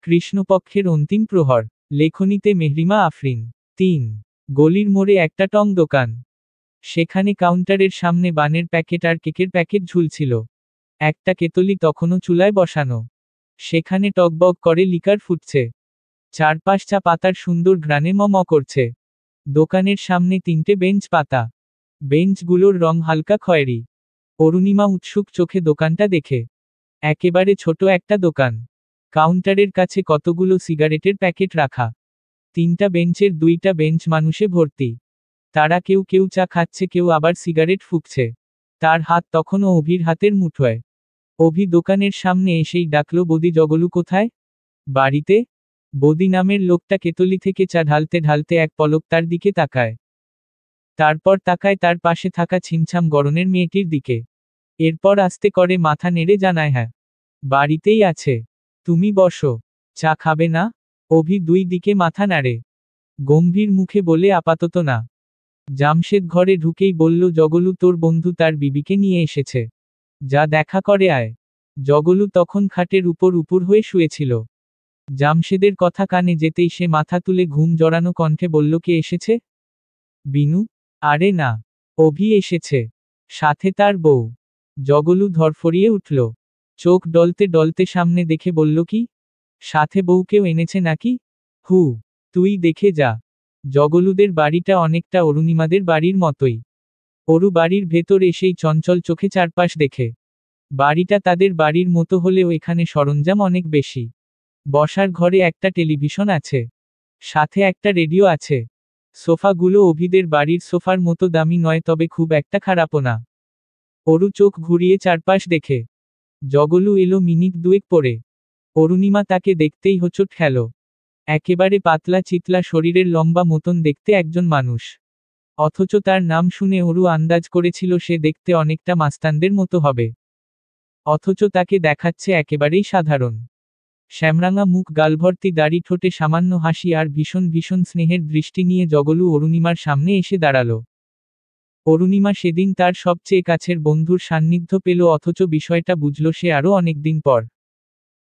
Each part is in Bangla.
কৃষ্ণপক্ষের অন্তিম প্রহর। লেখনীতে মেহরিমা আফরিন। ৩। গলির মোড়ে একটা টং দোকান। সেখানে কাউন্টারের সামনে বানের প্যাকেট আর কেকের প্যাকেট ঝুলছিল। একটা কেতলি তখনও চুলায় বসানো। সেখানে টকবক করে লিকার ফুটছে। চারপাশ চা পাতার সুন্দর ঘ্রাণে ম করছে। দোকানের সামনে ৩টে বেঞ্চ পাতা। বেঞ্চগুলোর রং হালকা খয়েরি। অরুণিমা উৎসুক চোখে দোকানটা দেখে। একেবারে ছোট একটা দোকান। কাউন্টারের কাছে কতগুলো সিগারেটের প্যাকেট রাখা। ৩টা বেঞ্চের ২টা বেঞ্চ মানুষে ভর্তি। তারা কেউ কেউ চা খাচ্ছে, কেউ আবার সিগারেট ফুঁকছে। তার হাত তখনও অভির হাতের মুঠোয়। অভি দোকানের সামনে এসেই ডাকল, বদি জগলু কোথায়? বাড়িতে। বদি নামের লোকটা কেতলি থেকে চা ঢালতে ঢালতে এক পলক তার দিকে তাকায়। তারপর তাকায় তার পাশে থাকা ছিমছাম গড়নের মেয়েটির দিকে। এরপর আস্তে করে মাথা নেড়ে জানায়, হ্যাঁ, বাড়িতেই আছে। তুমি বসো। চা খাবে না? অভি ২ দিকে মাথা নাড়ে। গম্ভীর মুখে বলে, আপাতত না। জামশেদ ঘরে ঢুকেই বলল, জগলু তোর বন্ধু তার বিবিকে নিয়ে এসেছে। যা দেখা করে আয়। জগলু তখন খাটের উপর উপুর হয়ে শুয়েছিল। জামশেদের কথা কানে যেতেই সে মাথা তুলে ঘুম জড়ানো কণ্ঠে বলল, কে এসেছে? বিনু? আরে না, অভি এসেছে। সাথে তার বউ। জগলু ধরফরিয়ে উঠল। চোখ ডলতে ডলতে সামনে দেখে বলল, কি? সাথে বউকেও এনেছে নাকি? হু, তুই দেখে যা। জগলুদের বাড়িটা অনেকটা অরুণিমাদের বাড়ির মতোই। অরু বাড়ির ভেতর এসেই চঞ্চল চোখে চারপাশ দেখে। বাড়িটা তাদের বাড়ির মতো হলেও এখানে সরঞ্জাম অনেক বেশি। বসার ঘরে একটা টেলিভিশন আছে। সাথে একটা রেডিও আছে। সোফাগুলো অভিদের বাড়ির সোফার মতো দামি নয়, তবে খুব একটা খারাপও না। অরু চোখ ঘুরিয়ে চারপাশ দেখে। জগলু এলো মিনিট ২ পরে। অরুণিমা তাকে দেখতেই হোঁচট খেল। একেবারে পাতলা চিতলা শরীরের, লম্বা মতন দেখতে একজন মানুষ। অথচ তার নাম শুনে অরু আন্দাজ করেছিল সে দেখতে অনেকটা মাস্তানদের মতো হবে। অথচ তাকে দেখাচ্ছে একেবারেই সাধারণ। শ্যামরাঙা মুখ, গালভর্তি দাড়ি, ঠোঁটে সামান্য হাসি আর ভীষণ ভীষণ স্নেহের দৃষ্টি নিয়ে জগলু অরুণিমার সামনে এসে দাঁড়াল। অরুণিমা সেদিন তার সবচেয়ে কাছের বন্ধুর সান্নিধ্য পেল, অথচ বিষয়টা বুঝল সে আরও অনেকদিন পর।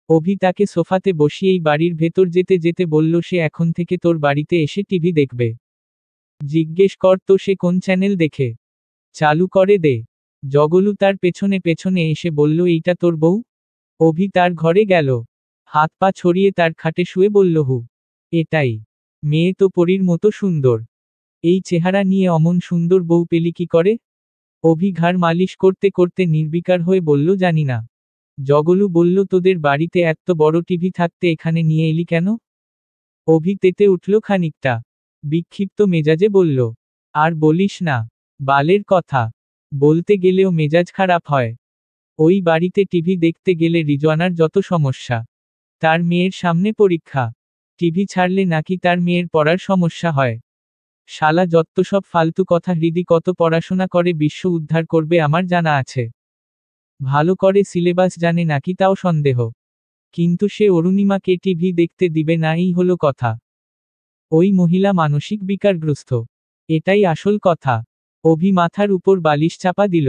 অভি তাকে সোফাতে বসিয়েই বাড়ির ভেতর যেতে যেতে বলল, সে এখন থেকে তোর বাড়িতে এসে টিভি দেখবে। জিজ্ঞেস কর তো সে কোন চ্যানেল দেখে। চালু করে দে। জগলু তার পেছনে পেছনে এসে বলল, এইটা তোর বউ? অভি তার ঘরে গেল। হাত পা ছড়িয়ে তার খাটে শুয়ে বলল, হু, এটাই। মেয়ে তো পরীর মতো সুন্দর। এই চেহারা নিয়ে অমন সুন্দর বউ পেলি কি করে? অভি ঘাড় মালিশ করতে করতে নির্বিকার হয়ে বলল, জানি না। জগলু বলল, তোদের বাড়িতে এত বড় টিভি থাকতে এখানে নিয়ে এলি কেন? অভি তেতে উঠল খানিকটা। বিক্ষিপ্ত মেজাজে বলল, আর বলিস না। বালের কথা। বলতে গেলেও মেজাজ খারাপ হয়। ওই বাড়িতে টিভি দেখতে গেলে রিজওয়ানার যত সমস্যা। তার মেয়ের সামনে পরীক্ষা। টিভি ছাড়লে নাকি তার মেয়ের পড়ার সমস্যা হয়। শালা যত্তসব ফালতু কথা। হৃদি কত পড়াশোনা করে বিশ্ব উদ্ধার করবে আমার জানা আছে। ভালো করে সিলেবাস জানে নাকি তাও সন্দেহ। কিন্তু সে অরুণিমাকে টিভি দেখতে দিবে না, এই হলো কথা। ওই মহিলা মানসিক বিকারগ্রস্ত। এটাই আসল কথা। অভি মাথার উপর বালিশ চাপা দিল।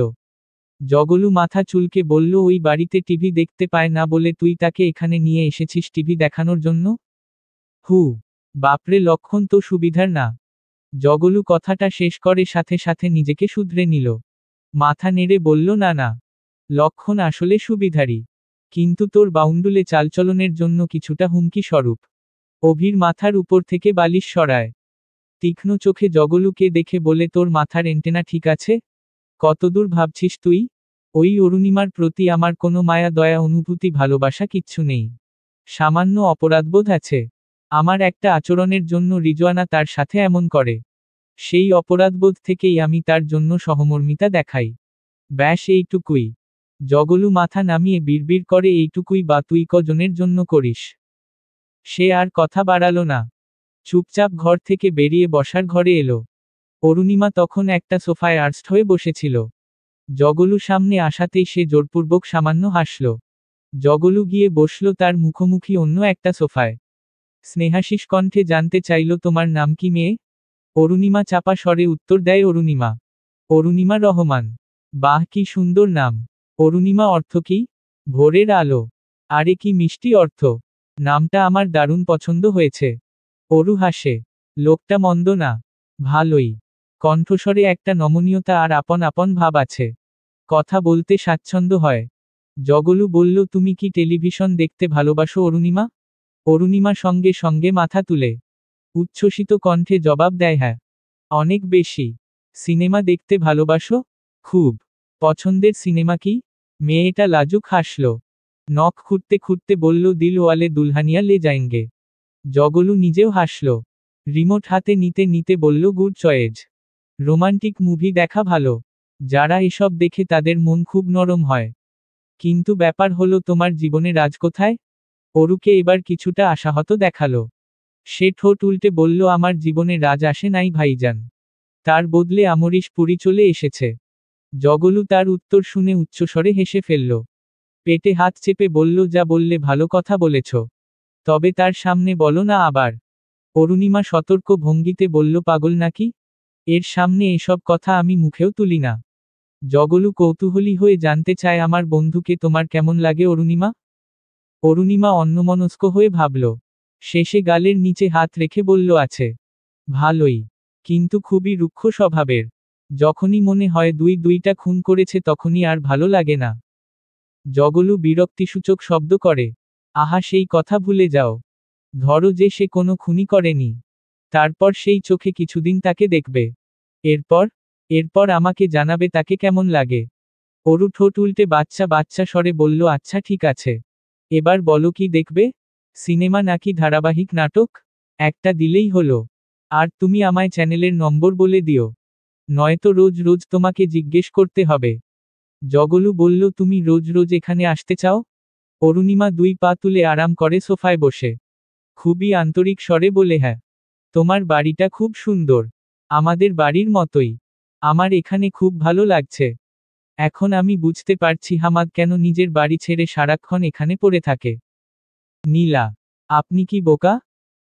জগলু মাথা চুলকে বলল, ওই বাড়িতে টিভি দেখতে পায় না বলে তুই তাকে এখানে নিয়ে এসেছিস টিভি দেখানোর জন্য? হু, বাপরে, লক্ষণ তো সুবিধার না। জগলু কথাটা শেষ করে সাথে সাথে নিজেকে শুধরে নিল। মাথা নেড়ে বলল, না না, লক্ষণ আসলে সুবিধারই। কিন্তু তোর বাউন্ডুলে চালচলনের জন্য কিছুটা হুমকি স্বরূপ। অভির মাথার উপর থেকে বালিশ সরায়। তীক্ষ্ণ চোখে জগলুকে দেখে বলে, তোর মাথার এন্টেনা ঠিক আছে? কতদূর ভাবছিস তুই? ওই অরুণিমার প্রতি আমার কোনো মায়া দয়া অনুভূতি ভালোবাসা কিচ্ছু নেই। সামান্য অপরাধবোধ আছে। আমার একটা আচরণের জন্য রিজওয়ানা তার সাথে এমন করে। সেই অপরাধবোধ থেকেই আমি তার জন্য সহমর্মিতা দেখাই। ব্যাস এইটুকুই। জগলু মাথা নামিয়ে বিড়বিড় করে, এইটুকুই বা তুই কজনের জন্য করিস? সে আর কথা বাড়ালো না। চুপচাপ ঘর থেকে বেরিয়ে বসার ঘরে এলো। অরুণিমা তখন একটা সোফায় আড়ষ্ট হয়ে বসেছিল। জগলু সামনে আসাতেই সে জোরপূর্বক সামান্য হাসল। জগলু গিয়ে বসল তার মুখোমুখি অন্য একটা সোফায়। স্নেহাশিস কণ্ঠে জানতে চাইল, তোমার নাম কি মেয়ে? অরুণিমা চাপা স্বরে উত্তর দেয়, অরুণিমা। অরুণিমা রহমান। বাহ, কি সুন্দর নাম। অরুণিমা অর্থ কি? ভোরের আলো। আরে কি মিষ্টি অর্থ। নামটা আমার দারুণ পছন্দ হয়েছে। অরু হাসে। লোকটা মন্দ না। ভালোই। কণ্ঠস্বরে একটা নমনীয়তা আর আপন আপন ভাব আছে। কথা বলতে স্বাচ্ছন্দ্য হয়। জগলু বলল, তুমি কি টেলিভিশন দেখতে ভালোবাসো অরুণিমা? অরুণিমা সঙ্গে সঙ্গে মাথা তুলে উচ্ছ্বসিত কণ্ঠে জবাব দেয়, হ্যাঁ। অনেক বেশি। সিনেমা দেখতে ভালোবাসো? খুব। পছন্দের সিনেমা কি? মেয়েটা লাজুক হাসল। নখ খুঁটতে খুঁটতে বলল, দিল ওয়ালে দুলহানিয়া লে যায়েঙ্গে। জগলু নিজেও হাসল। রিমোট হাতে নিতে নিতে বলল, গুড চয়েজ। রোমান্টিক মুভি দেখা ভালো। যারা এসব দেখে তাদের মন খুব নরম হয়। কিন্তু ব্যাপার হলো, তোমার জীবনে রাজ কোথায়? অরুকে এবার কিছুটা আশাহত দেখালো। সে ঠোঁট উল্টে বলল, আমার জীবনে রাজ আসে নাই ভাইজান। তার বদলে আমরিশ পুরী চলে এসেছে। জগলু তার উত্তর শুনে উচ্চস্বরে হেসে ফেলল। পেটে হাত চেপে বলল, যা বললে ভালো কথা বলেছ। তবে তার সামনে বলো না আবার। অরুণিমা সতর্ক ভঙ্গিতে বলল, পাগল নাকি? এর সামনে এসব কথা আমি মুখেও তুলি না। জগলু কৌতূহলী হয়ে জানতে চায়, আমার বন্ধুকে তোমার কেমন লাগে অরুণিমা? অরুণিমা অন্যমনস্ক হয়ে ভাবল। শেষে গালের নিচে হাত রেখে বলল, আছে। ভালোই। কিন্তু খুবই রুক্ষ স্বভাবের। যখনই মনে হয় দুই দুইটা খুন করেছে তখনই আর ভালো লাগে না। জগলু বিরক্তিসূচক শব্দ করে। আহা, সেই কথা ভুলে যাও। ধরো যে সে কোনো খুনই করেনি। তারপর সেই চোখে কিছুদিন তাকে দেখবে। এরপর এরপর আমাকে জানাবে তাকে কেমন লাগে। অরু ঠোঁট উল্টে বাচ্চা বাচ্চা স্বরে বলল, আচ্ছা ঠিক আছে। এবার বলো কি দেখবে? সিনেমা নাকি ধারাবাহিক নাটক? একটা দিলেই হলো। আর তুমি আমায় চ্যানেলের নম্বর বলে দিও। নয়তো রোজ রোজ তোমাকে জিজ্ঞেস করতে হবে। জগলু বলল, তুমি রোজ রোজ এখানে আসতে চাও? অরুণিমা দুই পা তুলে আরাম করে সোফায় বসে খুবই আন্তরিক স্বরে বলে, হ্যাঁ। তোমার বাড়িটা খুব সুন্দর। আমাদের বাড়ির মতোই। আমার এখানে খুব ভালো লাগছে। এখন আমি বুঝতে পারছি হামাদ কেন নিজের বাড়ি ছেড়ে সারাক্ষণ এখানে পড়ে থাকে। নীলা, আপনি কি বোকা?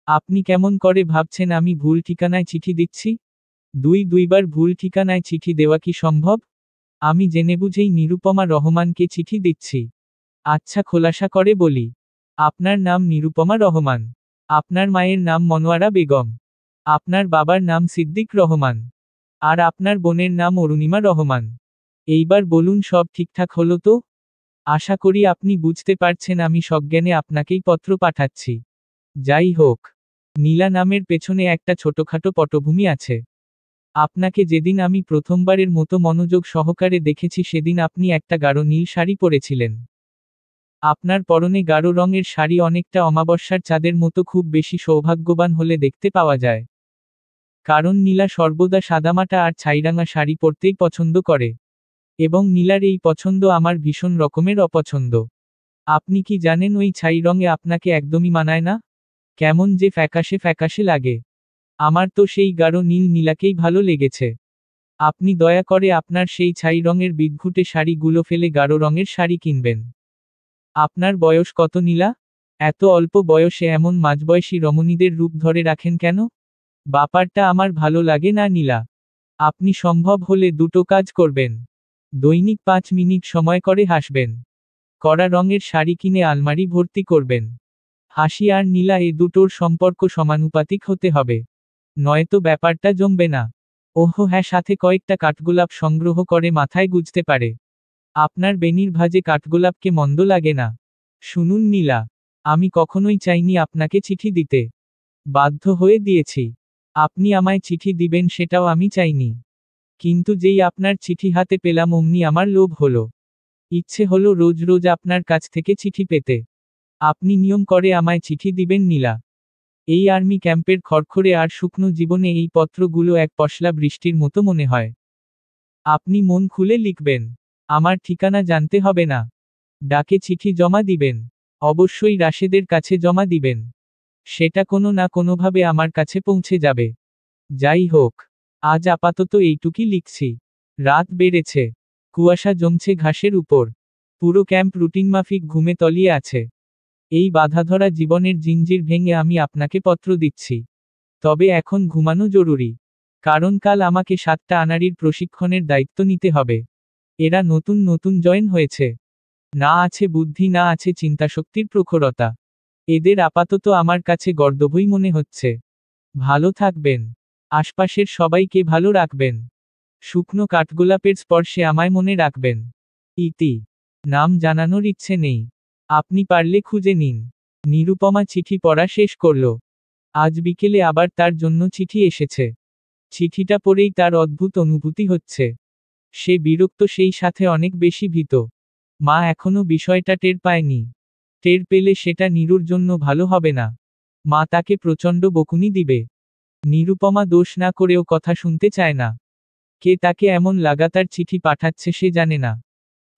আপনি কেমন করে ভাবছেন আমি ভুল ঠিকানায় চিঠি দিচ্ছি? দুইবার ভুল ঠিকানায় চিঠি দেওয়া কি সম্ভব? আমি জেনেবুঝেই নিরুপমা রহমানকে চিঠি দিচ্ছি। আচ্ছা, খোলাসা করে বলি। আপনার নাম নিরুপমা রহমান। আপনার মায়ের নাম মনোয়ারা বেগম। আপনার বাবার নাম সিদ্দিক রহমান। আর আপনার বোনের নাম অরুণিমা রহমান। এইবার বলুন, সব ঠিকঠাক হলো তো? আশা করি আপনি বুঝতে পারছেন আমি সজ্ঞানে আপনাকেই পত্র পাঠাচ্ছি। যাই হোক, নীলা নামের পেছনে একটা ছোটখাটো পটভূমি আছে। আপনাকে যেদিন আমি প্রথমবারের মতো মনোযোগ সহকারে দেখেছি সেদিন আপনি একটা গাঢ় নীল শাড়ি পরেছিলেন। আপনার পরনে গাঢ় রঙের শাড়ি অনেকটা অমাবস্যার চাঁদের মতো খুব বেশি সৌভাগ্যবান হলে দেখতে পাওয়া যায়। কারণ নীলা সর্বদা সাদামাটা আর ছাইরাঙা শাড়ি পরতেই পছন্দ করে। এবং নীলার এই পছন্দ আমার ভীষণ রকমের অপছন্দ। আপনি কি জানেন ওই ছাই রঙে আপনাকে একদমই মানায় না? কেমন যে ফ্যাকাশে ফ্যাকাশে লাগে। আমার তো সেই গাঢ় নীল নীলাকেই ভালো লেগেছে। আপনি দয়া করে আপনার সেই ছাই রঙের বিদঘুটে শাড়িগুলো ফেলে গাঢ় রঙের শাড়ি কিনবেন। আপনার বয়স কত নীলা? এত অল্প বয়সে এমন মাঝবয়সী রমণীদের রূপ ধরে রাখেন কেন? ব্যাপারটা আমার ভালো লাগে না নীলা। আপনি সম্ভব হলে দুটো কাজ করবেন। দৈনিক 5 মিনিট সময় করে হাসবেন। কড়া রঙের শাড়ি কিনে আলমারি ভর্তি করবেন। হাসি আর নীলা এ দুটোর সম্পর্ক সমানুপাতিক হতে হবে। নয়তো ব্যাপারটা জমবে না। ওহো হ্যাঁ, সাথে কয়েকটা কাঠগোলাপ সংগ্রহ করে মাথায় গুজতে পারে। আপনার বেনির ভাজে কাঠগোলাপকে মন্দ লাগে না। শুনুন নীলা, আমি কখনোই চাইনি আপনাকে চিঠি দিতে। বাধ্য হয়ে দিয়েছি। আপনি আমায় চিঠি দিবেন সেটাও আমি চাইনি। কিন্তু যেই আপনার চিঠি হাতে পেলাম অমনি আমার লোভ হলো। ইচ্ছে হলো রোজ রোজ আপনার কাছ থেকে চিঠি পেতে। আপনি নিয়ম করে আমায় চিঠি দিবেন নীলা। এই আর্মি ক্যাম্পের খড়খড়ে আর শুকনো জীবনে এই পত্রগুলো এক পশলা বৃষ্টির মতো মনে হয়। আপনি মন খুলে লিখবেন। আমার ঠিকানা জানতে হবে না। ডাকে চিঠি জমা দিবেন। অবশ্যই রাশেদের কাছে জমা দিবেন। সেটা কোনো না কোনোভাবে আমার কাছে পৌঁছে যাবে। যাই হোক, আজ আপাতত এইটুকি লিখছি। রাত বেড়েছে। কুয়াশা জমছে ঘাসের উপর। পুরো ক্যাম্প রুটিনমাফিক ঘুমে তলিয়ে আছে। এই বাধাধরা জীবনের জিঞ্জির ভেঙে আমি আপনাকে পত্র দিচ্ছি। তবে এখন ঘুমানো জরুরি। কারণ কাল আমাকে 7টা আনাড়ির প্রশিক্ষণের দায়িত্ব নিতে হবে। এরা নতুন নতুন জয়েন হয়েছে। না আছে বুদ্ধি, না আছে চিন্তাশক্তির প্রখরতা। এদের আপাতত আমার কাছে গর্দভই মনে হচ্ছে। ভালো থাকবেন। আশপাশের সবাইকে ভালো রাখবেন। শুকনো কাঠগোলাপের স্পর্শে আমায় মনে রাখবেন। ইতি। নাম জানানোর ইচ্ছে নেই। আপনি পারলে খুঁজে নিন। নিরুপমা চিঠি পড়া শেষ করল। আজ বিকেলে আবার তার জন্য চিঠি এসেছে। চিঠিটা পড়েই তার অদ্ভুত অনুভূতি হচ্ছে। সে বিরক্ত, সেই সাথে অনেক বেশি ভীত। মা এখনো বিষয়টা টের পায়নি। টের পেলে সেটা নীরুর জন্য ভালো হবে না। মা তাকে প্রচণ্ড বকুনি দিবে। নিরুপমা দোষ না করেও কথা শুনতে চায় না। কে তাকে এমন লাগাতার চিঠি পাঠাচ্ছে সে জানে না।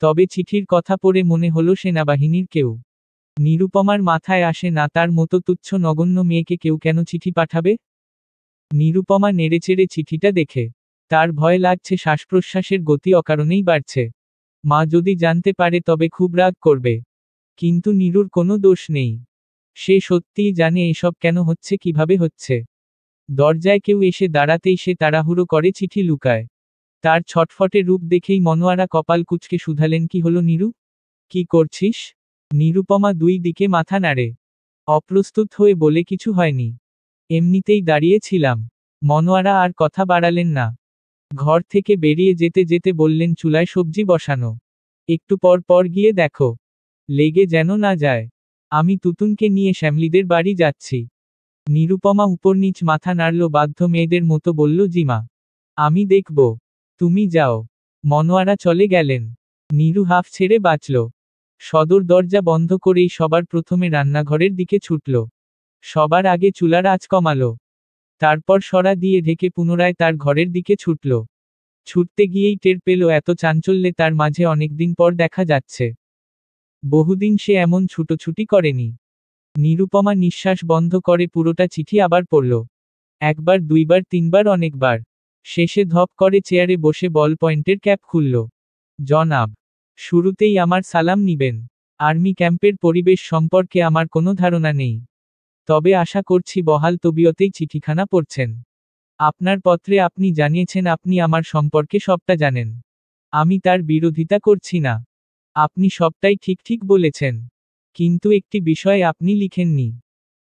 তবে চিঠির কথা পড়ে মনে হলো সেনাবাহিনীর কেউ। নিরুপমার মাথায় আসে না তার মতো তুচ্ছ নগণ্য মেয়েকে কেউ কেন চিঠি পাঠাবে। নিরুপমা নেড়েচেড়ে চিঠিটা দেখে। তার ভয় লাগছে, শ্বাসপ্রশ্বাসের গতি অকারণেই বাড়ছে। মা যদি জানতে পারে তবে খুব রাগ করবে। কিন্তু নীরুর কোনো দোষ নেই। সে সত্যিই জানে এসব কেন হচ্ছে, কিভাবে হচ্ছে। দরজায় কেউ এসে দাঁড়াতেই সে তাড়াহুড়ো করে চিঠি লুকায়। তার ছটফটে রূপ দেখেই মনোয়ারা কপাল কুঁচকে শুধালেন, কি হলো নীরু? কি করছিস? নিরুপমা দুই দিকে মাথা নাড়ে। অপ্রস্তুত হয়ে বলে, কিছু হয়নি। এমনিতেই দাঁড়িয়েছিলাম। মনোয়ারা আর কথা বাড়ালেন না। ঘর থেকে বেরিয়ে যেতে যেতে বললেন, চুলায় সবজি বসানো। একটু পর পর গিয়ে দেখো। লেগে যেন না যায়। আমি তুতুনকে নিয়ে শ্যামলীদের বাড়ি যাচ্ছি। নিরুপমা উপর নিচ মাথা নাড়ল, বাধ্য মেয়েদের মতো বলল, জি মা। আমি দেখব। তুমি যাও। মনোয়ারা চলে গেলেন। নীরু হাঁফ ছেড়ে বাঁচল। সদর দরজা বন্ধ করেই সবার প্রথমে রান্নাঘরের দিকে ছুটল। সবার আগে চুলার আঁচ কমালো। তারপর সরা দিয়ে ঢেকে পুনরায় তার ঘরের দিকে ছুটল। ছুটতে গিয়েই টের পেল এত চাঞ্চল্যে তার মাঝে অনেকদিন পর দেখা যাচ্ছে। বহুদিন সে এমন ছুটোছুটি করেনি। নিরুপমা নিঃশ্বাস বন্ধ করে পুরোটা চিঠি আবার পড়ল। একবার, দুইবার, তিনবার, অনেকবার। শেষে ধপ করে চেয়ারে বসে বল পয়েন্টের ক্যাপ খুলল। জনাব, শুরুতেই আমার সালাম নিবেন। আর্মি ক্যাম্পের পরিবেশ সম্পর্কে আমার কোনো ধারণা নেই। তবে আশা করছি বহাল তবিয়তেই চিঠিখানা পড়ছেন। আপনার পত্রে আপনি জানিয়েছেন আপনি আমার সম্পর্কে সবটা জানেন। আমি তার বিরোধিতা করছি না। আপনি সবটাই ঠিক ঠিক বলেছেন। কিন্তু একটি বিষয় আপনি লিখেননি।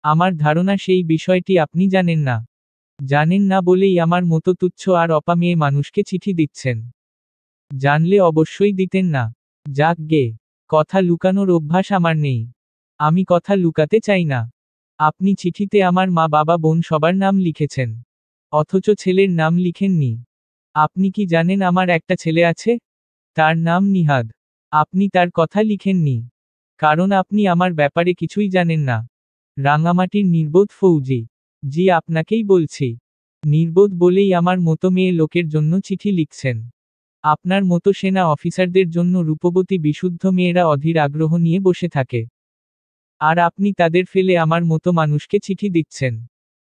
আমার ধারণা সেই বিষয়টি আপনি জানেন না। জানেন না বলেই আমার মতো তুচ্ছ আর অপামেয়ে মানুষকে চিঠি দিচ্ছেন। জানলে অবশ্যই দিতেন না। যাক গে, কথা লুকানোর অভ্যাস আমার নেই। আমি কথা লুকাতে চাই না। আপনি চিঠিতে আমার মা, বাবা, বোন সবার নাম লিখেছেন। অথচ ছেলের নাম লিখেননি। আপনি কি জানেন আমার একটা ছেলে আছে? তার নাম নিহাদ। আপনি তার কথা লিখেননি। কারণ আপনি আমার ব্যাপারে কিছুই জানেন না। রাঙামাটির নির্বোধ ফৌজি। জি, আপনাকেই বলছি। নির্বোধ বলেই আমার মতো মেয়ে লোকের জন্য চিঠি লিখছেন। আপনার মতো সেনা অফিসারদের জন্য রূপবতী বিশুদ্ধ মেয়েরা অধীর আগ্রহ নিয়ে বসে থাকে। আর আপনি তাদের ফেলে আমার মতো মানুষকে চিঠি দিচ্ছেন।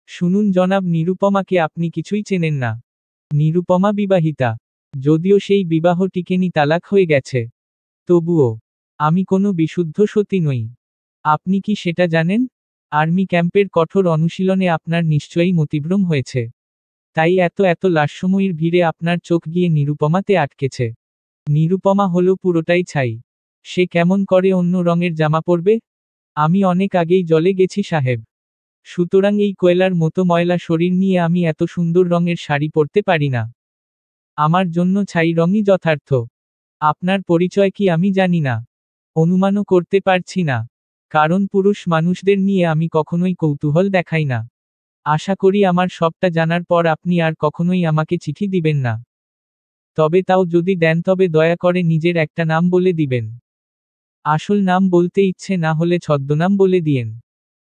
শুনুন জনাব, নিরুপমাকে আপনি কিছুই চেনেন না। নিরুপমা বিবাহিতা। যদিও সেই বিবাহ টিকেনি, তালাক হয়ে গেছে। তবুও আমি কোনো বিশুদ্ধ সতী নই। আপনি কি সেটা জানেন? আর্মি ক্যাম্পের কঠোর অনুশীলনে আপনার নিশ্চয়ই মতিভ্রম হয়েছে। তাই এত এত লাস্যময়ীর ভিড়ে আপনার চোখ গিয়ে নিরুপমাতে আটকেছে। নিরুপমা হলো পুরোটাই ছাই। সে কেমন করে অন্য রঙের জামা পরবে? আমি অনেক আগেই জলে গেছি সাহেব। সুতরাং এই কয়লার মতো ময়লা শরীর নিয়ে আমি এত সুন্দর রঙের শাড়ি পরতে পারি না। আমার জন্য ছাই রঙই যথার্থ। আপনার পরিচয় কি আমি জানি না। অনুমানও করতে পারছি না। কারণ পুরুষ মানুষদের নিয়ে আমি কখনোই কৌতূহল দেখাই না। আশা করি আমার সবটা জানার পর আপনি আর কখনোই আমাকে চিঠি দিবেন না। তবে তাও যদি দেন তবে দয়া করে নিজের একটা নাম বলে দিবেন। আসল নাম বলতে ইচ্ছে না হলে ছদ্মনাম বলে দিয়েন।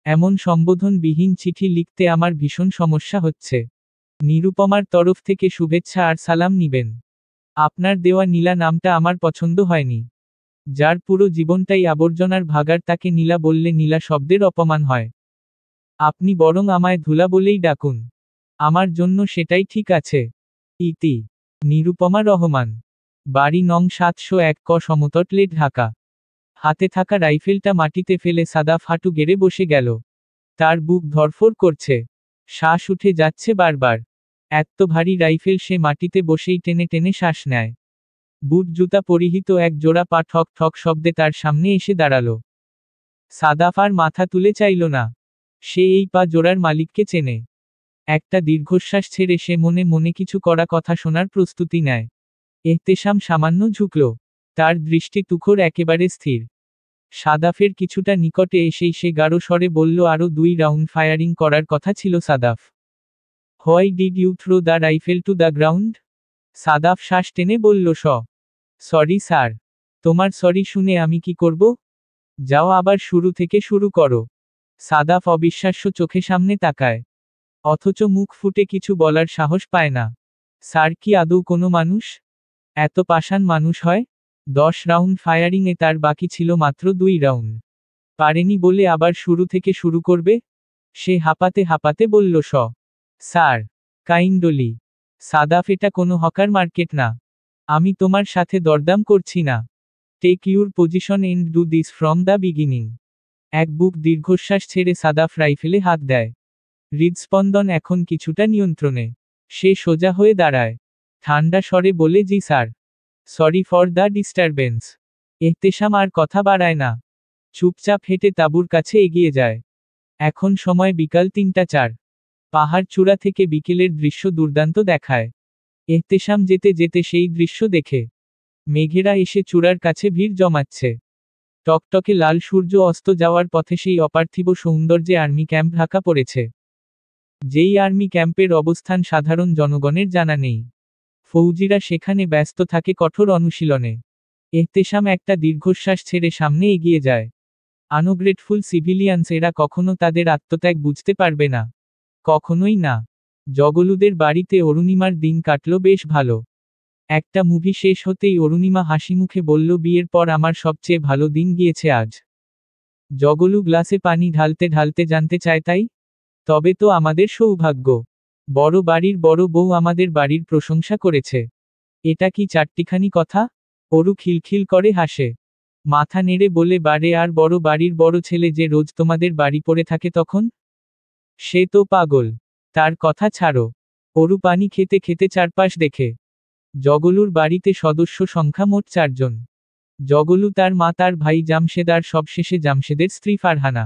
এমন সম্বোধনবিহীন চিঠি লিখতে আমার ভীষণ সমস্যা হচ্ছে। নিরুপমার তরফ থেকে শুভেচ্ছা আর সালাম নিবেন। আপনার দেওয়া নীলা নামটা আমার পছন্দ হয়নি। যার পুরো জীবনটাই আবর্জনার ভাগার তাকে নীলা বললে নীলা শব্দের অপমান হয়। আপনি বরং আমায় ধুলা বলেই ডাকুন। আমার জন্য সেটাই ঠিক আছে। ইতি। নিরুপমা রহমান। বাড়ি নং 701 ক, সমতটলে, ঢাকা। হাতে থাকা রাইফেলটা মাটিতে ফেলে সাদাফ হাঁটু গেড়ে বসে গেল। তার বুক ধড়ফড় করছে। শ্বাস উঠে যাচ্ছে বারবার। এত্ত ভারী রাইফেল সে মাটিতে বসেই টেনে টেনে শ্বাস নেয়। বুট জুতা পরিহিত এক জোড়া পা ঠক ঠক শব্দে তার সামনে এসে দাঁড়ালো। সাদাফ আর মাথা তুলে চাইল না। সে এই পা জোড়ার মালিককে চেনে। একটা দীর্ঘশ্বাস ছেড়ে সে মনে মনে কিছু করা কথা শোনার প্রস্তুতি নেয়। এহতেশাম সামান্য ঝুঁকল। তার দৃষ্টি তুখোর একেবারে স্থির। সাদাফের কিছুটা নিকটে এসেই সে গাঢ় স্বরে বলল, আরও 2 রাউন্ড ফায়ারিং করার কথা ছিল Sadaf. Why did you throw the rifle to the ground? Sadaf শ্বাস টেনে বলল, সরি স্যার। তোমার সরি শুনে আমি কি করব? যাও আবার শুরু থেকে শুরু করো। সাদাফ অবিশ্বাস্য চোখে সামনে তাকায়। অথচ মুখ ফুটে কিছু বলার সাহস পায় না। স্যার কি আদৌ কোনো মানুষ? এত পাষাণ মানুষ হয়? 10 রাউন্ড ফায়ারিংয়ে তার বাকি ছিল মাত্র 2 রাউন্ড। পারেনি বলে আবার শুরু থেকে শুরু করবে? সে হাঁপাতে হাঁপাতে বলল, স্যার, কাইন্ডলি। সাদাফ, এটা কোনো হকার মার্কেট না। আমি তোমার সাথে দরদাম করছি না। Take your position and do this from the beginning. এক বুক দীর্ঘশ্বাস ছেড়ে সাদাফ রাইফেলে হাত দেয়। হৃদস্পন্দন এখন কিছুটা নিয়ন্ত্রণে। সে সোজা হয়ে দাঁড়ায়। ঠান্ডা স্বরে বলে, জি sir. Sorry for the disturbance. Ehtesham আর কথা বাড়ায় না। চুপচাপ হেঁটে তাঁবুর কাছে এগিয়ে যায়। এখন সময় বিকাল 3:04। পাহাড় চূড়া থেকে বিকেলের দৃশ্য দুর্দান্ত দেখায়। এহতেশাম যেতে যেতে সেই দৃশ্য দেখে। মেঘেরা এসে চূড়ার কাছে ভিড় জমাচ্ছে। টকটকে লাল সূর্য অস্ত যাওয়ার পথে সেই অপার্থিব সৌন্দর্যে আর্মি ক্যাম্প ঢাকা পড়েছে। যেই আর্মি ক্যাম্পের অবস্থান সাধারণ জনগণের জানা নেই। ফৌজিরা সেখানে ব্যস্ত থাকে কঠোর অনুশীলনে। এহতেশাম একটা দীর্ঘশ্বাস ছেড়ে সামনে এগিয়ে যায়। আনগ্রেটফুল সিভিলিয়ান্স, এরা কখনো তাদের আত্মত্যাগ বুঝতে পারবে না। কখনোই না। জগলুদের বাড়িতে অরুণিমার দিন কাটল বেশ ভালো। একটা মুভি শেষ হতেই অরুণিমা হাসিমুখে বলল, বিয়ের পর আমার সবচেয়ে ভালো দিন গিয়েছে আজ। জগলু গ্লাসে পানি ঢালতে ঢালতে জানতে চায়, তাই? তবে তো আমাদের সৌভাগ্য। বড় বাড়ির বড় বউ আমাদের বাড়ির প্রশংসা করেছে। এটা কি চারটিখানি কথা? অরু খিলখিল করে হাসে। মাথা নেড়ে বলে, বারে, আর বড় বাড়ির বড় ছেলে যে রোজ তোমাদের বাড়ি পড়ে থাকে তখন? সে তো পাগল। তার কথা ছাড়ো। অরু পানি খেতে খেতে চারপাশ দেখে। জগলুর বাড়িতে সদস্য সংখ্যা মোট 4 জন। জগলু, তার মা, তার ভাই জামশেদ আর সবশেষে জামশেদের স্ত্রী ফারহানা।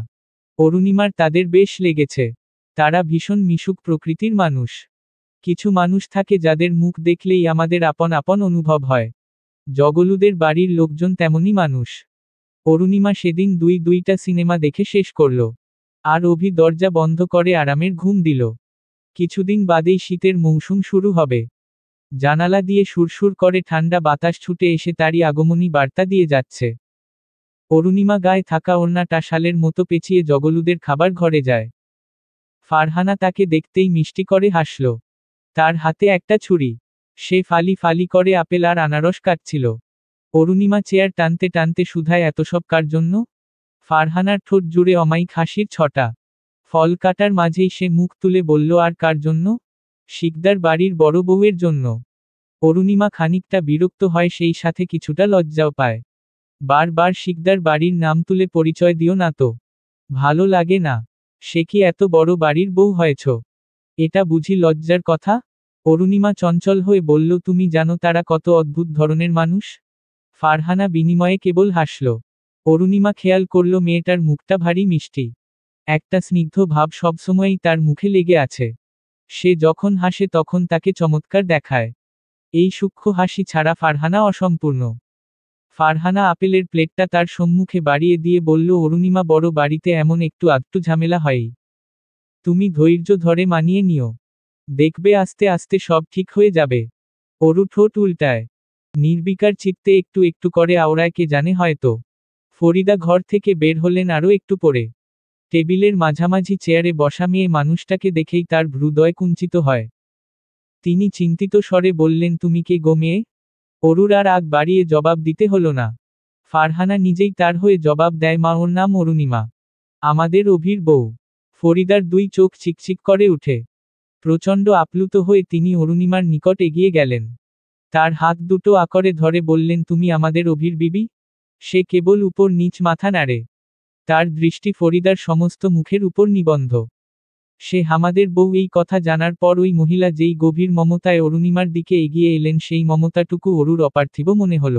অরুণিমার তাদের বেশ লেগেছে। তারা ভীষণ মিশুক প্রকৃতির মানুষ। কিছু মানুষ থাকে যাদের মুখ দেখলেই আমাদের আপন আপন অনুভব হয়। জগলুদের বাড়ির লোকজন তেমনই মানুষ। অরুণিমা সেদিন 2টা সিনেমা দেখে শেষ করল। আর অভি দরজা বন্ধ করে আরামের ঘুম দিল। কিছুদিন বাদেই শীতের মৌসুম শুরু হবে। জানালা দিয়ে সুরসুর করে ঠান্ডা বাতাস ছুটে এসে তারই আগমনী বার্তা দিয়ে যাচ্ছে। অরুণিমা গায়ে থাকা ওড়নাটা শালের মতো পেঁচিয়ে জগলুদের খাবার ঘরে যায়। ফারহানা তাকে দেখতেই মিষ্টি করে হাসল। তার হাতে একটা ছুরি। সে ফালি ফালি করে আপেল আর আনারস কাটছিল। অরুণিমা চেয়ার টানতে টানতে, সুধায়, এত সব কার জন্য? ফারহানার ঠোঁট জুড়ে অমায়িক হাসির ছটা। ফল কাটার মাঝেই সে মুখ তুলে বলল, আর কার জন্য? শিকদার বাড়ির বড় বউয়ের জন্য। অরুণিমা খানিকটা বিরক্ত হয়, সেই সাথে কিছুটা লজ্জাও পায়। বারবার শিকদার বাড়ির নাম তুলে পরিচয় দিও না তো। ভালো লাগে না। সে কি এত বড় বাড়ির বউ হয়েছ? এটা বুঝি লজ্জার কথা? অরুণিমা চঞ্চল হয়ে বলল, তুমি জানো তারা কত অদ্ভুত ধরনের মানুষ? ফারহানা বিনিময়ে কেবল হাসল। অরুণিমা খেয়াল করল মেয়েটার মুখটা ভারী মিষ্টি। একটা স্নিগ্ধ ভাব সবসময়ই তার মুখে লেগে আছে। সে যখন হাসে তখন তাকে চমৎকার দেখায়। এই সূক্ষ্ম হাসি ছাড়া ফারহানা অসম্পূর্ণ। ফারহানা আপেলের প্লেটটা তার সম্মুখে বাড়িয়ে দিয়ে বলল, অরুণিমা, বড় বাড়িতে এমন একটু আধটু ঝামেলা হয়ই। তুমি ধৈর্য ধরে মানিয়ে নিও। দেখবে আস্তে আস্তে সব ঠিক হয়ে যাবে। অরু ঠোঁট উল্টায়। নির্বিকার চিত্তে একটু একটু করে আওড়ায়, কে জানে, হয়তো। ফরিদা ঘর থেকে বের হলেন আরও একটু পরে। টেবিলের মাঝামাঝি চেয়ারে বসা মেয়ে মানুষটাকে দেখেই তার হৃদয় কুঞ্চিত হয়। তিনি চিন্তিত স্বরে বললেন, তুমি কে গো মেয়ে? অরুর আর আগ বাড়িয়ে জবাব দিতে হলো না। ফারহানা নিজেই তার হয়ে জবাব দেয়, মা, ওর নাম অরুণিমা। আমাদের অভির বউ। ফরিদার 2 চোখ চিকচিক করে উঠে। প্রচণ্ড আপ্লুত হয়ে তিনি অরুণিমার নিকট এগিয়ে গেলেন। তার হাত দুটো আকরে ধরে বললেন, তুমি আমাদের অভির বিবি? সে কেবল উপর নিচ মাথা নাড়ে। তার দৃষ্টি ফরিদার সমস্ত মুখের উপর নিবন্ধ। সে আমাদের বউ এই কথা জানার পর ওই মহিলা যেই গভীর মমতায় অরুণিমার দিকে এগিয়ে এলেন, সেই মমতাটুকু অরুর অপার্থিব মনে হল।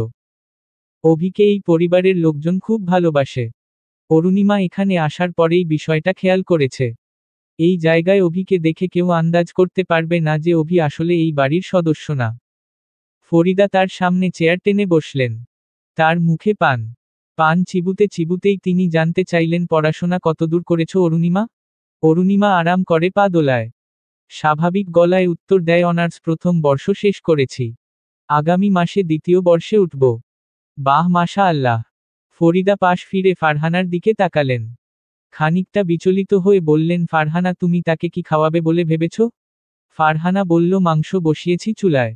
অভিকে এই পরিবারের লোকজন খুব ভালোবাসে। অরুণিমা এখানে আসার পরেই বিষয়টা খেয়াল করেছে। এই জায়গায় অভিকে দেখে কেউ আন্দাজ করতে পারবে না যে অভি আসলে এই বাড়ির সদস্য না। ফরিদা তার সামনে চেয়ার টেনে বসলেন। তার মুখে পান চিবুতে চিবুতেই তিনি জানতে চাইলেন, পড়াশোনা কতদূর করেছো অরুণিমা? অরুণিমা আরাম করে পা দোলায়। স্বাভাবিক গলায় উত্তর দেয়, অনার্স প্রথম বর্ষ শেষ করেছি। আগামী মাসে দ্বিতীয় বর্ষে উঠব। বাহ, মাশা আল্লাহ। ফরিদা পাশ ফিরে ফারহানার দিকে তাকালেন। খানিকটা বিচলিত হয়ে বললেন, ফারহানা, তুমি তাকে কি খাওয়াবে বলে ভেবেছ? ফারহানা বলল, মাংস বসিয়েছি চুলায়,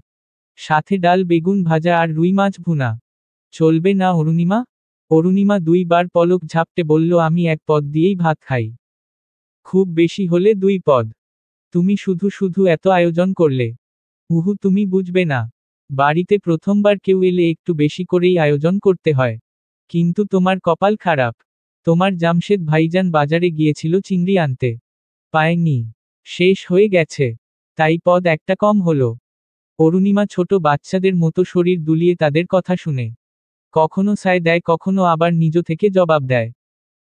সাথে ডাল, বেগুন ভাজা আর রুই মাছ ভুনা। চলবে না অরুণিমা? অরুণিমা 2 বার পলক ঝাপটে বলল, আমি 1 পদ দিয়েই ভাত খাই। খুব বেশি হলে 2 পদ। তুমি শুধু শুধু এত আয়োজন করলে। উহু, তুমি বুঝবে না। বাড়িতে প্রথমবার কেউ এলে একটু বেশি করেই আয়োজন করতে হয়। কিন্তু তোমার কপাল খারাপ। তোমার জামশেদ ভাইজান বাজারে গিয়েছিল চিংড়ি আনতে, পায়নি, শেষ হয়ে গেছে, তাই পদ একটা কম হলো। অরুণিমা ছোট বাচ্চাদের মতো শরীর দুলিয়ে তাদের কথা শুনে। কখনো সায় দেয়, কখনো আবার নিজ থেকে জবাব দেয়।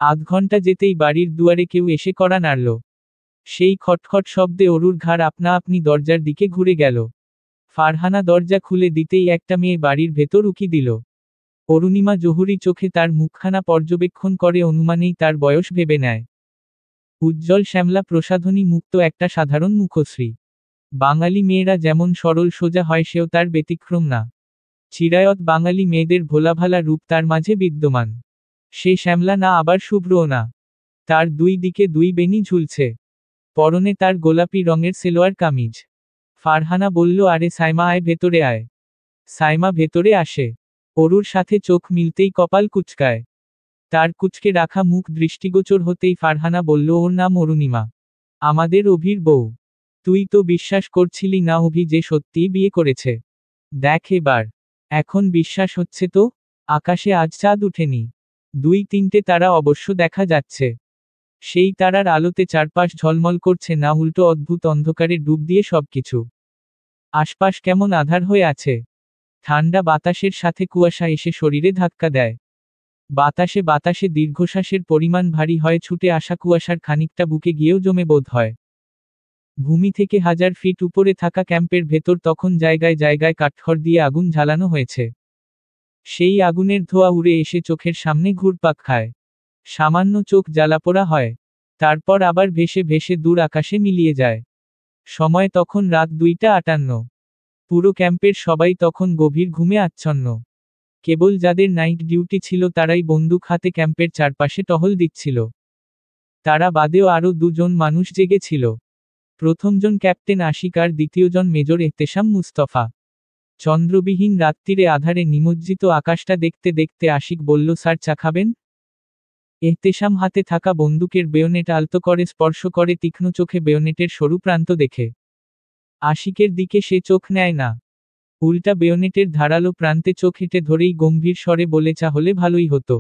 আধ ঘন্টা যেতেই বাড়ির দুয়ারে কেউ এসে কড়া নাড়ল। সেই খটখট শব্দে অরুর ঘাড় আপনা আপনি দরজার দিকে ঘুরে গেল। ফারহানা দরজা খুলে দিতেই একটা মেয়ে বাড়ির ভেতর উকি দিল। অরুণিমা জহুরি চোখে তার মুখখানা পর্যবেক্ষণ করে, অনুমানেই তার বয়স ভেবে নেয়। উজ্জ্বল শ্যামলা প্রসাধনী মুক্ত একটা সাধারণ মুখশ্রী। বাঙালি মেয়েরা যেমন সরল সোজা হয়, সেও তার ব্যতিক্রম না। চিরায়ত বাঙালি মেয়েদের ভোলাভালা রূপ তার মাঝে বিদ্যমান। সে শ্যামলা না, আবার শুভ্রও না। তার 2 দিকে 2 বেনি ঝুলছে। পরনে তার গোলাপি রঙের সেলোয়ার কামিজ। ফারহানা বলল, আরে সাইমা, আয় ভেতরে আয়। সাইমা ভেতরে আসে। অরুর সাথে চোখ মিলতেই কপাল কুঁচকায়। তার কুঁচকে রাখা মুখ দৃষ্টিগোচর হতেই ফারহানা বলল, ওর নাম অরুণিমা, আমাদের অভির বউ। তুই তো বিশ্বাস করছিলি না অভি যে সত্যিই বিয়ে করেছে। দেখ এবার, এখন বিশ্বাস হচ্ছে তো? আকাশে আজ চাঁদ উঠেনি। 2-3টে তারা অবশ্য দেখা যাচ্ছে। সেই তারার আলোতে চারপাশ ঝলমল করছে না, উল্টো অদ্ভুত অন্ধকারে ডুব দিয়ে সবকিছু। আশপাশ কেমন আঁধার হয়ে আছে। ঠান্ডা বাতাসের সাথে কুয়াশা এসে শরীরে ধাক্কা দেয়। বাতাসে বাতাসে দীর্ঘশ্বাসের পরিমাণ ভারী হয়, ছুটে আসা কুয়াশার খানিকটা বুকে গিয়েও জমে বোধ হয়। ভূমি থেকে 1000 ফিট উপরে থাকা ক্যাম্পের ভেতর তখন জায়গায় জায়গায় কাঠখড় দিয়ে আগুন জ্বালানো হয়েছে। সেই আগুনের ধোঁয়া উড়ে এসে চোখের সামনে ঘুরপাক খায়। সামান্য চোখ জ্বালাপোড়া হয়, তারপর আবার ভেসে ভেসে দূর আকাশে মিলিয়ে যায়। সময় তখন রাত 2টা 58। পুরো ক্যাম্পের সবাই তখন গভীর ঘুমে আচ্ছন্ন। কেবল যাদের নাইট ডিউটি ছিল তারাই বন্দুক হাতে ক্যাম্পের চারপাশে টহল দিচ্ছিল। তারা বাদেও আরও 2জন মানুষ জেগেছিল। প্রথমজন ক্যাপ্টেন আশিক আর দ্বিতীয়জন মেজর এহতেশাম মুস্তফা। চন্দ্রবিহীন রাত্রিরে আধারে নিমজ্জিত আকাশটা দেখতে দেখতে আশিক বলল, স্যার, চা খাবেন? এহতেশাম হাতে থাকা বন্দুকের বেয়োনেট আলতো করে স্পর্শ করে তীক্ষ্ণ চোখে বেয়োনেটের সরু প্রান্ত দেখে। আশিকের দিকে সে চোখ নেয় না, উল্টা বেয়োনেটের ধারালো প্রান্তে চোখ হেঁটে ধরেই গম্ভীর স্বরে বলে, চা হলে ভালোই হতো।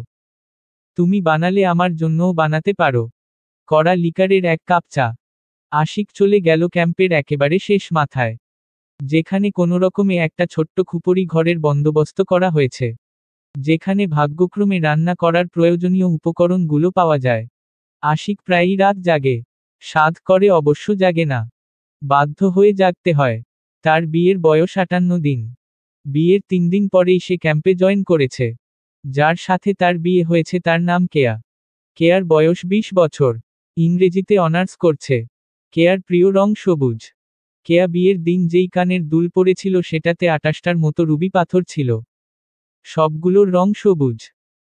তুমি বানালে আমার জন্যও বানাতে পারো। কড়া লিকারের 1 কাপ চা। আশিক চলে গেল ক্যাম্পের একেবারে শেষ মাথায়, যেখানে কোনোরকমে একটা ছোট্ট খুপড়ি ঘরের বন্দোবস্ত করা হয়েছে, যেখানে ভাগ্যক্রমে রান্না করার প্রয়োজনীয় উপকরণগুলো পাওয়া যায়। আশিক প্রায়ই রাত জাগে। সাধ করে অবশ্য জাগে না, বাধ্য হয়ে জাগতে হয়। তার বিয়ের বয়স 58 দিন। বিয়ের 3 দিন পরেই সে ক্যাম্পে জয়েন করেছে। যার সাথে তার বিয়ে হয়েছে তার নাম কেয়া। কেয়ার বয়স 20 বছর। ইংরেজিতে অনার্স করছে। কেয়ার প্রিয় রং সবুজ। কেয়া বিয়ের দিন যেই কানের দুল পরেছিল সেটাতে 28টার মতো রুবি পাথর ছিল। সবগুলোর রং সবুজ।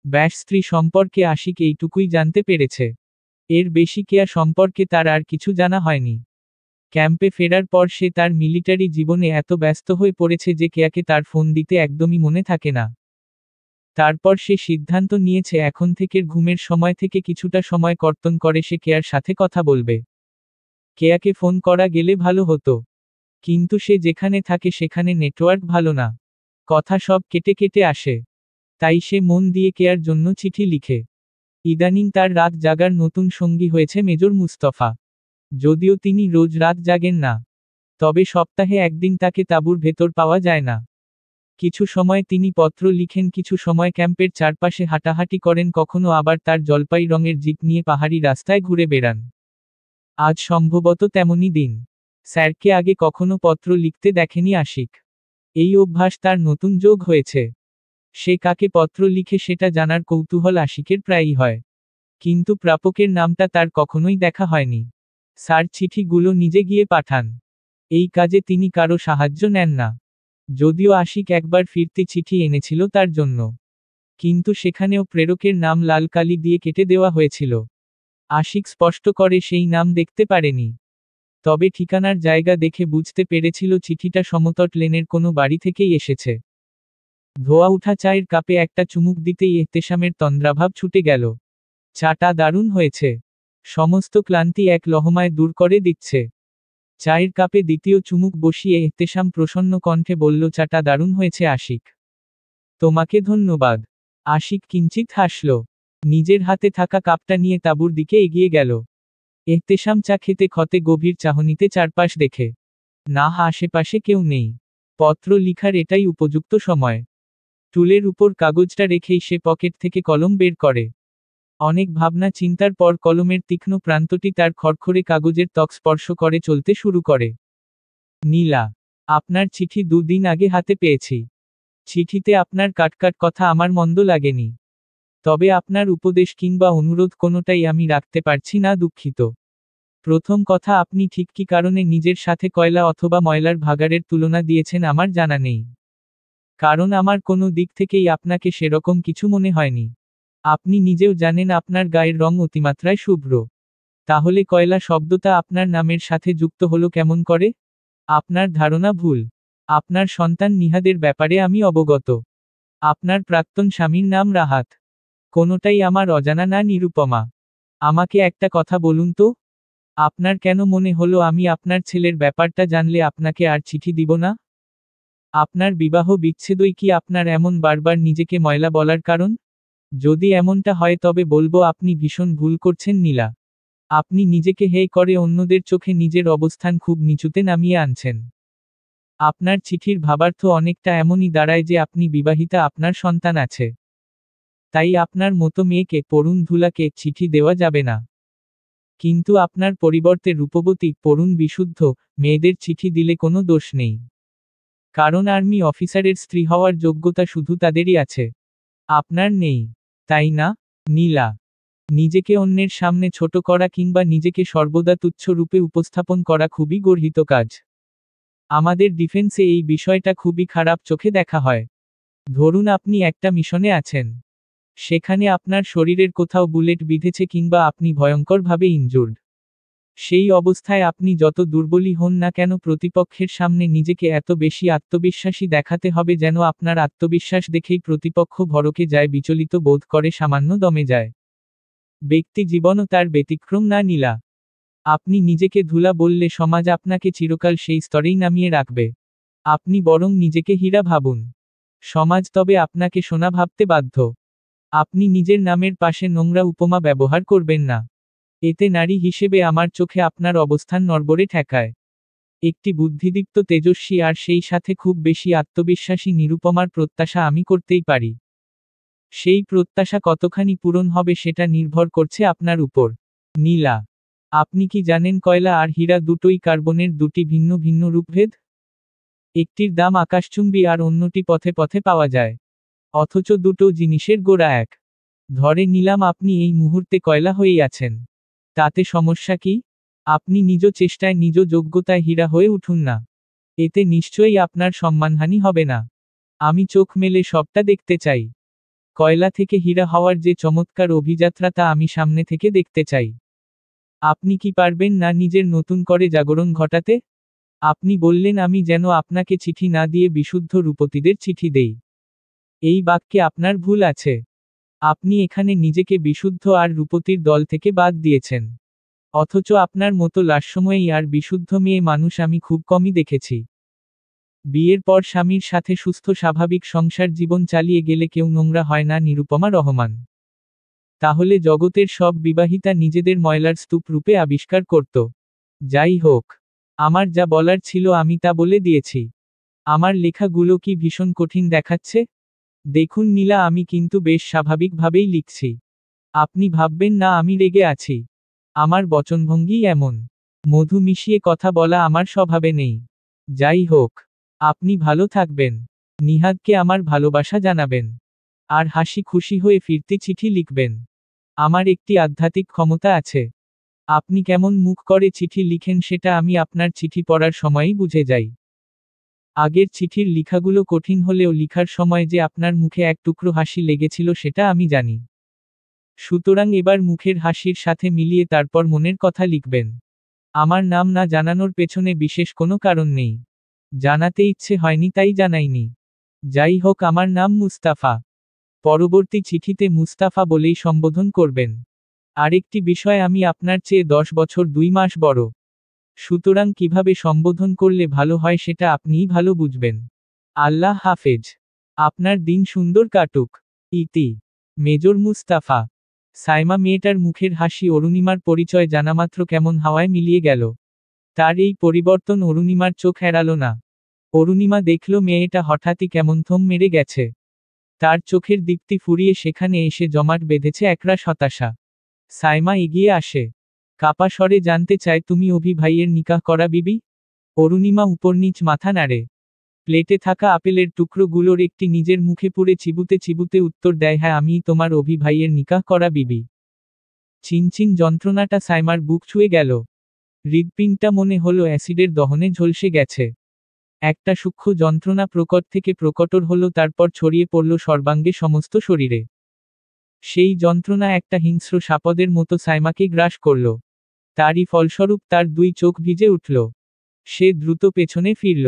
ব্যাস, স্ত্রী সম্পর্কে আশিক এইটুকুই জানতে পেরেছে। এর বেশি কেয়া সম্পর্কে তার আর কিছু জানা হয়নি। ক্যাম্পে ফেরার পর সে তার মিলিটারি জীবনে এত ব্যস্ত হয়ে পড়েছে যে কেয়াকে তার ফোন দিতে একদমই মনে থাকে না। তারপর সে সিদ্ধান্ত নিয়েছে এখন থেকে ঘুমের সময় থেকে কিছুটা সময় কর্তন করে সে কেয়ার সাথে কথা বলবে। কেয়াকে ফোন করা গেলে ভালো হতো, কিন্তু সে যেখানে থাকে সেখানে নেটওয়ার্ক ভালো না, কথা সব কেটে কেটে আসে। তাই সে মন দিয়ে কেয়ার জন্য চিঠি লিখে। ইদানিং তার রাত জাগার নতুন সঙ্গী হয়েছে মেজর মুস্তফা। যদিও তিনি রোজ রাত জাগেন না, তবে সপ্তাহে একদিন তাকে তাঁবুর ভেতর পাওয়া যায় না। কিছু সময় তিনি পত্র লিখেন, কিছু সময় ক্যাম্পের চারপাশে হাঁটাহাঁটি করেন, কখনো আবার তার জলপাই রঙের জিপ নিয়ে পাহাড়ি রাস্তায় ঘুরে বেড়ান। আজ সম্ভবত তেমনই দিন। স্যারকে আগে কখনো পত্র লিখতে দেখেনি আশিক। এই অভ্যাস তার নতুন যোগ হয়েছে। সে কাকে পত্র লিখে সেটা জানার কৌতূহল আশিকের প্রায়ই হয়। কিন্তু প্রাপকের নামটা তার কখনোই দেখা হয়নি। স্যার চিঠিগুলো নিজে গিয়ে পাঠান। এই কাজে তিনি কারো সাহায্য নেন না। যদিও আশিক একবার ফিরতি চিঠি এনেছিল তার জন্য, কিন্তু সেখানেও প্রেরকের নাম লাল কালি দিয়ে কেটে দেওয়া হয়েছিল। আশিক স্পষ্ট করে সেই নাম দেখতে পারেনি, তবে ঠিকানার জায়গা দেখে বুঝতে পেরেছিল চিঠিটা সমতট লেনের কোনো বাড়ি থেকেই এসেছে। ধোয়া উঠা চায়ের কাপে একটা চুমুক দিতেই এহতেশামের তন্দ্রাভাব ছুটে গেল। চাটা দারুণ হয়েছে। সমস্ত ক্লান্তি এক লহমায় দূর করে দিচ্ছে। চায়ের কাপে দ্বিতীয় চুমুক বসিয়ে এহতেশাম প্রসন্ন কণ্ঠে বলল, চাটা দারুণ হয়েছে আশিক। তোমাকে ধন্যবাদ। আশিক কিঞ্চিৎ হাসল। নিজের হাতে থাকা কাপটা নিয়ে তাঁবুর দিকে এগিয়ে গেল। এহতেশাম চা খেতে খতে গভীর চাহনিতে চারপাশ দেখে। না, আশেপাশে কেউ নেই। পত্র লিখার এটাই উপযুক্ত সময়। টুলের উপর কাগজটা রেখেই সে পকেট থেকে কলম বের করে। অনেক ভাবনা চিন্তার পর কলমের তীক্ষ্ণ প্রান্তটি তার খড়খড়ে কাগজের ত্বক স্পর্শ করে চলতে শুরু করে। নীলা, আপনার চিঠি 2 দিন আগে হাতে পেয়েছি। চিঠিতে আপনার কাটকাট কথা আমার মন্দ লাগেনি। তবে আপনার উপদেশ কিংবা অনুরোধ কোনোটাই আমি রাখতে পারছি না, দুঃখিত। প্রথম কথা, আপনি ঠিক কী কারণে নিজের সাথে কয়লা অথবা ময়লার ভাগাড়ের তুলনা দিয়েছেন আমার জানা নেই। কারণ আমার কোনো দিক থেকেই আপনাকে সেরকম কিছু মনে হয়নি। আপনি নিজেও জানেন আপনার গায়ের রং অতিমাত্রায় শুভ্র। তাহলে কয়লা শব্দটা আপনার নামের সাথে যুক্ত হলো কেমন করে? আপনার ধারণা ভুল। আপনার সন্তান নিহাদের ব্যাপারে আমি অবগত। আপনার প্রাক্তন স্বামীর নাম রাহাত। কোনোটাই আমার অজানা না নিরুপমা। আমাকে একটা কথা বলুন তো, আপনার কেন মনে হলো আমি আপনার ছেলের ব্যাপারটা জানলে আপনাকে আর চিঠি দিব না? আপনার বিবাহ বিচ্ছেদই কি আপনার এমন বারবার নিজেকে ময়লা বলার কারণ? যদি এমনটা হয় তবে বলবো আপনি ভীষণ ভুল করছেন নীলা। আপনি নিজেকে হেয় করে অন্যদের চোখে নিজের অবস্থান খুব নিচুতে নামিয়ে আনছেন। আপনার চিঠির ভাবার্থ অনেকটা এমনই দাঁড়ায় যে আপনি বিবাহিতা, আপনার সন্তান আছে। তাই আপনার মতো মেয়েকে, পড়ুন ধুলাকে, চিঠি দেওয়া যাবে না। কিন্তু আপনার পরিবর্তে রূপবতী, পড়ুন বিশুদ্ধ মেয়েদের চিঠি দিলে কোনো দোষ নেই। কারণ আর্মি অফিসারের স্ত্রী হওয়ার যোগ্যতা শুধু তাদেরই আছে। আপনার নেই, তাই না? নীলা, নিজেকে অন্যের সামনে ছোট করা কিংবা নিজেকে সর্বদা তুচ্ছ রূপে উপস্থাপন করা খুবই গর্হিত কাজ। আমাদের ডিফেন্সে এই বিষয়টা খুবই খারাপ চোখে দেখা হয়। ধরুন আপনি একটা মিশনে আছেন। সেখানে আপনার শরীরের কোথাও বুলেট বিঁধেছে কিংবা আপনি ভয়ঙ্করভাবে ইনজুর্ড। সেই অবস্থায় আপনি যত দুর্বলই হন না কেন, প্রতিপক্ষের সামনে নিজেকে এত বেশি আত্মবিশ্বাসী দেখাতে হবে যেন আপনার আত্মবিশ্বাস দেখেই প্রতিপক্ষ ভড়কে যায়, বিচলিত বোধ করে, সামান্য দমে যায়। ব্যক্তি জীবনও তার ব্যতিক্রম না নীলা। আপনি নিজেকে ধুলা বললে সমাজ আপনাকে চিরকাল সেই স্তরেই নামিয়ে রাখবে। আপনি বরং নিজেকে হীরা ভাবুন। সমাজ তবে আপনাকে সোনা ভাবতে বাধ্য। আপনি নিজের নামের পাশে নোংরা উপমা ব্যবহার করবেন না। এতে নারী হিসেবে আমার চোখে আপনার অবস্থান নড়বড়ে ঠেকায়। একটি বুদ্ধিদীপ্ত, তেজস্বী আর সেই সাথে খুব বেশি আত্মবিশ্বাসী নিরুপমার প্রত্যাশা আমি করতেই পারি। সেই প্রত্যাশা কতখানি পূরণ হবে সেটা নির্ভর করছে আপনার উপর। নীলা, আপনি কি জানেন কয়লা আর হীরা দুটোই কার্বনের দুটি ভিন্ন ভিন্ন রূপভেদ? একটির দাম আকাশচুম্বী আর অন্যটি পথে পথে পাওয়া যায়। অথচ দুটো জিনিসের গোড়া এক। ধরে নিলাম আপনি এই মুহূর্তে কয়লা হয়েই আছেন। তাতে সমস্যা কি? আপনি নিজ চেষ্টায়, নিজ যোগ্যতায় হীরা হয়ে উঠুন না। এতে নিশ্চয়ই আপনার সম্মানহানি হবে না। আমি চোখ মেলে সবটা দেখতে চাই। কয়লা থেকে হীরা হওয়ার যে চমৎকার অভিযাত্রা তা আমি সামনে থেকে দেখতে চাই। আপনি কি পারবেন না নিজের নতুন করে জাগরণ ঘটাতে? আপনি বললেন আমি যেন আপনাকে চিঠি না দিয়ে বিশুদ্ধ রূপতীদের চিঠি দেই। এই বাক্যে আপনার ভুল আছে। আপনি এখানে নিজেকে বিশুদ্ধ আর রূপতীর দল থেকে বাদ দিয়েছেন। অথচ আপনার মতো লাস্যময়ী আর বিশুদ্ধ মেয়ে মানুষ আমি খুব কমই দেখেছি। বিয়ের পর স্বামীর সাথে সুস্থ স্বাভাবিক সংসার জীবন চালিয়ে গেলে কেউ নোংরা হয় না নিরুপমা রহমান। তাহলে জগতের সব বিবাহিতা নিজেদের ময়লার স্তূপ রূপে আবিষ্কার করত। যাই হোক, আমার যা বলার ছিল আমি তা বলে দিয়েছি। আমার লেখাগুলো কি ভীষণ কঠিন দেখাচ্ছে? দেখুন নীলা, আমি কিন্তু বেশ স্বাভাবিকভাবেই লিখছি। আপনি ভাববেন না আমি রেগে আছি। আমার বচনভঙ্গি এমন। মধু মিশিয়ে কথা বলা আমার স্বভাবে নেই। যাই হোক, আপনি ভালো থাকবেন। নিহাদকে আমার ভালোবাসা জানাবেন। আর হাসি খুশি হয়ে ফিরতি চিঠি লিখবেন। আমার একটি আধ্যাত্মিক ক্ষমতা আছে। আপনি কেমন মুখ করে চিঠি লিখেন সেটা আমি আপনার চিঠি পড়ার সময়ই বুঝে যাই। আগের চিঠির লেখাগুলো কঠিন হলেও লিখার সময় যে আপনার মুখে এক টুকরো হাসি লেগেছিল সেটা আমি জানি। সুতরাং এবার মুখের হাসির সাথে মিলিয়ে তারপর মনের কথা লিখবেন। আমার নাম না জানানোর পেছনে বিশেষ কোনো কারণ নেই। জানাতে ইচ্ছে হয়নি তাই জানাইনি। যাই হোক, আমার নাম মুস্তাফা। পরবর্তী চিঠিতে মুস্তাফা বলেই সম্বোধন করবেন। আরেকটি বিষয়, আমি আপনার চেয়ে 10 বছর 2 মাস বড়। সুতরাং কিভাবে সম্বোধন করলে ভালো হয় সেটা আপনিই ভালো বুঝবেন। আল্লাহ হাফেজ। আপনার দিন সুন্দর কাটুক। ইতি, মেজর মুস্তাফা। সাইমা মেয়েটার মুখের হাসি অরুণিমার পরিচয় জানামাত্র কেমন হাওয়ায় মিলিয়ে গেল। তার এই পরিবর্তন অরুণিমার চোখ এড়াল না। অরুণিমা দেখল মেয়েটা হঠাৎই কেমন থম মেরে গেছে। তার চোখের দীপ্তি ফুরিয়ে সেখানে এসে জমাট বেঁধেছে একরাশ হতাশা। সাইমা এগিয়ে আসে। কাপা স্বরে জানতে চায়, তুমি অভি ভাইয়ের নিকাহ করা বিবি? অরুণিমা উপরনীচ মাথা নাড়ে। প্লেটে থাকা আপেলের টুকরোগুলোর একটি নিজের মুখে পুরে চিবুতে চিবুতে উত্তর দেয়, হ্যাঁ, আমিই তোমার অভি ভাইয়ের নিকাহ করা বিবি। চিনচিন যন্ত্রণাটা সাইমার বুক ছুঁয়ে গেল। হৃদপিণ্ডটা মনে হলো অ্যাসিডের দহনে ঝলসে গেছে। একটা সূক্ষ্ম যন্ত্রণা প্রকট থেকে প্রকটর হলো, তারপর ছড়িয়ে পড়ল সর্বাঙ্গে সমস্ত শরীরে। সেই যন্ত্রণা একটা হিংস্র সাপদের মতো সাইমাকে গ্রাস করল। তারই ফলস্বরূপ তার 2 চোখ ভিজে উঠল। সে দ্রুত পেছনে ফিরল।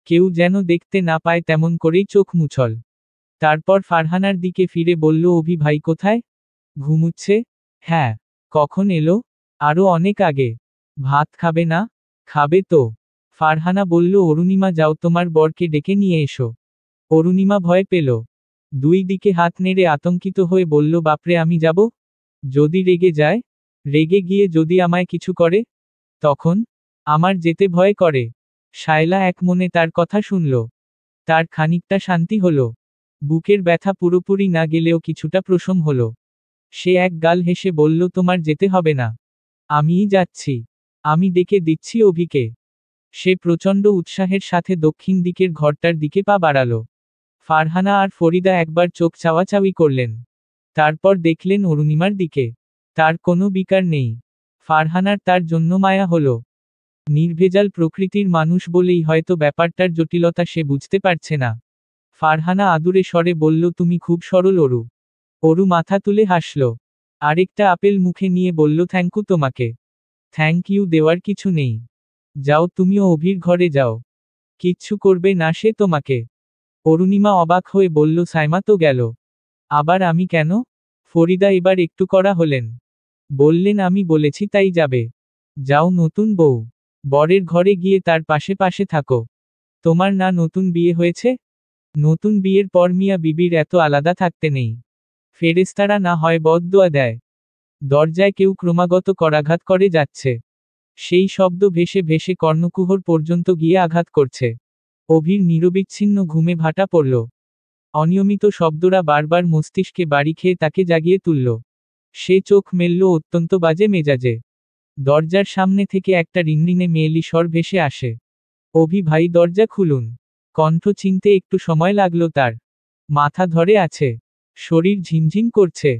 কেউ যেন দেখতে না পায় তেমন করেই চোখ মুছল। তারপর ফারহানার দিকে ফিরে বলল, অভি ভাই কোথায়? ঘুমুচ্ছে? হ্যাঁ। কখন এলো? আরও অনেক আগে। ভাত খাবে না? খাবে তো। ফারহানা বলল, অরুণিমা, যাও তোমার বরকে ডেকে নিয়ে এসো। অরুণিমা ভয় পেল। 2 দিকে হাত নেড়ে আতঙ্কিত হয়ে বলল, বাপরে, আমি যাব? যদি রেগে যায়? রেগে গিয়ে যদি আমায় কিছু করে? তখন? আমার যেতে ভয় করে। শায়লা এক মনে তার কথা শুনল। তার খানিকটা শান্তি হলো। বুকের ব্যথা পুরোপুরি না গেলেও কিছুটা প্রশম হলো। সে এক গাল হেসে বলল, তোমার যেতে হবে না। আমিই যাচ্ছি। আমি ডেকে দিচ্ছি অভিকে। সে প্রচণ্ড উৎসাহের সাথে দক্ষিণ দিকের ঘরটার দিকে পা বাড়ালো। ফারহানা আর ফরিদা একবার চোখ চাওয়াচাওয়ি করলেন। তারপর দেখলেন অরুণিমার দিকে। তার কোনো বিকার নেই। ফারহানার তার জন্য মায়া হলো। নির্ভেজাল প্রকৃতির মানুষ বলেই হয়তো ব্যাপারটার জটিলতা সে বুঝতে পারছে না। ফারহানা আদুরে স্বরে বলল, তুমি খুব সরল অরু। অরু মাথা তুলে হাসল। আরেকটা আপেল মুখে নিয়ে বলল, থ্যাঙ্কু তোমাকে। থ্যাঙ্ক ইউ দেওয়ার কিছু নেই। যাও, তুমিও অভির ঘরে যাও। কিচ্ছু করবে না সে তোমাকে। অরুণিমা অবাক হয়ে বলল, সাইমা তো গেল। আবার আমি কেন? ফরিদা এবার একটু কড়া হলেন। বললেন, আমি বলেছি তাই যাবে। যাও নতুন বউ। বরের ঘরে গিয়ে তার পাশে পাশে থাকো। তোমার না নতুন বিয়ে হয়েছে? নতুন বিয়ের পর মিয়া বিবির এত আলাদা থাকতে নেই। ফেরেস্তারা না হয় বদদোয়া দেয়। দরজায় কেউ ক্রমাগত করাঘাত করে যাচ্ছে। সেই শব্দ ভেসে ভেসে কর্ণকুহর পর্যন্ত গিয়ে আঘাত করছে। অভির নিরবিচ্ছিন্ন ঘুমে ভাটা পড়ল। অনিয়মিত শব্দরা বারবার মস্তিষ্কে বাড়ি খেয়ে তাকে জাগিয়ে তুলল। সে চোখ মেলল অত্যন্ত বাজে মেজাজে। দরজার সামনে থেকে একটা রিনরিনে মেয়েলি স্বর ভেসে আসে। অভি ভাই, দরজা খুলুন। কণ্ঠ চিনতে একটু সময় লাগলো তার। মাথা ধরে আছে। শরীর ঝিমঝিম করছে।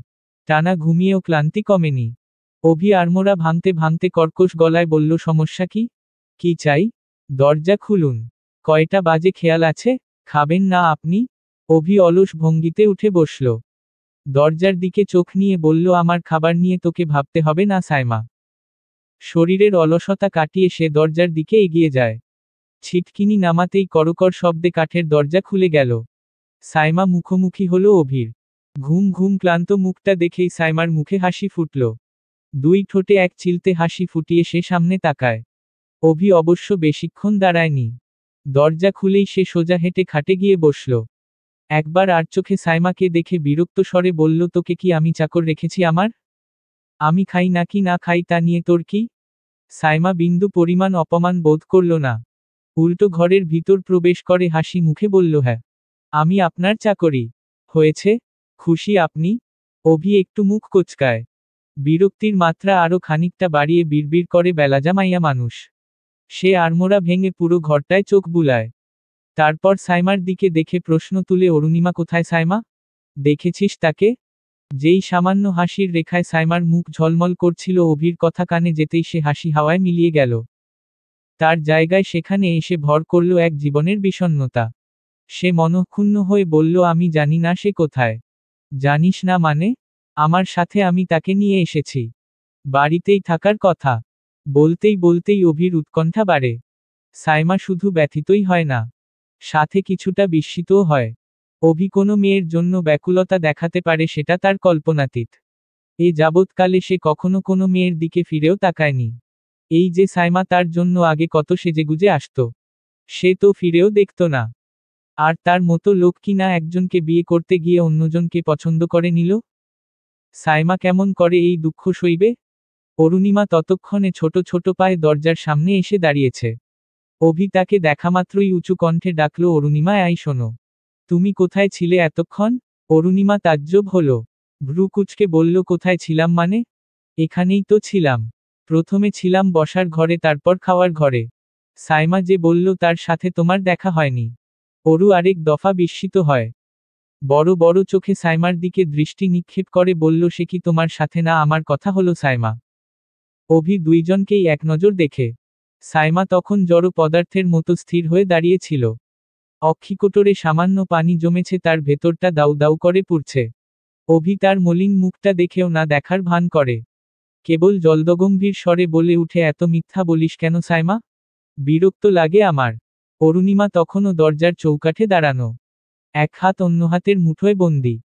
টানা ঘুমিয়েও ক্লান্তি কমেনি। অভি আড়মোড়া ভাঙতে ভাঙতে কর্কশ গলায় বলল, সমস্যা কি? কি চাই? দরজা খুলুন। কয়টা বাজে খেয়াল আছে? খাবেন না আপনি? অভি অলস ভঙ্গিতে উঠে বসল। দরজার দিকে চোখ নিয়ে বলল, আমার খাবার নিয়ে তোকে ভাবতে হবে না সাইমা। শরীরের অলসতা কাটিয়ে সে দরজার দিকে এগিয়ে যায়। ছিটকিনি নামাতেই করকর শব্দে কাঠের দরজা খুলে গেল। সাইমা মুখোমুখি হলো অভির। ঘুম ঘুম ক্লান্ত মুখটা দেখেই সাইমার মুখে হাসি ফুটল। 2 ঠোঁটে এক চিলতে হাসি ফুটিয়ে সে সামনে তাকায়। অভি অবশ্য বেশিক্ষণ দাঁড়ায়নি। দরজা খুলেই সে সোজা হেঁটে খাটে গিয়ে বসল। একবার আর চোখে সাইমাকে দেখে বিরক্ত স্বরে বলল, তোকে কি আমি চাকর রেখেছি আমার? আমি খাই নাকি না খাই তা নিয়ে তোর কি? সাইমা বিন্দু পরিমাণ অপমান বোধ করল না। উল্টো ঘরের ভিতর প্রবেশ করে হাসি মুখে বলল, হ্যাঁ, আমি আপনার চাকরি। হয়েছে? খুশি আপনি? অভি একটু মুখ কোঁচকায়। বিরক্তির মাত্রা আরো খানিকটা বাড়িয়ে বিড়বিড় করে, বেলাজা মাইয়া মানুষ। সে আড়মোড়া ভেঙে পুরো ঘরটায় চোখ বুলায়। তারপর সাইমার দিকে দেখে প্রশ্ন তুলে, অরুণিমা কোথায় সাইমা? দেখেছিস তাকে? যেই সামান্য হাসির রেখায় সাইমার মুখ ঝলমল করছিল, অভির কথা কানে যেতেই সে হাসি হাওয়ায় মিলিয়ে গেল। তার জায়গায় সেখানে এসে ভর করল এক জীবনের বিষণ্ণতা। সে মনঃক্ষুণ্ণ হয়ে বলল, আমি জানি না সে কোথায়। জানিস না মানে? আমার সাথে আমি তাকে নিয়ে এসেছি। বাড়িতেই থাকার কথা। বলতেই বলতেই অভির উৎকণ্ঠা বাড়ে। সাইমা শুধু ব্যথিতই হয় না, সাথে কিছুটা বিস্মিতও হয়। অভি কোনো মেয়ের জন্য ব্যাকুলতা দেখাতে পারে সেটা তার কল্পনাতীত। এ যাবৎকালে সে কখনো কোনো মেয়ের দিকে ফিরেও তাকায়নি। এই যে সাইমা তার জন্য আগে কত সেজেগুজে আসত, সে তো ফিরেও দেখত না। আর তার মতো লোক কি না একজনকে বিয়ে করতে গিয়ে অন্যজনকে পছন্দ করে নিল? সাইমা কেমন করে এই দুঃখ সইবে? অরুণিমা ততক্ষণে ছোট ছোট পায়ে দরজার সামনে এসে দাঁড়িয়েছে। অভি তাকে দেখামাত্রই উঁচু কণ্ঠে ডাকল, অরুণিমা, এই শোনো। তুমি কোথায় ছিলে এতক্ষণ? অরুণিমা তাজ্জব হল। ভ্রু কুঁচকে বলল, কোথায় ছিলাম মানে? এখানেই তো ছিলাম। প্রথমে ছিলাম বসার ঘরে, তারপর খাওয়ার ঘরে। সাইমা যে বলল তার সাথে তোমার দেখা হয়নি। অরু আরেক দফা বিস্মিত হয়। বড় বড় চোখে সাইমার দিকে দৃষ্টি নিক্ষেপ করে বলল, সে কি তোমার সাথে না আমার কথা হলো সাইমা? অভি দুইজনকেই এক নজর দেখে। সাইমা তখন জড় পদার্থের মতো স্থির হয়ে দাঁড়িয়েছিল। অক্ষিকোটরে সামান্য পানি জমেছে, তার ভেতরটা দাউ দাউ করে পুড়ছে। অভি তার মলিন মুখটা দেখেও না দেখার ভান করে। কেবল জলদগম্ভীর স্বরে বলে উঠে, এত মিথ্যা বলিস কেন সাইমা? বিরক্ত লাগে আমার। অরুণিমা তখনও দরজার চৌকাঠে দাঁড়ানো, এক হাত অন্য হাতের মুঠোয় বন্দি।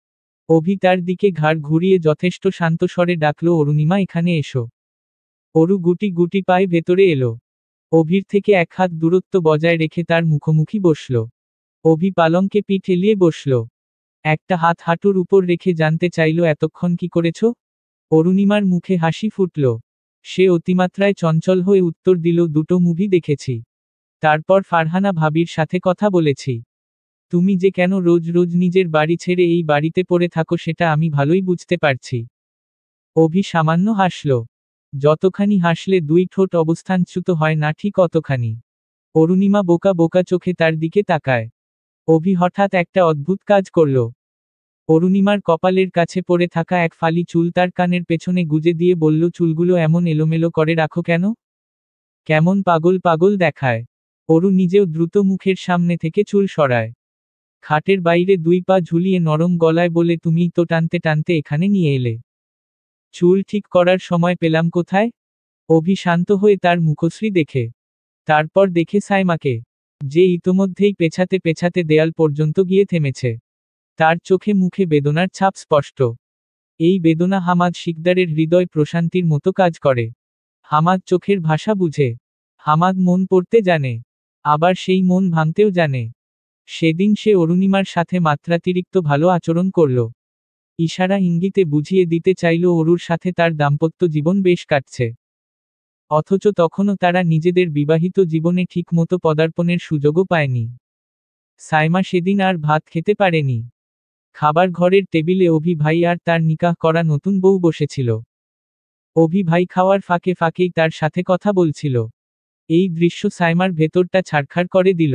অভি তার দিকে ঘাড় ঘুরিয়ে যথেষ্ট শান্ত স্বরে ডাকল, অরুণিমা, এখানে এসো। অরু গুটি গুটি পায়ে ভেতরে এলো। অভির থেকে এক হাত দূরত্ব বজায় রেখে তার মুখোমুখি বসল। অভি পালঙ্কে পিঠ এলিয়ে বসল। একটা হাত হাঁটুর উপর রেখে জানতে চাইল, এতক্ষণ কি করেছ? অরুণিমার মুখে হাসি ফুটল। সে অতিমাত্রায় চঞ্চল হয়ে উত্তর দিল, দুটো মুভি দেখেছি। তারপর ফারহানা ভাবির সাথে কথা বলেছি। তুমি যে কেন রোজ রোজ নিজের বাড়ি ছেড়ে এই বাড়িতে পড়ে থাকো সেটা আমি ভালোই বুঝতে পারছি। অভি সামান্য হাসল। যতখানি হাসলে দুই ঠোঁট অবস্থানচ্যুত হয় না ঠিক অতখানি। অরুণিমা বোকা বোকা চোখে তার দিকে তাকায়। অভি হঠাৎ একটা অদ্ভুত কাজ করল। অরুণিমার কপালের কাছে পড়ে থাকা এক ফালি চুল তার কানের পেছনে গুজে দিয়ে বলল, চুলগুলো এমন এলোমেলো করে রাখো কেন? কেমন পাগল পাগল দেখায়। অরু নিজেও দ্রুত মুখের সামনে থেকে চুল সরায়। খাটের বাইরে দুই পা ঝুলিয়ে নরম গলায় বলে, তুমিই তো টানতে টানতে এখানে নিয়ে এলে। চুল ঠিক করার সময় পেলাম কোথায়? অভি শান্ত হয়ে তার মুখশ্রী দেখে। তারপর দেখে সাইমাকে, যে ইতোমধ্যেই পেছাতে পেছাতে দেয়াল পর্যন্ত গিয়ে থেমেছে। তার চোখে মুখে বেদনার ছাপ স্পষ্ট। এই বেদনা হামাদ শিকদারের হৃদয় প্রশান্তির মতো কাজ করে। হামাদ চোখের ভাষা বুঝে। হামাদ মন পড়তে জানে, আবার সেই মন ভাঙতেও জানে। সেদিন সে অরুণিমার সাথে মাত্রাতিরিক্ত ভালো আচরণ করল। ইশারা ইঙ্গিতে বুঝিয়ে দিতে চাইল অরুর সাথে তার দাম্পত্য জীবন বেশ কাটছে। অথচ তখনও তারা নিজেদের বিবাহিত জীবনে ঠিকমতো পদার্পণের সুযোগও পায়নি। সাইমা সেদিন আর ভাত খেতে পারেনি। খাবার ঘরের টেবিলে অভি ভাই আর তার নিকাহ করা নতুন বউ বসেছিল। অভি ভাই খাওয়ার ফাঁকে ফাঁকেই তার সাথে কথা বলছিল। এই দৃশ্য সাইমার ভেতরটা ছাড়খাড় করে দিল।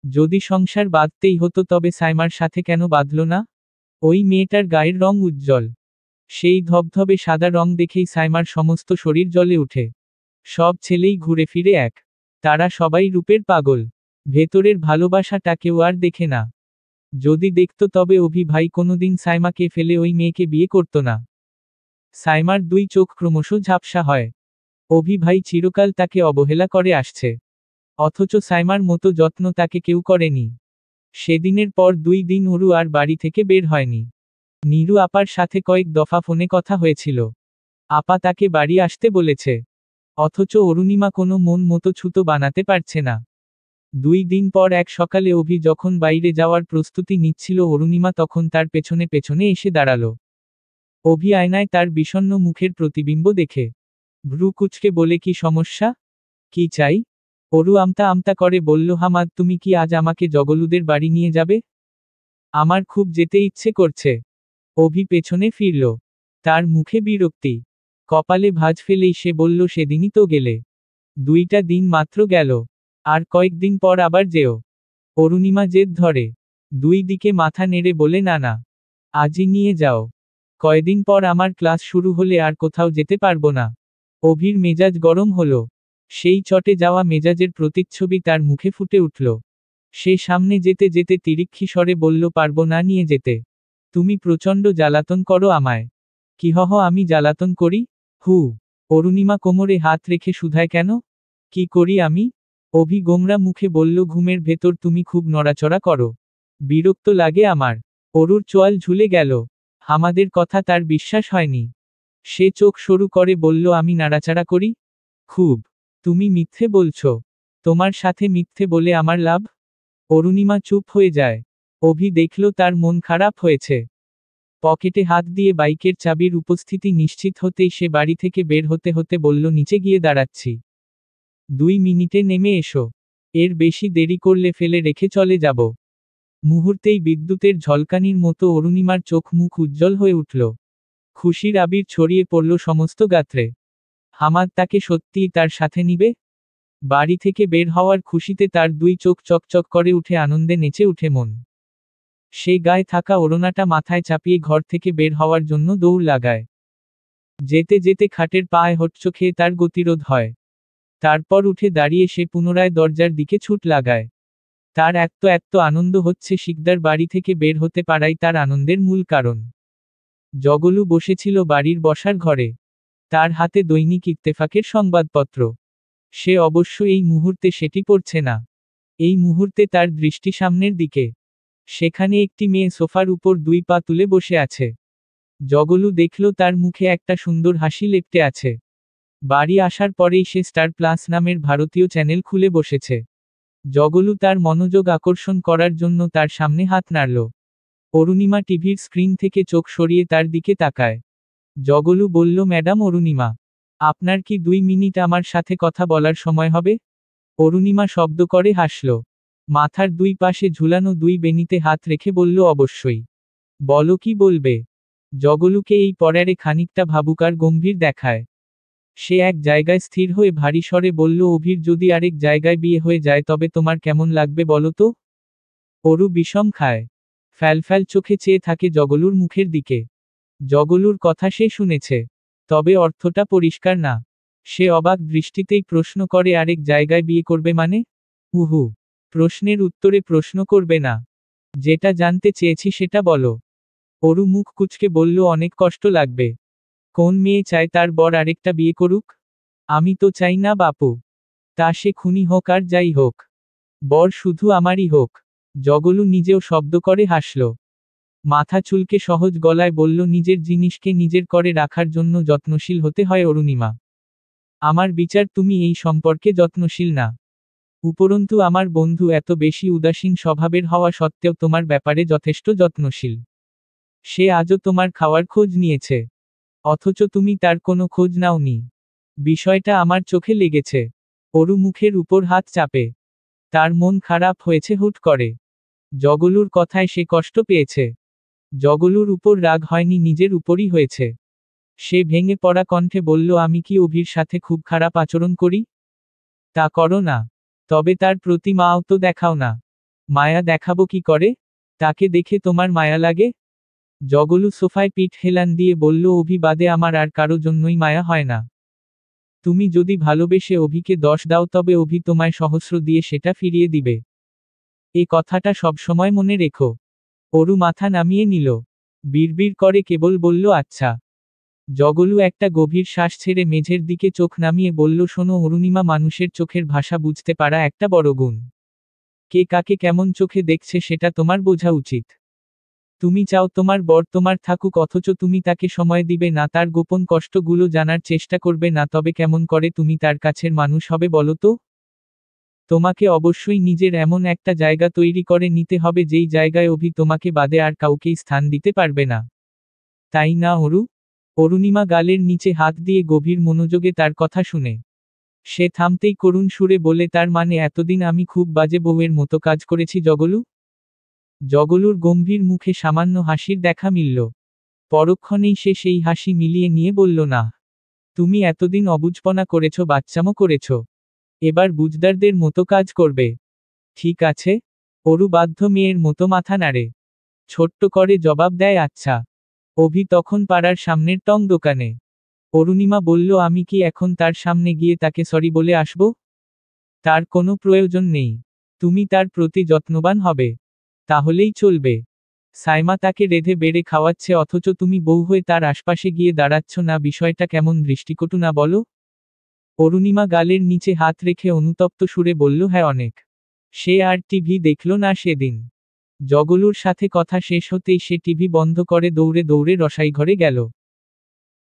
যদি সংসার বাঁধতেই হতো তবে সাইমার সাথে কেন বাঁধল না? ওই মেয়েটার গায়ের রং উজ্জ্বল। সেই ধবধবে সাদা রং দেখেই সাইমার সমস্ত শরীর জ্বলে উঠে। সব ছেলেই ঘুরে ফিরে এক। তারা সবাই রূপের পাগল। ভেতরের ভালোবাসাটা কেউ আর দেখে না। যদি দেখত তবে অভি ভাই কোনোদিন সাইমাকে ফেলে ওই মেয়েকে বিয়ে করত না। সাইমার দুই চোখ ক্রমশ ঝাপসা হয়। অভি ভাই চিরকাল তাকে অবহেলা করে আসছে। অথচ সাইমার মতো যত্ন তাকে কেউ করেনি। সেদিনের পর 2 দিন অরু আর বাড়ি থেকে বের হয়নি। নীরু আপার সাথে কয়েক দফা ফোনে কথা হয়েছিল। আপা তাকে বাড়ি আসতে বলেছে। অথচ অরুণিমা কোনো মন মতো ছুতো বানাতে পারছে না। 2 দিন পর এক সকালে অভি যখন বাইরে যাওয়ার প্রস্তুতি নিচ্ছিল, অরুণিমা তখন তার পেছনে পেছনে এসে দাঁড়ালো। অভি আয়নায় তার বিষণ্ণ মুখের প্রতিবিম্ব দেখে ভ্রু কুঁচকে বলে, কি সমস্যা? কি চাই? অরু আমতা আমতা করে বলল, হামাদ তুমি কি আজ আমাকে জগলুদের বাড়ি নিয়ে যাবে? আমার খুব যেতে ইচ্ছে করছে। অভি পেছনে ফিরল। তার মুখে বিরক্তি, কপালে ভাঁজ ফেলেই সে বলল, সেদিনই তো গেলে। 2টা দিন মাত্র গেল, আর কয়েকদিন পর আবার যেও। অরুণিমা জেদ ধরে। 2 দিকে মাথা নেড়ে বলে, না না, আজই নিয়ে যাও। কয়দিন পর আমার ক্লাস শুরু হলে আর কোথাও যেতে পারবো না। অভির মেজাজ গরম হলো। সেই চটে যাওয়া মেজাজের প্রতিচ্ছবি তার মুখে ফুটে উঠল। সে সামনে যেতে যেতে তিরিক্ষি স্বরে বলল, পারবো না নিয়ে যেতে। তুমি প্রচণ্ড জ্বালাতন করো আমায়। কিহহ আমি জ্বালাতন করি? হু। অরুণিমা কোমরে হাত রেখে শুধায়, কেন? কি করি আমি? অভি গোমরা মুখে বলল, ঘুমের ভেতর তুমি খুব নড়াচড়া করো। বিরক্ত লাগে আমার। অরুর চোয়াল ঝুলে গেল। হামাদের কথা তার বিশ্বাস হয়নি। সে চোখ সরু করে বলল, আমি নাড়াচাড়া করি? খুব। তুমি মিথ্যে বলছো। তোমার সাথে মিথ্যে বলে আমার লাভ? অরুণিমা চুপ হয়ে যায়। অভি দেখল তার মন খারাপ হয়েছে। পকেটে হাত দিয়ে বাইকের চাবির উপস্থিতি নিশ্চিত হতেই সে বাড়ি থেকে বের হতে হতে বলল, নিচে গিয়ে দাঁড়াচ্ছি। 2 মিনিটে নেমে এসো। এর বেশি দেরি করলে ফেলে রেখে চলে যাব। মুহূর্তেই বিদ্যুতের ঝলকানির মতো অরুণিমার চোখ মুখ উজ্জ্বল হয়ে উঠল। খুশির আবির ছড়িয়ে পড়ল সমস্ত গাত্রে। হামাদ তাকে সত্যিই তার সাথে নিবে? বাড়ি থেকে বের হওয়ার খুশিতে তার 2 চোখ চকচক করে উঠে, আনন্দে নেচে উঠে মন। সে গায়ে থাকা ওড়নাটা মাথায় চাপিয়ে ঘর থেকে বের হওয়ার জন্য দৌড় লাগায়। যেতে যেতে খাটের পায়ে হোঁচট খেয়ে তার গতিরোধ হয়। তারপর উঠে দাঁড়িয়ে সে পুনরায় দরজার দিকে ছুট লাগায়। তার এত আনন্দ হচ্ছে, শিকদার বাড়ি থেকে বের হতে পারাই তার আনন্দের মূল কারণ। জগলু বসেছিল বাড়ির বসার ঘরে। তার হাতে দৈনিক ইত্তেফাকের সংবাদপত্র। সে অবশ্য এই মুহূর্তে সেটি পড়ছে না। এই মুহূর্তে তার দৃষ্টি সামনের দিকে। সেখানে একটি মেয়ে সোফার উপর 2 পা তুলে বসে আছে। জগলু দেখল তার মুখে একটা সুন্দর হাসি লেপ্টে আছে। বাড়ি আসার পরেই সে স্টার প্লাস নামের ভারতীয় চ্যানেল খুলে বসেছে। জগলু তার মনোযোগ আকর্ষণ করার জন্য তার সামনে হাত নাড়ল। অরুণিমা টিভির স্ক্রিন থেকে চোখ সরিয়ে তার দিকে তাকায়। জগলু বলল, ম্যাডাম অরুণিমা, আপনার কি 2 মিনিট আমার সাথে কথা বলার সময় হবে? অরুণিমা শব্দ করে হাসল। মাথার 2 পাশে ঝুলানো 2 বেনিতে হাত রেখে বলল, অবশ্যই। বলো কি বলবে? জগলুকে এই পরারে খানিকটা ভাবুক আর গম্ভীর দেখায়। সে এক জায়গায় স্থির হয়ে ভারী স্বরে বলল, অভির যদি আরেক জায়গায় বিয়ে হয়ে যায় তবে তোমার কেমন লাগবে বলো তো? অরু বিষম খায়। ফ্যালফ্যাল চোখে চেয়ে থাকে জগলুর মুখের দিকে। জগলুর কথা সে শুনেছে, তবে অর্থটা পরিষ্কার না। সে অবাক দৃষ্টিতেই প্রশ্ন করে, আরেক জায়গায় বিয়ে করবে মানে? উহু। প্রশ্নের উত্তরে প্রশ্ন করবে না। যেটা জানতে চেয়েছি সেটা বলো। অরু মুখ কুঁচকে বলল, অনেক কষ্ট লাগবে। কোন মেয়ে চায় তার বর আরেকটা বিয়ে করুক? আমি তো চাই না বাপু। তা সে খুনি হোক আর যাই হোক, বর শুধু আমারই হোক। জগলু নিজেও শব্দ করে হাসল। মাথা চুলকে সহজ গলায় বলল, নিজের জিনিসকে নিজের করে রাখার জন্য যত্নশীল হতে হয় অরুণিমা। আমার বিচার তুমি এই সম্পর্কে যত্নশীল না। উপরন্তু আমার বন্ধু এত বেশি উদাসীন স্বভাবের হওয়া সত্ত্বেও তোমার ব্যাপারে যথেষ্ট যত্নশীল। সে আজও তোমার খাওয়ার খোঁজ নিয়েছে, অথচ তুমি তার কোনো খোঁজ নাওনি। বিষয়টা আমার চোখে লেগেছে। অরু মুখের উপর হাত চাপে। তার মন খারাপ হয়েছে হুট করে। জগলুর কথায় সে কষ্ট পেয়েছে। জগলুর উপর রাগ হয়নি, নিজের উপরই হয়েছে। সে ভেঙে পড়া কণ্ঠে বলল, আমি কি অভির সাথে খুব খারাপ আচরণ করি? তা করো না। তবে তার প্রতি মাও তো দেখাও না। মায়া দেখাবো কি করে? তাকে দেখে তোমার মায়া লাগে? জগলু সোফায় পিঠ হেলান দিয়ে বলল, অভি বাদে আমার আর কারো জন্যই মায়া হয় না। তুমি যদি ভালোবেসে অভিকে 10 দাও তবে অভি তোমায় সহস্র দিয়ে সেটা ফিরিয়ে দিবে। এ কথাটা সবসময় মনে রেখো। অরু মাথা নামিয়ে নিল। বিড়বিড় করে কেবল বলল, আচ্ছা। জগলু একটা গভীর শ্বাস ছেড়ে মেঝের দিকে চোখ নামিয়ে বলল, শোনো অরুণিমা, মানুষের চোখের ভাষা বুঝতে পারা একটা বড় গুণ। কে কাকে কেমন চোখে দেখছে সেটা তোমার বোঝা উচিত। তুমি চাও তোমার বর তোমার থাকুক, অথচ তুমি তাকে সময় দিবে না, তার গোপন কষ্টগুলো জানার চেষ্টা করবে না, তবে কেমন করে তুমি তার কাছের মানুষ হবে বলো তো? তোমাকে অবশ্যই নিজের এমন একটা জায়গা তৈরি করে নিতে হবে যেই জায়গায় অভি তোমাকে বাদে আর কাউকেই স্থান দিতে পারবে না। তাই না অরু? অরুণিমা গালের নিচে হাত দিয়ে গভীর মনোযোগে তার কথা শুনে। সে থামতেই করুণ সুরে বলে, তার মানে এতদিন আমি খুব বাজে বউয়ের মতো কাজ করেছি জগলু? জগলুর গম্ভীর মুখে সামান্য হাসির দেখা মিলল। পরক্ষণেই সে সেই হাসি মিলিয়ে নিয়ে বলল, না, তুমি এতদিন অবুঝপনা করেছ, বাচ্চামো করেছ। এবার বুঝদারদের মতো কাজ করবে। ঠিক আছে? অরু বাধ্য মেয়ের মতো মাথা নাড়ে। ছোট্ট করে জবাব দেয়, আচ্ছা। অভি তখন পাড়ার সামনের টং দোকানে। অরুণিমা বলল, আমি কি এখন তার সামনে গিয়ে তাকে সরি বলে আসব? তার কোনো প্রয়োজন নেই। তুমি তার প্রতি যত্নবান হবে। তাহলেই চলবে। সাইমা তাকে রেঁধে বেড়ে খাওয়াচ্ছে অথচ তুমি বউ হয়ে তার আশপাশে গিয়ে দাঁড়াচ্ছ না, বিষয়টা কেমন দৃষ্টিকটু না বলো? অরুণিমা গালের নিচে হাত রেখে অনুতপ্ত সুরে বলল, হ্যাঁ অনেক। সে আর টিভি দেখল না সেদিন। জগলুর সাথে কথা শেষ হতেই সে টিভি বন্ধ করে দৌড়ে দৌড়ে রসাইঘরে গেল।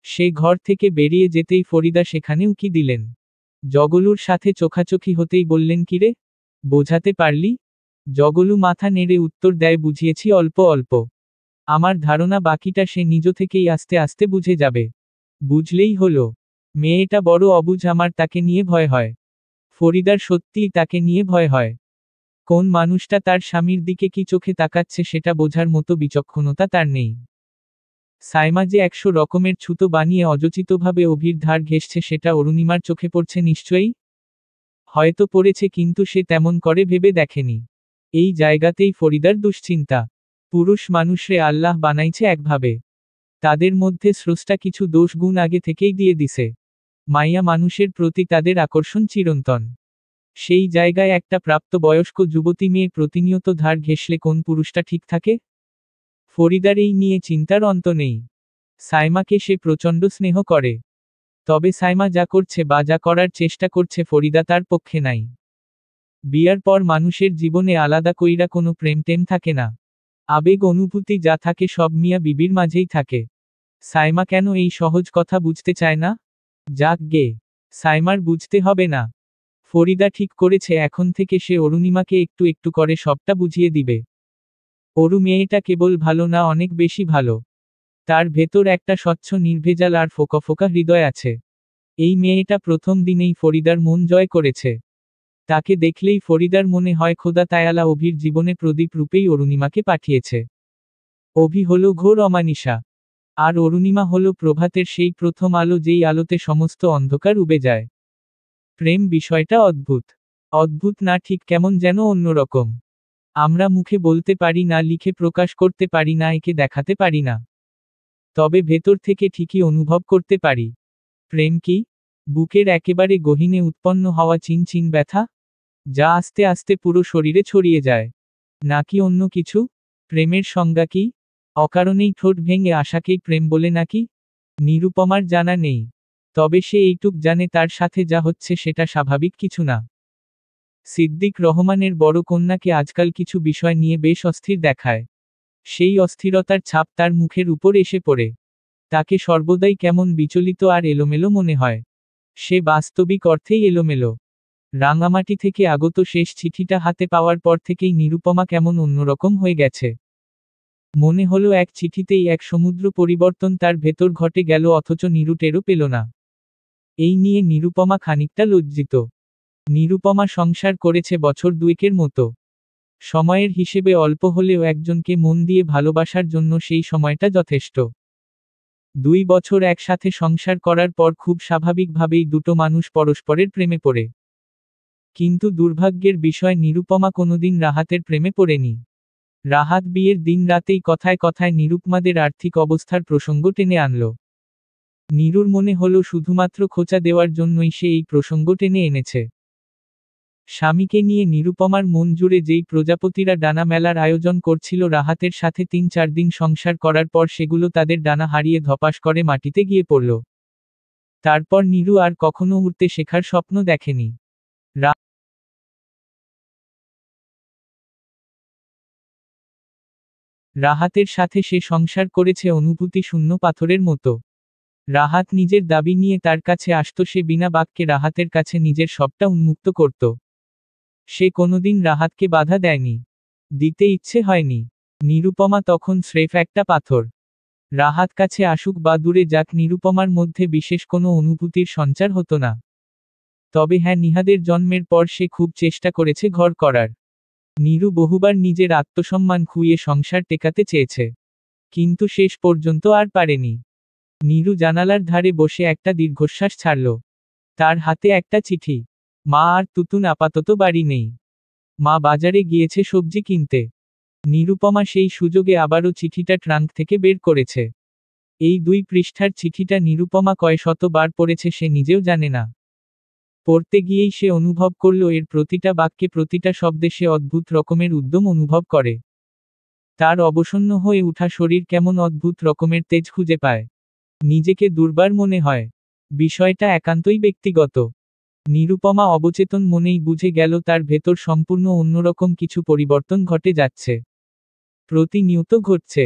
সে ঘর থেকে বেরিয়ে যেতেই ফরিদা সেখানে উকি দিলেন। জগলুর সাথে চোখাচোখি হতেই বললেন, কিরে, বোঝাতে পারলি? জগলু মাথা নেড়ে উত্তর দেয়, বুঝিয়েছি অল্প অল্প। আমার ধারণা বাকিটা সে নিজ থেকেই আস্তে আস্তে বুঝে যাবে। বুঝলেই হলো। মেয়েটা বড় অবুঝ, আমার তাকে নিয়ে ভয় হয়। ফরিদার সত্যিই তাকে নিয়ে ভয় হয়। কোন মানুষটা তার স্বামীর দিকে কি চোখে তাকাচ্ছে সেটা বোঝার মতো বিচক্ষণতা তার নেই। সাইমা যে 100 রকমের ছুতো বানিয়ে অযচিতভাবে অভির ধার ঘেঁষছে সেটা অরুণিমার চোখে পড়ছে নিশ্চয়ই। হয়তো পড়েছে, কিন্তু সে তেমন করে ভেবে দেখেনি। এই জায়গাতেই ফরিদার দুশ্চিন্তা। পুরুষ মানুষরে আল্লাহ বানাইছে একভাবে। তাদের মধ্যে স্রষ্টা কিছু দোষ গুণ আগে থেকেই দিয়ে দিছে। মাইয়া মানুষের প্রতি তাদের আকর্ষণ চিরন্তন। সেই জায়গায় একটা প্রাপ্তবয়স্ক যুবতী মেয়ে প্রতিনিয়ত ধার ঘেঁষলে কোন পুরুষটা ঠিক থাকে? ফরিদার এই নিয়ে চিন্তার অন্ত নেই। সাইমাকে সে প্রচণ্ড স্নেহ করে। তবে সাইমা যা করছে বা যা করার চেষ্টা করছে ফরিদা তার পক্ষে নাই। বিয়ার পর মানুষের জীবনে আলাদা কইরা কোনো প্রেম টেম থাকে না। আবেগ অনুভূতি যা থাকে সব মিয়া বিবির মাঝেই থাকে। সাইমা কেন এই সহজ কথা বুঝতে চায় না? যাক গে, সাইমার বুঝতে হবে না। ফরিদা ঠিক করেছে এখন থেকে সে অরুণিমাকে একটু একটু করে সবটা বুঝিয়ে দিবে। অরু মেয়েটা কেবল ভালো না, অনেক বেশি ভালো। তার ভেতর একটা স্বচ্ছ নির্ভেজাল আর ফোকা ফোকা হৃদয় আছে। এই মেয়েটা প্রথম দিনেই ফরিদার মন জয় করেছে। তাকে দেখলেই ফরিদার মনে হয় খোদা তায়ালা অভির জীবনে প্রদীপ রূপেই অরুণিমাকে পাঠিয়েছে। অভি হলো ঘোর অমানিসা। আর অরুণিমা হলো প্রভাতের সেই প্রথম আলো, যেই আলোতে সমস্ত অন্ধকার উবে যায়। প্রেম বিষয়টা অদ্ভুত। অদ্ভুত না, ঠিক কেমন যেন অন্যরকম। আমরা মুখে বলতে পারি না, লিখে প্রকাশ করতে পারি না, একে দেখাতে পারি না। তবে ভেতর থেকে ঠিকই অনুভব করতে পারি। প্রেম কি? বুকের একেবারে গহীনে উৎপন্ন হওয়া চিনচিন ব্যথা, যা আস্তে আস্তে পুরো শরীরে ছড়িয়ে যায়? নাকি অন্য কিছু? প্রেমের সংজ্ঞা কি? অকারণেই ঠোঁট ভেঙে আশাকেই প্রেম বলে নাকি? নিরুপমার জানা নেই। তবে সে এইটুক জানে তার সাথে যা হচ্ছে সেটা স্বাভাবিক কিছু না। সিদ্দিক রহমানের বড় কন্যাকে আজকাল কিছু বিষয় নিয়ে বেশ অস্থির দেখায়। সেই অস্থিরতার ছাপ তার মুখের উপর এসে পড়ে। তাকে সর্বদাই কেমন বিচলিত আর এলোমেলো মনে হয়। সে বাস্তবিক অর্থেই এলোমেলো। রাঙামাটি থেকে আগত শেষ চিঠিটা হাতে পাওয়ার পর থেকেই নিরুপমা কেমন অন্যরকম হয়ে গেছে। মনে হলো এক চিঠিতেই এক সমুদ্র পরিবর্তন তার ভেতর ঘটে গেল, অথচ নিরু টেরও পেল না। এই নিয়ে নিরুপমা খানিকটা লজ্জিত। নিরুপমা সংসার করেছে বছর দুয়েকের মতো। সময়ের হিসেবে অল্প হলেও একজনকে মন দিয়ে ভালোবাসার জন্য সেই সময়টা যথেষ্ট। 2 বছর একসাথে সংসার করার পর খুব স্বাভাবিকভাবেই দুটো মানুষ পরস্পরের প্রেমে পড়ে। কিন্তু দুর্ভাগ্যের বিষয়, নিরুপমা কোনোদিন রাহাতের প্রেমে পড়েনি। রাহাত বিয়ের দিন রাতেই কথায় কথায় নিরুপমাদের আর্থিক অবস্থার প্রসঙ্গ টেনে আনল। নিরুর মনে হলো শুধুমাত্র খোঁচা দেওয়ার জন্যই সে এই প্রসঙ্গ টেনে এনেছে। স্বামীকে নিয়ে নিরুপমার মন জুড়ে যেই প্রজাপতিরা ডানা মেলার আয়োজন করছিল রাহাতের সাথে 3-4 দিন সংসার করার পর সেগুলো তাদের ডানা হারিয়ে ধপাস করে মাটিতে গিয়ে পড়ল। তারপর নিরু আর কখনো উড়তে শেখার স্বপ্ন দেখেনি। রাহাতের সাথে সে সংসার করেছে অনুভূতি শূন্য পাথরের মতো। রাহাত নিজের দাবি নিয়ে তার কাছে আসতো, সে বিনা বাক্যে রাহাতের কাছে নিজের সবটা উন্মুক্ত করত। সে কোনোদিন রাহাতকে বাধা দেয়নি। দিতে ইচ্ছে হয়নি। নিরুপমা তখন স্রেফ একটা পাথর। রাহাত কাছে আসুক বা দূরে যাক, নিরুপমার মধ্যে বিশেষ কোনো অনুভূতির সঞ্চার হতো না। তবে হ্যাঁ, নিহাদের জন্মের পর সে খুব চেষ্টা করেছে ঘর করার। নীরু বহুবার নিজের আত্মসম্মান খুইয়ে সংসার টেকাতে চেয়েছে, কিন্তু শেষ পর্যন্ত আর পারেনি। নীরু জানালার ধারে বসে একটা দীর্ঘশ্বাস ছাড়ল। তার হাতে একটা চিঠি। মা আর তুতুন আপাতত বাড়ি নেই। মা বাজারে গিয়েছে সবজি কিনতে। নিরুপমা সেই সুযোগে আবারও চিঠিটা ট্রাঙ্ক থেকে বের করেছে। এই 2 পৃষ্ঠার চিঠিটা নিরুপমা কয় শতবার পড়েছে সে নিজেও জানে না। পড়তে গিয়েই সে অনুভব করল এর প্রতিটা বাক্যে, প্রতিটা শব্দে সে অদ্ভুত রকমের উদ্যম অনুভব করে। তার অবসন্ন হয়ে উঠা শরীর কেমন অদ্ভুত রকমের তেজ খুঁজে পায়। নিজেকে দুর্বার মনে হয়। বিষয়টা একান্তই ব্যক্তিগত। নিরুপমা অবচেতন মনেই বুঝে গেল তার ভেতর সম্পূর্ণ অন্যরকম কিছু পরিবর্তন ঘটে যাচ্ছে। প্রতিনিয়ত ঘটছে।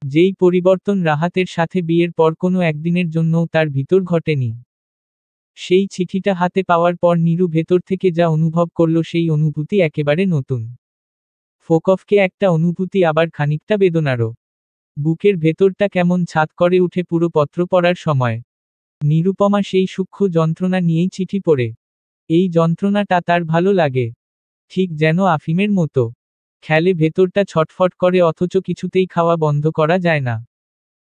যেই পরিবর্তন রাহাতের সাথে বিয়ের পর কোনো একদিনের জন্যও তার ভিতর ঘটেনি। সেই চিঠিটা হাতে পাওয়ার পর নীরু ভেতর থেকে যা অনুভব করল সেই অনুভূতি একেবারে নতুন। ফোকফকে একটা অনুভূতি, আবার খানিকটা বেদনারও। বুকের ভেতরটা কেমন ছাদ করে উঠে পুরো পত্র পড়ার সময়। নিরুপমা সেই সূক্ষ্ম যন্ত্রণা নিয়েই চিঠি পড়ে। এই যন্ত্রণাটা তার ভালো লাগে। ঠিক যেন আফিমের মতো। খেলে ভেতরটা ছটফট করে, অথচ কিছুতেই খাওয়া বন্ধ করা যায় না।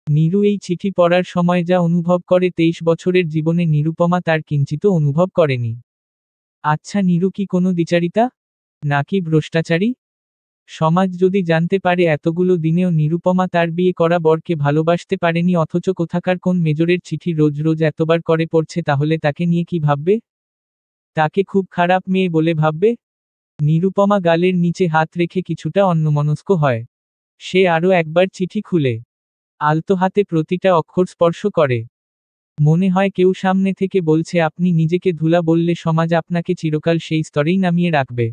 নীরু এই চিঠি পড়ার সময় যা অনুভব করে 23 বছরের জীবনে নিরুপমা তার কিঞ্চিতও অনুভব করেনি। আচ্ছা, নীরু কি কোনো দ্বিচারিতা? নাকি ভ্রষ্টাচারী? সমাজ যদি জানতে পারে এতগুলো দিনেও নিরুপমা তার বিয়ে করা বরকে ভালোবাসতে পারেনি, অথচ কোথাকার কোন মেজরের চিঠি রোজ রোজ এতবার করে পড়ছে, তাহলে তাকে নিয়ে কি ভাববে? তাকে খুব খারাপ মেয়ে বলে ভাববে? নিরুপমা গালের নিচে হাত রেখে কিছুটা অন্যমনস্ক হয়। সে আরও একবার চিঠি খুলে আলতো হাতে প্রতিটা অক্ষর স্পর্শ করে। মনে হয় কেউ সামনে থেকে বলছে, আপনি নিজেকে ধুলা বললে সমাজ আপনাকে চিরকাল সেই স্তরেই নামিয়ে রাখবে।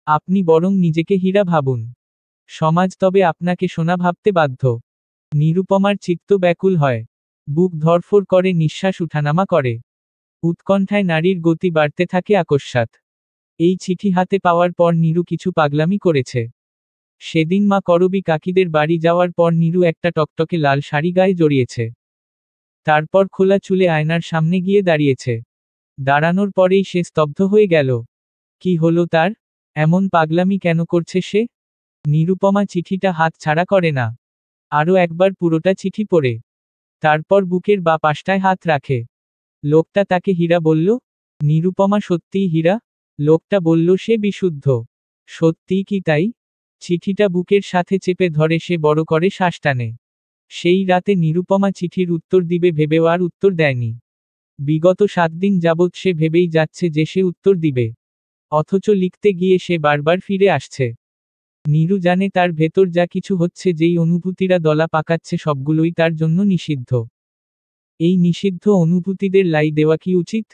আপনি বরং নিজেকে হীরা ভাবুন। সমাজ তবে আপনাকে সোনা ভাবতে বাধ্য। নিরুপমার চিত্ত ব্যাকুল হয়। বুক ধড়ফড় করে, নিঃশ্বাস উঠানামা করে। উৎকণ্ঠায় নারীর গতি বাড়তে থাকে আকস্মাৎ। এই চিঠি হাতে পাওয়ার পর নীরু কিছু পাগলামি করেছে। সেদিন মা করবী কাকিদের বাড়ি যাওয়ার পর নীরু একটা টকটকে লাল শাড়ি গায়ে জড়িয়েছে। তারপর খোলা চুলে আয়নার সামনে গিয়ে দাঁড়িয়েছে। দাঁড়ানোর পরেই সে স্তব্ধ হয়ে গেল। কি হলো তার? এমন পাগলামি কেন করছে সে? নিরুপমা চিঠিটা হাত ছাড়া করে না। আরও একবার পুরোটা চিঠি পড়ে তারপর বুকের বা পাশটায় হাত রাখে। লোকটা তাকে হীরা বলল? নিরুপমা সত্যিই হীরা? লোকটা বলল সে বিশুদ্ধ। সত্যিই কি তাই? চিঠিটা বুকের সাথে চেপে ধরে সে বড় করে শ্বাস টানে। সেই রাতে নিরুপমা চিঠির উত্তর দিবে ভেবেও আর উত্তর দেয়নি। বিগত 7 দিন যাবৎ সে ভেবেই যাচ্ছে যে সে উত্তর দিবে। অথচ লিখতে গিয়ে সে বারবার ফিরে আসছে। নীরু জানে তার ভেতর যা কিছু হচ্ছে, যেই অনুভূতিরা দলা পাকাচ্ছে, সবগুলোই তার জন্য নিষিদ্ধ। এই নিষিদ্ধ অনুভূতিদের লাই দেওয়া কি উচিত?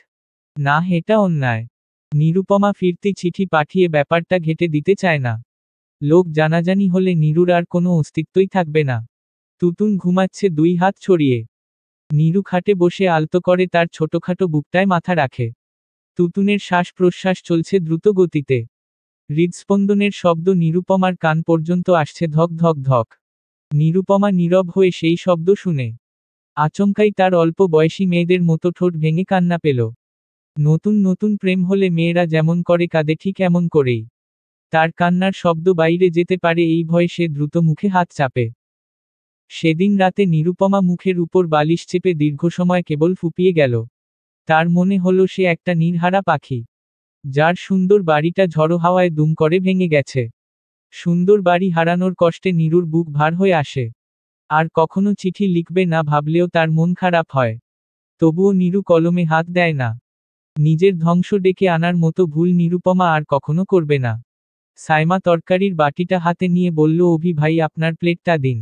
না, এটা অন্যায়। নিরুপমা ফিরতি চিঠি পাঠিয়ে ব্যাপারটা ঘেঁটে দিতে চায় না। লোক জানাজানি হলে নীরুর আর কোনো অস্তিত্বই থাকবে না। তুতুন ঘুমাচ্ছে 2 হাত ছড়িয়ে। নীরু খাটে বসে আলতো করে তার ছোটখাটো বুকটায় মাথা রাখে। তুতুনের শ্বাস প্রশ্বাস চলছে দ্রুত গতিতে। হৃদস্পন্দনের শব্দ নিরুপমার কান পর্যন্ত আসছে, ধক ধক ধক। নিরুপমা নীরব হয়ে সেই শব্দ শুনে আচমকাই তার অল্প বয়সী মেয়েদের মতো ঠোঁট ভেঙে কান্না পেল। নতুন নতুন প্রেম হলে মেয়েরা যেমন করে কাঁদে, ঠিক এমন করেই। তার কান্নার শব্দ বাইরে যেতে পারে এই ভয়ে সে দ্রুত মুখে হাত চাপে। সেদিন রাতে নিরুপমা মুখের উপর বালিশ চেপে দীর্ঘ সময় কেবল ফুপিয়ে গেল। তার মনে হলো সে একটা নীড়হারা পাখি, যার সুন্দর বাড়িটা ঝড়ো হাওয়ায় দুম করে ভেঙে গেছে। সুন্দর বাড়ি হারানোর কষ্টে নীরুর বুক ভার হয়ে আসে। আর কখনো চিঠি লিখবে না ভাবলেও তার মন খারাপ হয়। তবুও নীরু কলমে হাত দেয় না। নিজের ধ্বংস ডেকে আনার মতো ভুল নিরুপমা আর কখনো করবে না। সাইমা তরকারির বাটিটা হাতে নিয়ে বলল, অভি ভাই, আপনার প্লেটটা দিন।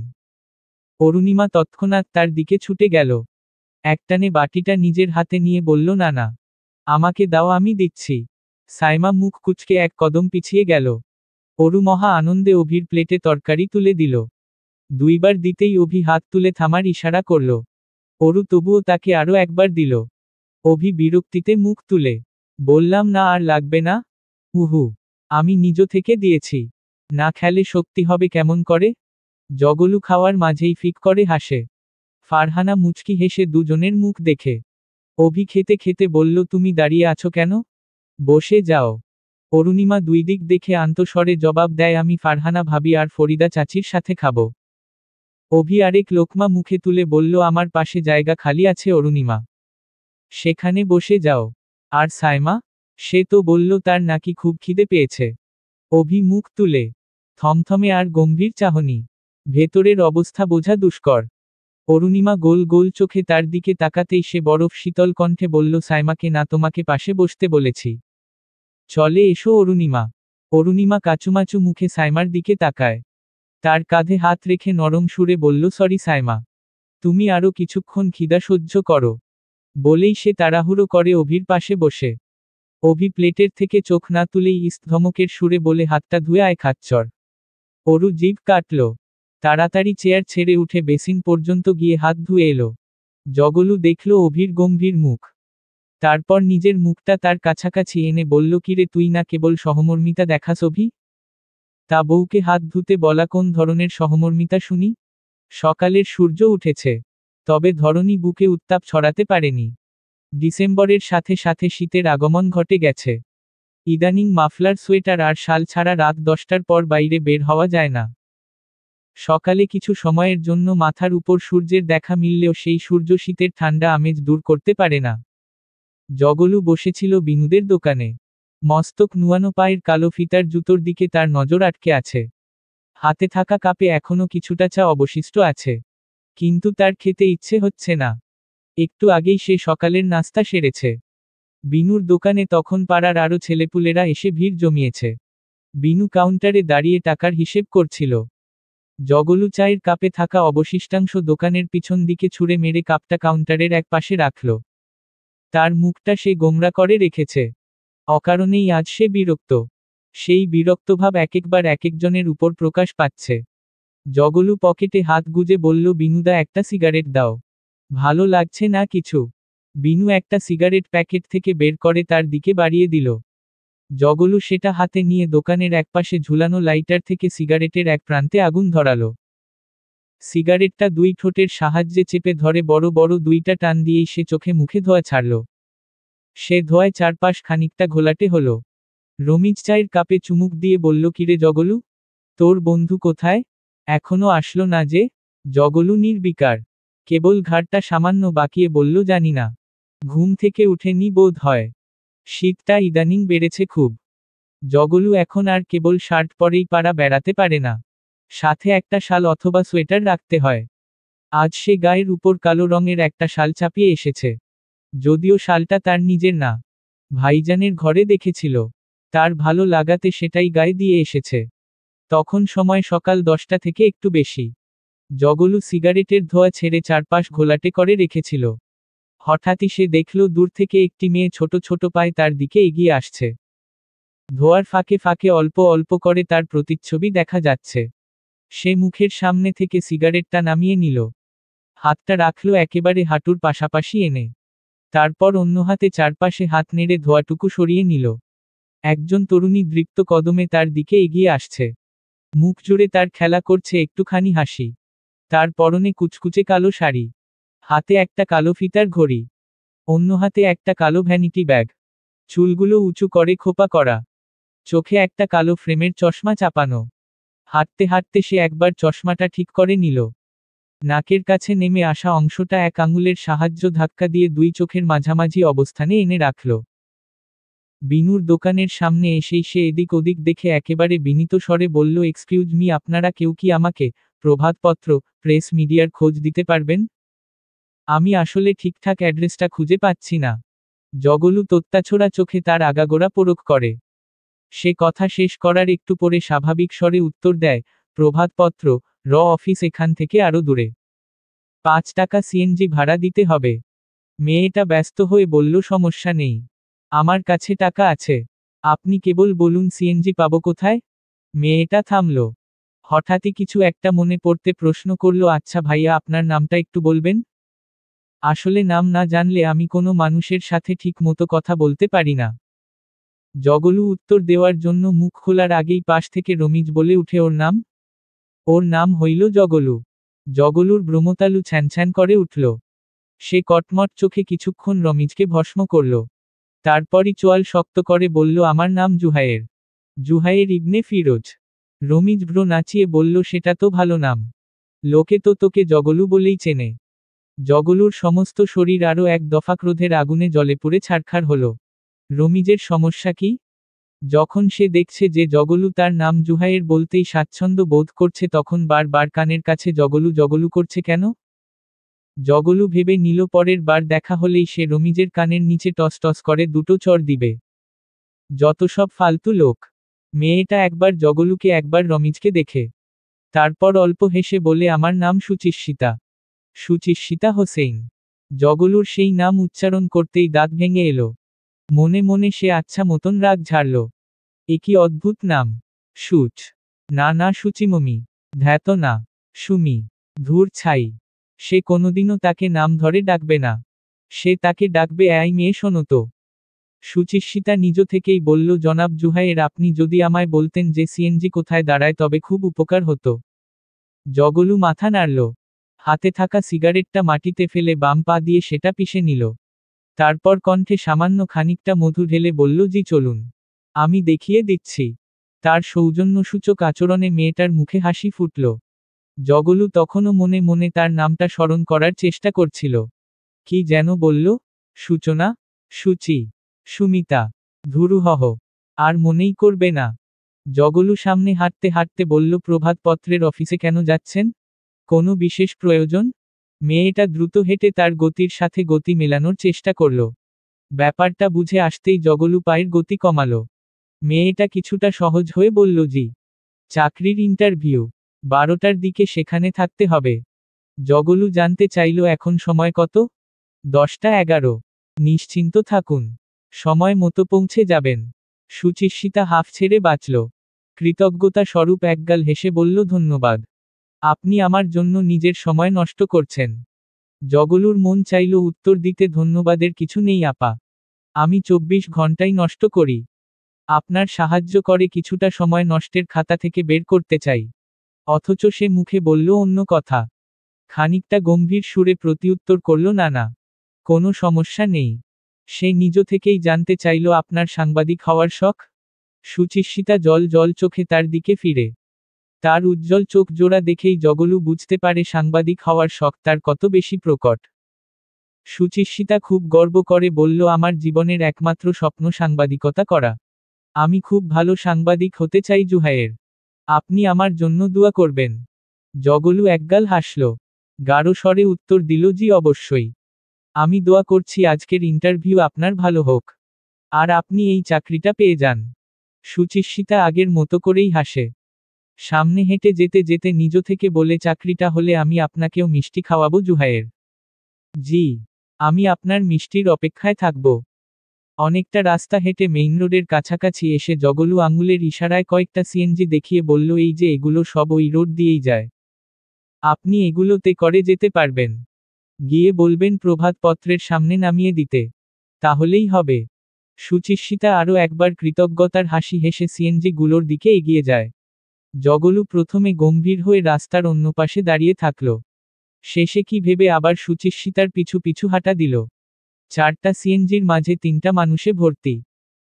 অরুণিমা তৎক্ষণাৎ তার দিকে ছুটে গেল। একটানে বাটিটা নিজের হাতে নিয়ে বলল, না না, আমাকে দাও, আমি দিচ্ছি। সাইমা মুখ কুঁচকে এক কদম পিছিয়ে গেল। অরু মহা আনন্দে অভির প্লেটে তরকারি তুলে দিল। 2 বার দিতেই অভি হাত তুলে থামার ইশারা করল। অরু তবুও তাকে আরও একবার দিল। অভি বিরক্তিতে মুখ তুলে বললাম না, আর লাগবে না। উহু, আমি নিজ থেকে দিয়েছি। না খেলে শক্তি হবে কেমন করে? জগলু খাওয়ার মাঝেই ফিক করে হাসে। ফারহানা মুচকি হেসে দুজনের মুখ দেখে অভি খেতে খেতে বলল, তুমি দাঁড়িয়ে আছো কেন? বসে যাও। অরুণিমা দুই দিক দেখে আন্তঃস্বরে জবাব দেয়, আমি ফারহানা ভাবি আর ফরিদা চাচির সাথে খাবো। অভি আরেক লোকমা মুখে তুলে বলল, আমার পাশে জায়গা খালি আছে অরুণিমা। সেখানে বসে যাও। আর সাইমা? সে তো বলল তার নাকি খুব খিদে পেয়েছে। অভি মুখ তুলে থমথমে আর গম্ভীর চাহনি। ভেতরের অবস্থা বোঝা দুষ্কর। অরুণিমা গোল গোল চোখে তার দিকে তাকাতেই সে বরফ শীতল কণ্ঠে বলল, সাইমাকে না তোমাকে পাশে বসতে বলেছি। চলে এসো অরুণিমা। অরুণিমা কাচুমাচু মুখে সাইমার দিকে তাকায়। তার কাঁধে হাত রেখে নরম সুরে বলল, সরি সাইমা। তুমি আরো কিছুক্ষণ খিদা সহ্য করো। বলেই সে তাড়াহুড়ো করে অভির পাশে বসে। অভি প্লেটের থেকে চোখ না তুলেই ধমকের সুরে বলে, হাতটা ধুয়ে আয় খাচ্চর। অরু জিভ কাটল। তাড়াতাড়ি চেয়ার ছেড়ে উঠে বেসিন পর্যন্ত গিয়ে হাত ধুয়ে এলো। জগলু দেখল অভির গম্ভীর মুখ। তারপর নিজের মুখটা তার কাছাকাছি এনে বলল, কিরে তুই না কেবল সহমর্মিতা দেখাস অভি? তা বউকে হাত ধুতে বলা কোন ধরনের সহমর্মিতা শুনি? সকালের সূর্য উঠেছে। তবে ধরণী বুকে উত্তাপ ছড়াতে পারেনি। ডিসেম্বরের সাথে সাথে শীতের আগমন ঘটে গেছে। ইদানিং মাফলার সোয়েটার আর শাল ছাড়া রাত 10টার পর বাইরে বের হওয়া যায় না। সকালে কিছু সময়ের জন্য মাথার উপর সূর্যের দেখা মিললেও সেই সূর্য শীতের ঠান্ডা আমেজ দূর করতে পারে না। জগলু বসেছিল বিনুদের দোকানে। মস্তক নুয়ানো পায়ের কালো ফিতার জুতোর দিকে তার নজর আটকে আছে। হাতে থাকা কাপে এখনো কিছুটা চা অবশিষ্ট আছে। কিন্তু তার খেতে ইচ্ছে হচ্ছে না। একটু আগেই সে সকালের নাস্তা সেরেছে। বিনুর দোকানে তখন পাড়ার আরও ছেলেপুলেরা এসে ভিড় জমিয়েছে। বিনু কাউন্টারে দাঁড়িয়ে টাকার হিসেব করছিল। জগলু চায়ের কাপে থাকা অবশিষ্টাংশ দোকানের পিছন দিকে ছুঁড়ে মেরে কাপটা কাউন্টারের এক পাশে রাখল। তার মুখটা সে গোমরা করে রেখেছে। অকারণেই আজ সে বিরক্ত। সেই বিরক্তভাব একেকবার একেকজনের উপর প্রকাশ পাচ্ছে। জগলু পকেটে হাত গুজে বলল, বিনুদা একটা সিগারেট দাও। ভালো লাগছে না কিছু? বিনু একটা সিগারেট প্যাকেট থেকে বের করে তার দিকে বাড়িয়ে দিল। জগলু সেটা হাতে নিয়ে দোকানের একপাশে ঝুলানো লাইটার থেকে সিগারেটের এক প্রান্তে আগুন ধরালো। সিগারেটটা দুই ঠোঁটের সাহায্যে চেপে ধরে বড় বড় দুইটা টান দিয়েই সে চোখে মুখে ধোঁয়া ছাড়ল। সে ধোঁয়ায় চারপাশ খানিকটা ঘোলাটে হলো। রমিজ চায়ের কাপে চুমুক দিয়ে বলল, কিরে জগলু, তোর বন্ধু কোথায়? এখনো আসলো না যে? জগলু নির্বিকার। কেবল ঘাড়টা সামান্য বাঁকিয়ে বলল, জানি না। ঘুম থেকে উঠেনি বোধ হয়। শীতটা ইদানিং বেড়েছে খুব। জগলু এখন আর কেবল শার্ট পরেই পাড়া বেড়াতে পারে না। সাথে একটা শাল অথবা সোয়েটার রাখতে হয়। আজ সে গায়ের উপর কালো রঙের একটা শাল চাপিয়ে এসেছে। যদিও শালটা তার নিজের না, ভাইজানের ঘরে দেখেছিল। তার ভালো লাগাতে সেটাই গায়ে দিয়ে এসেছে। তখন সময় সকাল 10টা থেকে একটু বেশি। জগলু সিগারেটের ধোঁয়া ছেড়ে চারপাশ ঘোলাটে করে রেখেছিল। হঠাৎই সে দেখল দূর থেকে একটি মেয়ে ছোট ছোট পায়ে তার দিকে এগিয়ে আসছে। ধোঁয়ার ফাঁকে ফাঁকে অল্প অল্প করে তার প্রতিচ্ছবি দেখা যাচ্ছে। সে মুখের সামনে থেকে সিগারেটটা নামিয়ে নিল। হাতটা রাখল একেবারে হাঁটুর পাশাপাশি এনে। তারপর অন্য হাতে চারপাশে হাত নেড়ে ধোঁয়াটুকু সরিয়ে নিল। একজন তরুণী দৃপ্ত কদমে তার দিকে এগিয়ে আসছে। মুখ জুড়ে তার খেলা করছে একটুখানি হাসি। তার পরনে কুচকুচে কালো শাড়ি। হাতে একটা কালো ফিতার ঘড়ি। অন্য হাতে একটা কালো ভ্যানিটি ব্যাগ। চুলগুলো উঁচু করে খোপা করা। চোখে একটা কালো ফ্রেমের চশমা চাপানো। হাঁটতে হাঁটতে সে একবার চশমাটা ঠিক করে নিল। নাকের কাছে নেমে আসা অংশটা এক আঙুলের সাহায্য ধাক্কা দিয়ে দুই চোখের মাঝামাঝি অবস্থানে এনে রাখল। বিনুর দোকানের সামনে এসেই সে এদিক ওদিক দেখে একেবারে বিনীত স্বরে বলল, এক্সকিউজ মি, আপনারা কেউ কি আমাকে প্রভাতপত্র, প্রেস মিডিয়ার খোঁজ দিতে পারবেন? আমি আসলে ঠিকঠাক অ্যাড্রেসটা খুঁজে পাচ্ছি না। জগলু তোত্তাছোড়া চোখে তার আগাগোড়া পরখ করে। সে কথা শেষ করার একটু পরে স্বাভাবিক স্বরে উত্তর দেয়, প্রভাতপত্র, র অফিস এখান থেকে আরো দূরে। 5 টাকা সিএনজি ভাড়া দিতে হবে। মেয়েটা ব্যস্ত হয়ে বলল, সমস্যা নেই, আমার কাছে টাকা আছে। আপনি কেবল বলুন সিএনজি পাবো কোথায়? মেয়েটা থামল। হঠাৎই কিছু একটা মনে পড়তে প্রশ্ন করল, আচ্ছা ভাইয়া, আপনার নামটা একটু বলবেন? আসলে নাম না জানলে আমি কোনো মানুষের সাথে ঠিক মতো কথা বলতে পারি না। জগলু উত্তর দেওয়ার জন্য মুখ খোলার আগেই পাশ থেকে রমিজ বলে উঠে, ওর নাম? ওর নাম হইল জগলু। জগলুর ব্রহ্মতালু ছ্যানছ্যান করে উঠল। সে কটমট চোখে কিছুক্ষণ রমিজকে ভস্ম করল। তারপরই চোয়াল শক্ত করে বলল, আমার নাম জুহায়ের। জুহায়ের ইবনে ফিরোজ। রমিজ ভ্রু নাচিয়ে বলল, সেটা তো ভালো নাম। লোকে তো তোকে জগলু বলেই চেনে। জগলুর সমস্ত শরীর আরও এক দফা ক্রোধের আগুনে জ্বলে পুড়ে ছারখার হল। রমিজের সমস্যা কি? যখন সে দেখছে যে জগলু তার নাম জুহায়ের বলতেই স্বাচ্ছন্দ্য বোধ করছে, তখন বারবার কানের কাছে জগলু জগলু করছে কেন? জগলু ভেবে নিল পরের বার দেখা হলেই সে রমিজের কানের নিচে টস টস করে দুটো চড় দিবে। যত সব ফালতু লোক। মেয়েটা একবার জগলুকে একবার রমিজকে দেখে। তারপর অল্প হেসে বলে, আমার নাম সুচিস্মিতা। সুচিস্মিতা হোসেন। জগলুর সেই নাম উচ্চারণ করতেই দাঁত ভেঙে এলো। মনে মনে সে আচ্ছা মতন রাগ ঝাড়ল। এ কি অদ্ভুত নাম! সুচ। না না, সুচিমমি। ধ্যাত না। সুমি। ধুর ছাই। সে কোনোদিনও তাকে নাম ধরে ডাকবে না। সে তাকে ডাকবে, এই মেয়ে শোনো তো। সুচিস্মিতা নিজ থেকেই বলল, জনাব জুহায়ের, আপনি যদি আমায় বলতেন যে সিএনজি কোথায় দাঁড়ায় তবে খুব উপকার হতো। জগলু মাথা নাড়ল। হাতে থাকা সিগারেটটা মাটিতে ফেলে বাম পা দিয়ে সেটা পিষে নিল। তারপর কণ্ঠে সামান্য খানিকটা মধু ঢেলে বলল, জি চলুন। আমি দেখিয়ে দিচ্ছি। তার সৌজন্যসূচক আচরণে মেয়েটার মুখে হাসি ফুটল। জগলু তখনও মনে মনে তার নামটা স্মরণ করার চেষ্টা করছিল। কি যেন বলল? সূচনা, সুচি, সুমিতা, ধুরুহহ। আর মনেই করবে না। জগলু সামনে হাঁটতে হাঁটতে বলল, প্রভাতপত্রের অফিসে কেন যাচ্ছেন? কোনো বিশেষ প্রয়োজন? মেয়েটা দ্রুত হেঁটে তার গতির সাথে গতি মেলানোর চেষ্টা করল। ব্যাপারটা বুঝে আসতেই জগলু পায়ের গতি কমালো। মেয়েটা কিছুটা সহজ হয়ে বলল, জি। চাকরির ইন্টারভিউ। 12টার দিকে সেখানে থাকতে হবে। জগলু জানতে চাইল, এখন সময় কত? 10টা 11। নিশ্চিন্ত থাকুন। সময় মতো পৌঁছে যাবেন। সুচিস্মিতা হাঁফ ছেড়ে বাঁচল। কৃতজ্ঞতা স্বরূপ একগাল হেসে বলল, ধন্যবাদ। আপনি আমার জন্য নিজের সময় নষ্ট করছেন। জগলুর মন চাইল উত্তর দিতে, ধন্যবাদের কিছু নেই আপা। আমি 24 ঘন্টাই নষ্ট করি। আপনার সাহায্য করে কিছুটা সময় নষ্টের খাতা থেকে বের করতে চাই। অথচ সে মুখে বলল অন্য কথা। খানিকটা গম্ভীর সুরে প্রতিউত্তর করল, না না, কোনো সমস্যা নেই। সে নিজ থেকেই জানতে চাইল, আপনার সাংবাদিক হওয়ার শখ? সুচিস্মিতা জল জল চোখে তার দিকে ফিরে। তার উজ্জ্বল চোখ জোড়া দেখেই জগলু বুঝতে পারে সাংবাদিক হওয়ার শখ তার কত বেশি প্রকট। সুচিস্মিতা খুব গর্ব করে বলল, আমার জীবনের একমাত্র স্বপ্ন সাংবাদিকতা করা। আমি খুব ভালো সাংবাদিক হতে চাই জুহায়ের। আপনি আমার জন্য দোয়া করবেন। জগলু একগাল হাসল। গাঢ় স্বরে উত্তর দিল, জি অবশ্যই। আমি দোয়া করছি আজকের ইন্টারভিউ আপনার ভালো হোক। আর আপনি এই চাকরিটা পেয়ে যান। সুচিস্মিতা আগের মতো করেই হাসে। সামনে হেঁটে যেতে যেতে নিজ থেকে বলে, চাকরিটা হলে আমি আপনাকেও মিষ্টি খাওয়াবো জুহায়ের। জি। আমি আপনার মিষ্টির অপেক্ষায় থাকব। অনেকটা রাস্তা হেঁটে মেইন রোডের কাছাকাছি এসে জগলু আঙুলের ইশারায় কয়েকটা সিএনজি দেখিয়ে বলল, এই যে এগুলো সব ওই রোড দিয়েই যায়। আপনি এগুলোতে করে যেতে পারবেন। গিয়ে বলবেন প্রভাতপত্রের সামনে নামিয়ে দিতে। তাহলেই হবে। সুচিস্মিতা আরও একবার কৃতজ্ঞতার হাসি হেসে সিএনজি গুলোর দিকে এগিয়ে যায়। জগলু প্রথমে গম্ভীর হয়ে রাস্তার অন্য পাশে দাঁড়িয়ে থাকল। শেষে কি ভেবে আবার সুচিস্মিতার পিছু পিছু হাঁটা দিল। 4টা সিএনজির মাঝে 3টা মানুষে ভর্তি।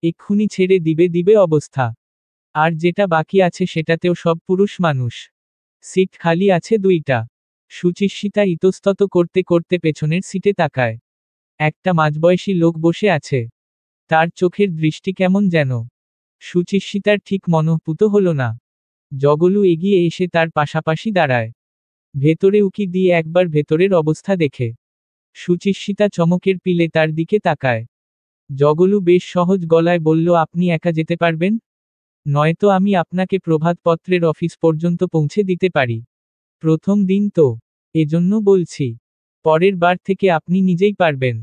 এক্ষুনি ছেড়ে দিবে দিবে অবস্থা। আর যেটা বাকি আছে সেটাতেও সব পুরুষ মানুষ। সিট খালি আছে 2টা। সুচিস্মিতা ইতস্তত করতে করতে পেছনের সিটে তাকায়। একটা মাঝবয়সী লোক বসে আছে। তার চোখের দৃষ্টি কেমন যেন। সুচিস্মিতার ঠিক মনঃপূত হল না। জগলু এগিয়ে এসে তার পাশাপাশি দাঁড়ায়। ভেতরে উকি দিয়ে একবার ভেতরের অবস্থা দেখে। সুচিস্মিতা চমকের পিলে তার দিকে তাকায়। জগলু বেশ সহজ গলায় বলল, আপনি একা যেতে পারবেন? নয়তো আমি আপনাকে প্রভাতপত্রের অফিস পর্যন্ত পৌঁছে দিতে পারি। প্রথম দিন তো, এজন্য বলছি। পরের বার থেকে আপনি নিজেই পারবেন।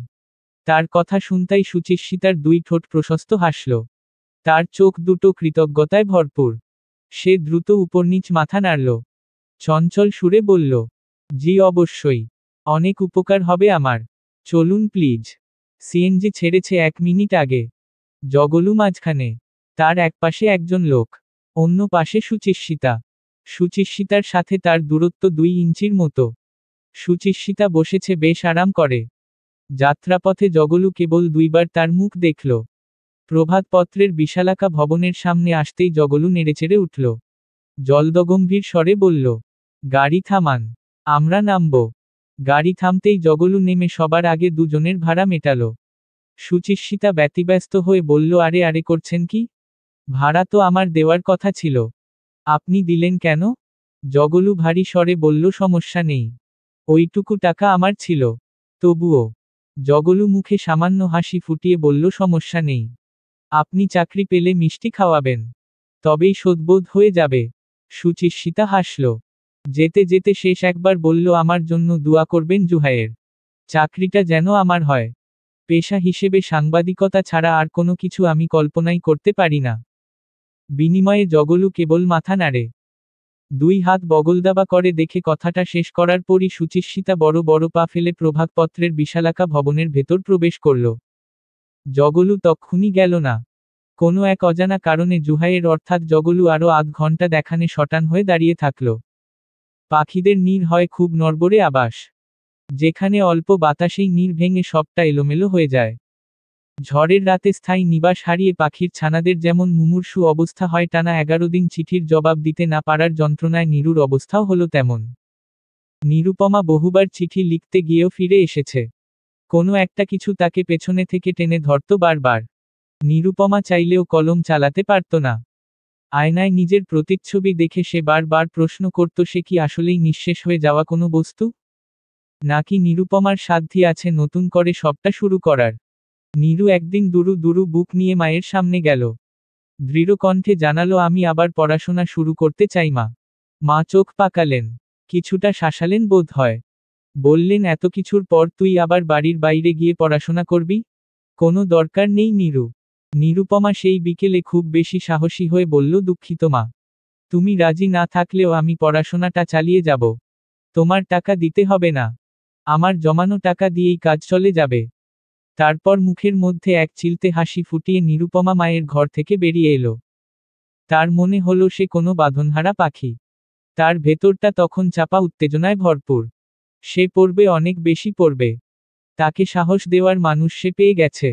তার কথা শুনতাই সুচিস্মিতার 2 ঠোঁট প্রশস্ত হাসল। তার চোখ দুটো কৃতজ্ঞতায় ভরপুর। সে দ্রুত উপরনিচ মাথা নাড়ল। চঞ্চল সুরে বলল, জি অবশ্যই। অনেক উপকার হবে আমার। চলুন প্লিজ। সিএনজি ছেড়েছে 1 মিনিট আগে। জগলু মাঝখানে। তার একপাশে একজন লোক। অন্য পাশে সুচিস্মিতা। সুচিস্মিতার সাথে তার দূরত্ব 2 ইঞ্চির মতো। সুচিস্মিতা বসেছে বেশ আরাম করে। যাত্রাপথে জগলু কেবল 2বার তার মুখ দেখল। প্রভাতপত্রের বিশালাকা ভবনের সামনে আসতেই জগলু নেড়েচেড়ে উঠল। জলদগম্ভীর স্বরে বলল, গাড়ি থামান, আমরা নামব। গাড়ি থামতেই জগলু নেমে সবার আগে দুজনের ভাড়া মেটাল। সুচিস্মিতা ব্যতিব্যস্ত হয়ে বলল, আরে আরে করছেন কি? ভাড়া তো আমার দেওয়ার কথা ছিল। আপনি দিলেন কেন? জগলু ভারী স্বরে বলল, সমস্যা নেই, ওইটুকু টাকা আমার ছিল। তবুও। জগলু মুখে সামান্য হাসি ফুটিয়ে বলল, সমস্যা নেই, আপনি চাকরি পেলে মিষ্টি খাওয়াবেন, তবেই শোধবোধ হয়ে যাবে। সুচিস্মিতা হাসল। যেতে যেতে শেষ একবার বলল, আমার জন্য দোয়া করবেন জুহাইয়ের। চাকরিটা যেন আমার হয়। পেশা হিসেবে সাংবাদিকতা ছাড়া আর কোনো কিছু আমি কল্পনাই করতে পারি না। বিনিময়ে জগলু কেবল মাথা নাড়ে। 2 হাত বগলদাবা করে দেখে কথাটা শেষ করার পরই সুচিস্মিতা বড় বড় পা ফেলে প্রভাতপত্রের বিশালাকা ভবনের ভেতর প্রবেশ করল। জগলু তক্ষুনি গেল না। কোনো এক অজানা কারণে জুহাইয়ের অর্থাৎ জগলু আরও আধ ঘন্টা দেখানে শটান হয়ে দাঁড়িয়ে থাকল। পাখিদের নীড় হয় খুব নড়বড়ে আবাস, যেখানে অল্প বাতাসেই নীড় ভেঙে সবটা এলোমেলো হয়ে যায়। ঝড়ের রাতে স্থায়ী নিবাস হারিয়ে পাখির ছানাদের যেমন মুমূর্ষু অবস্থা হয় টানা 11 দিন চিঠির জবাব দিতে না পারার যন্ত্রণায় নীরুর অবস্থাও হলো তেমন। নিরুপমা বহুবার চিঠি লিখতে গিয়েও ফিরে এসেছে। কোনো একটা কিছু তাকে পেছনে থেকে টেনে ধরত বারবার। নিরুপমা চাইলেও কলম চালাতে পারত না। আয়নায় নিজের প্রতিচ্ছবি দেখে সে বারবার প্রশ্ন করত, সে কি আসলেই নিঃশেষ হয়ে যাওয়া কোনো বস্তু? নাকি নিরুপমার সাধ্যি আছে নতুন করে সবটা শুরু করার? নীরু একদিন দুরু দুরু বুক নিয়ে মায়ের সামনে গেল। দৃঢ় কণ্ঠে জানালো, আমি আবার পড়াশোনা শুরু করতে চাই মা। মা চোখ পাকালেন, কিছুটা শাসালেন বোধ হয়। বললেন, এত কিছুর পর তুই আবার বাড়ির বাইরে গিয়ে পড়াশোনা করবি? কোনো দরকার নেই নীরু। নিরুপমা সেই বিকেলে খুব বেশি সাহসী হয়ে বলল, দুঃখিত মা, তুমি রাজি না থাকলেও আমি পড়াশোনাটা চালিয়ে যাব। তোমার টাকা দিতে হবে না, আমার জমানো টাকা দিয়েই কাজ চলে যাবে। তারপর মুখের মধ্যে এক চিলতে হাসি ফুটিয়ে নিরুপমা মায়ের ঘর থেকে বেরিয়ে এলো। তার মনে হলো সে কোনো বাঁধনহারা পাখি। তার ভেতরটা তখন চাপা উত্তেজনায় ভরপুর। সে পড়বে, অনেক বেশি পড়বে। তাকে সাহস দেওয়ার মানুষ সে পেয়ে গেছে।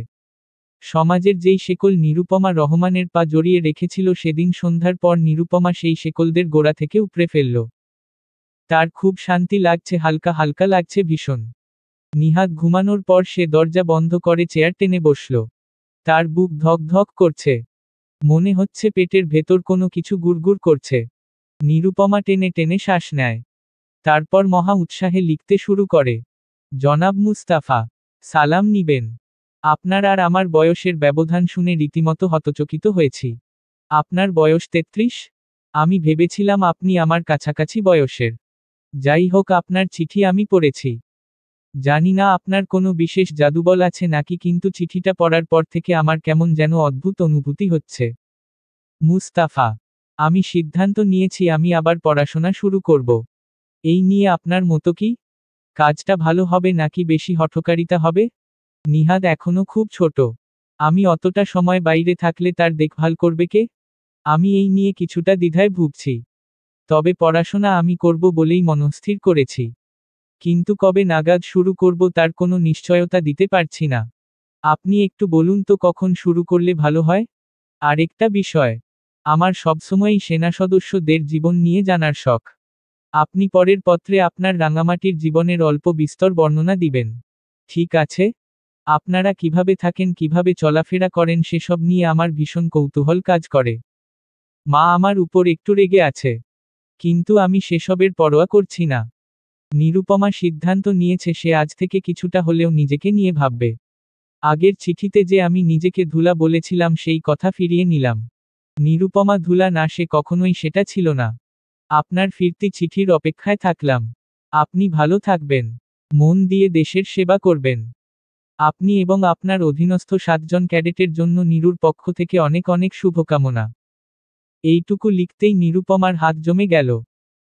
সমাজের যেই শেকল নিরুপমা রহমানের পা জড়িয়ে রেখেছিল, সেদিন সন্ধ্যার পর নিরুপমা সেই শেকলদের গোড়া থেকে উপড়ে ফেলল। তার খুব শান্তি লাগছে, হালকা হালকা লাগছে ভীষণ। নিহাত ঘুমানোর পর সে দরজা বন্ধ করে চেয়ার টেনে বসল। তার বুক ধক ধক করছে। মনে হচ্ছে পেটের ভেতর কোনো কিছু গুড়গুড় করছে। নিরুপমা টেনে টেনে শ্বাস নেয়। তারপর মহা উৎসাহে লিখতে শুরু করে, জনাব মুস্তাফা, সালাম নিবেন। আপনার আর আমার বয়সের ব্যবধান শুনে রীতিমতো হতচকিত হয়েছি। আপনার বয়স 33? আমি ভেবেছিলাম আপনি আমার কাছাকাছি বয়সের। যাই হোক, আপনার চিঠি আমি পড়েছি। জানি না আপনার কোনো বিশেষ জাদুবল আছে নাকি, কিন্তু চিঠিটা পড়ার পর থেকে আমার কেমন যেন অদ্ভুত অনুভূতি হচ্ছে। মুস্তাফা, আমি সিদ্ধান্ত নিয়েছি আমি আবার পড়াশোনা শুরু করব। এই নিয়ে আপনার মতো কি? কাজটা ভালো হবে নাকি বেশি হঠকারিতা হবে? নিহাদ এখনো খুব ছোট। আমি অতটা সময় বাইরে থাকলে তার দেখভাল করবে কে? আমি এই নিয়ে কিছুটা দ্বিধায় ভুগছি। তবে পড়াশোনা আমি করব বলেই মনস্থির করেছি। কিন্তু কবে নাগাদ শুরু করব তার কোনো নিশ্চয়তা দিতে পারছি না। আপনি একটু বলুন তো কখন শুরু করলে ভালো হয়? আরেকটা বিষয়, আমার সবসময়ই সেনা সদস্যদের জীবন নিয়ে জানার শখ। আপনি পরের পত্রে আপনার রাঙামাটির জীবনের অল্প বিস্তর বর্ণনা দিবেন। ঠিক আছে? আপনারা কিভাবে থাকেন, কিভাবে চলাফেরা করেন, সেসব নিয়ে আমার ভীষণ কৌতূহল কাজ করে। মা আমার উপর একটু রেগে আছে, কিন্তু আমি সেসবের পরোয়া করছি না। নিরুপমা সিদ্ধান্ত নিয়েছে সে আজ থেকে কিছুটা হলেও নিজেকে নিয়ে ভাববে। আগের চিঠিতে যে আমি নিজেকে ধুলা বলেছিলাম সেই কথা ফিরিয়ে নিলাম। নিরুপমা ধুলা না, সে কখনোই সেটা ছিল না। আপনার ফিরতি চিঠির অপেক্ষায় থাকলাম। আপনি ভালো থাকবেন, মন দিয়ে দেশের সেবা করবেন। আপনি এবং আপনার অধীনস্থ 7 জন ক্যাডেটের জন্য নীরুর পক্ষ থেকে অনেক অনেক শুভকামনা। এইটুকু লিখতেই নিরুপমার হাত জমে গেল।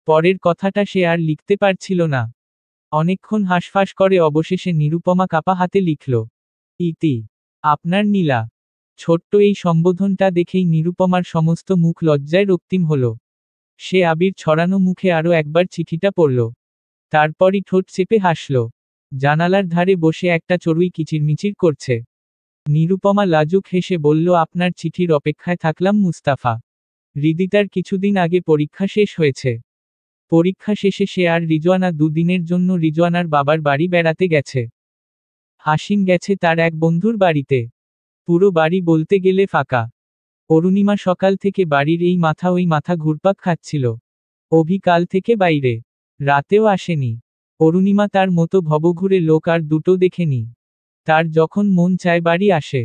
পরের কথাটা সে আর লিখতে পারছিল না। অনেকক্ষণ হাঁসফাঁস করে অবশেষে নিরুপমা কাপা হাতে লিখল, ইতি, আপনার নীলা। ছোট্ট এই সম্বোধনটা দেখেই নিরুপমার সমস্ত মুখ লজ্জায় রক্তিম হল। সে আবির ছড়ানো মুখে আরও একবার চিঠিটা পড়ল। তারপরই ঠোঁট চেপে হাসল। জানালার ধারে বসে একটা চড়ুই কিচিরমিচির করছে। নিরুপমা লাজুক হেসে বলল, আপনার চিঠির অপেক্ষায় থাকলাম মুস্তাফা। হৃদিতার কিছুদিন আগে পরীক্ষা শেষ হয়েছে। পরীক্ষা শেষে সে আর রিজওয়ানা দুদিনের জন্য রিজওয়ানার বাবার বাড়ি বেড়াতে গেছে। হাসিম গেছে তার এক বন্ধুর বাড়িতে। পুরো বাড়ি বলতে গেলে ফাঁকা। অরুণিমা সকাল থেকে বাড়ির এই মাথা ওই মাথা ঘুরপাক খাচ্ছিল। অভি কাল থেকে বাইরে, রাতেও আসেনি। অরুণিমা তার মতো ভবঘুরে লোক আর দুটো দেখেনি। তার যখন মন চায় বাড়ি আসে,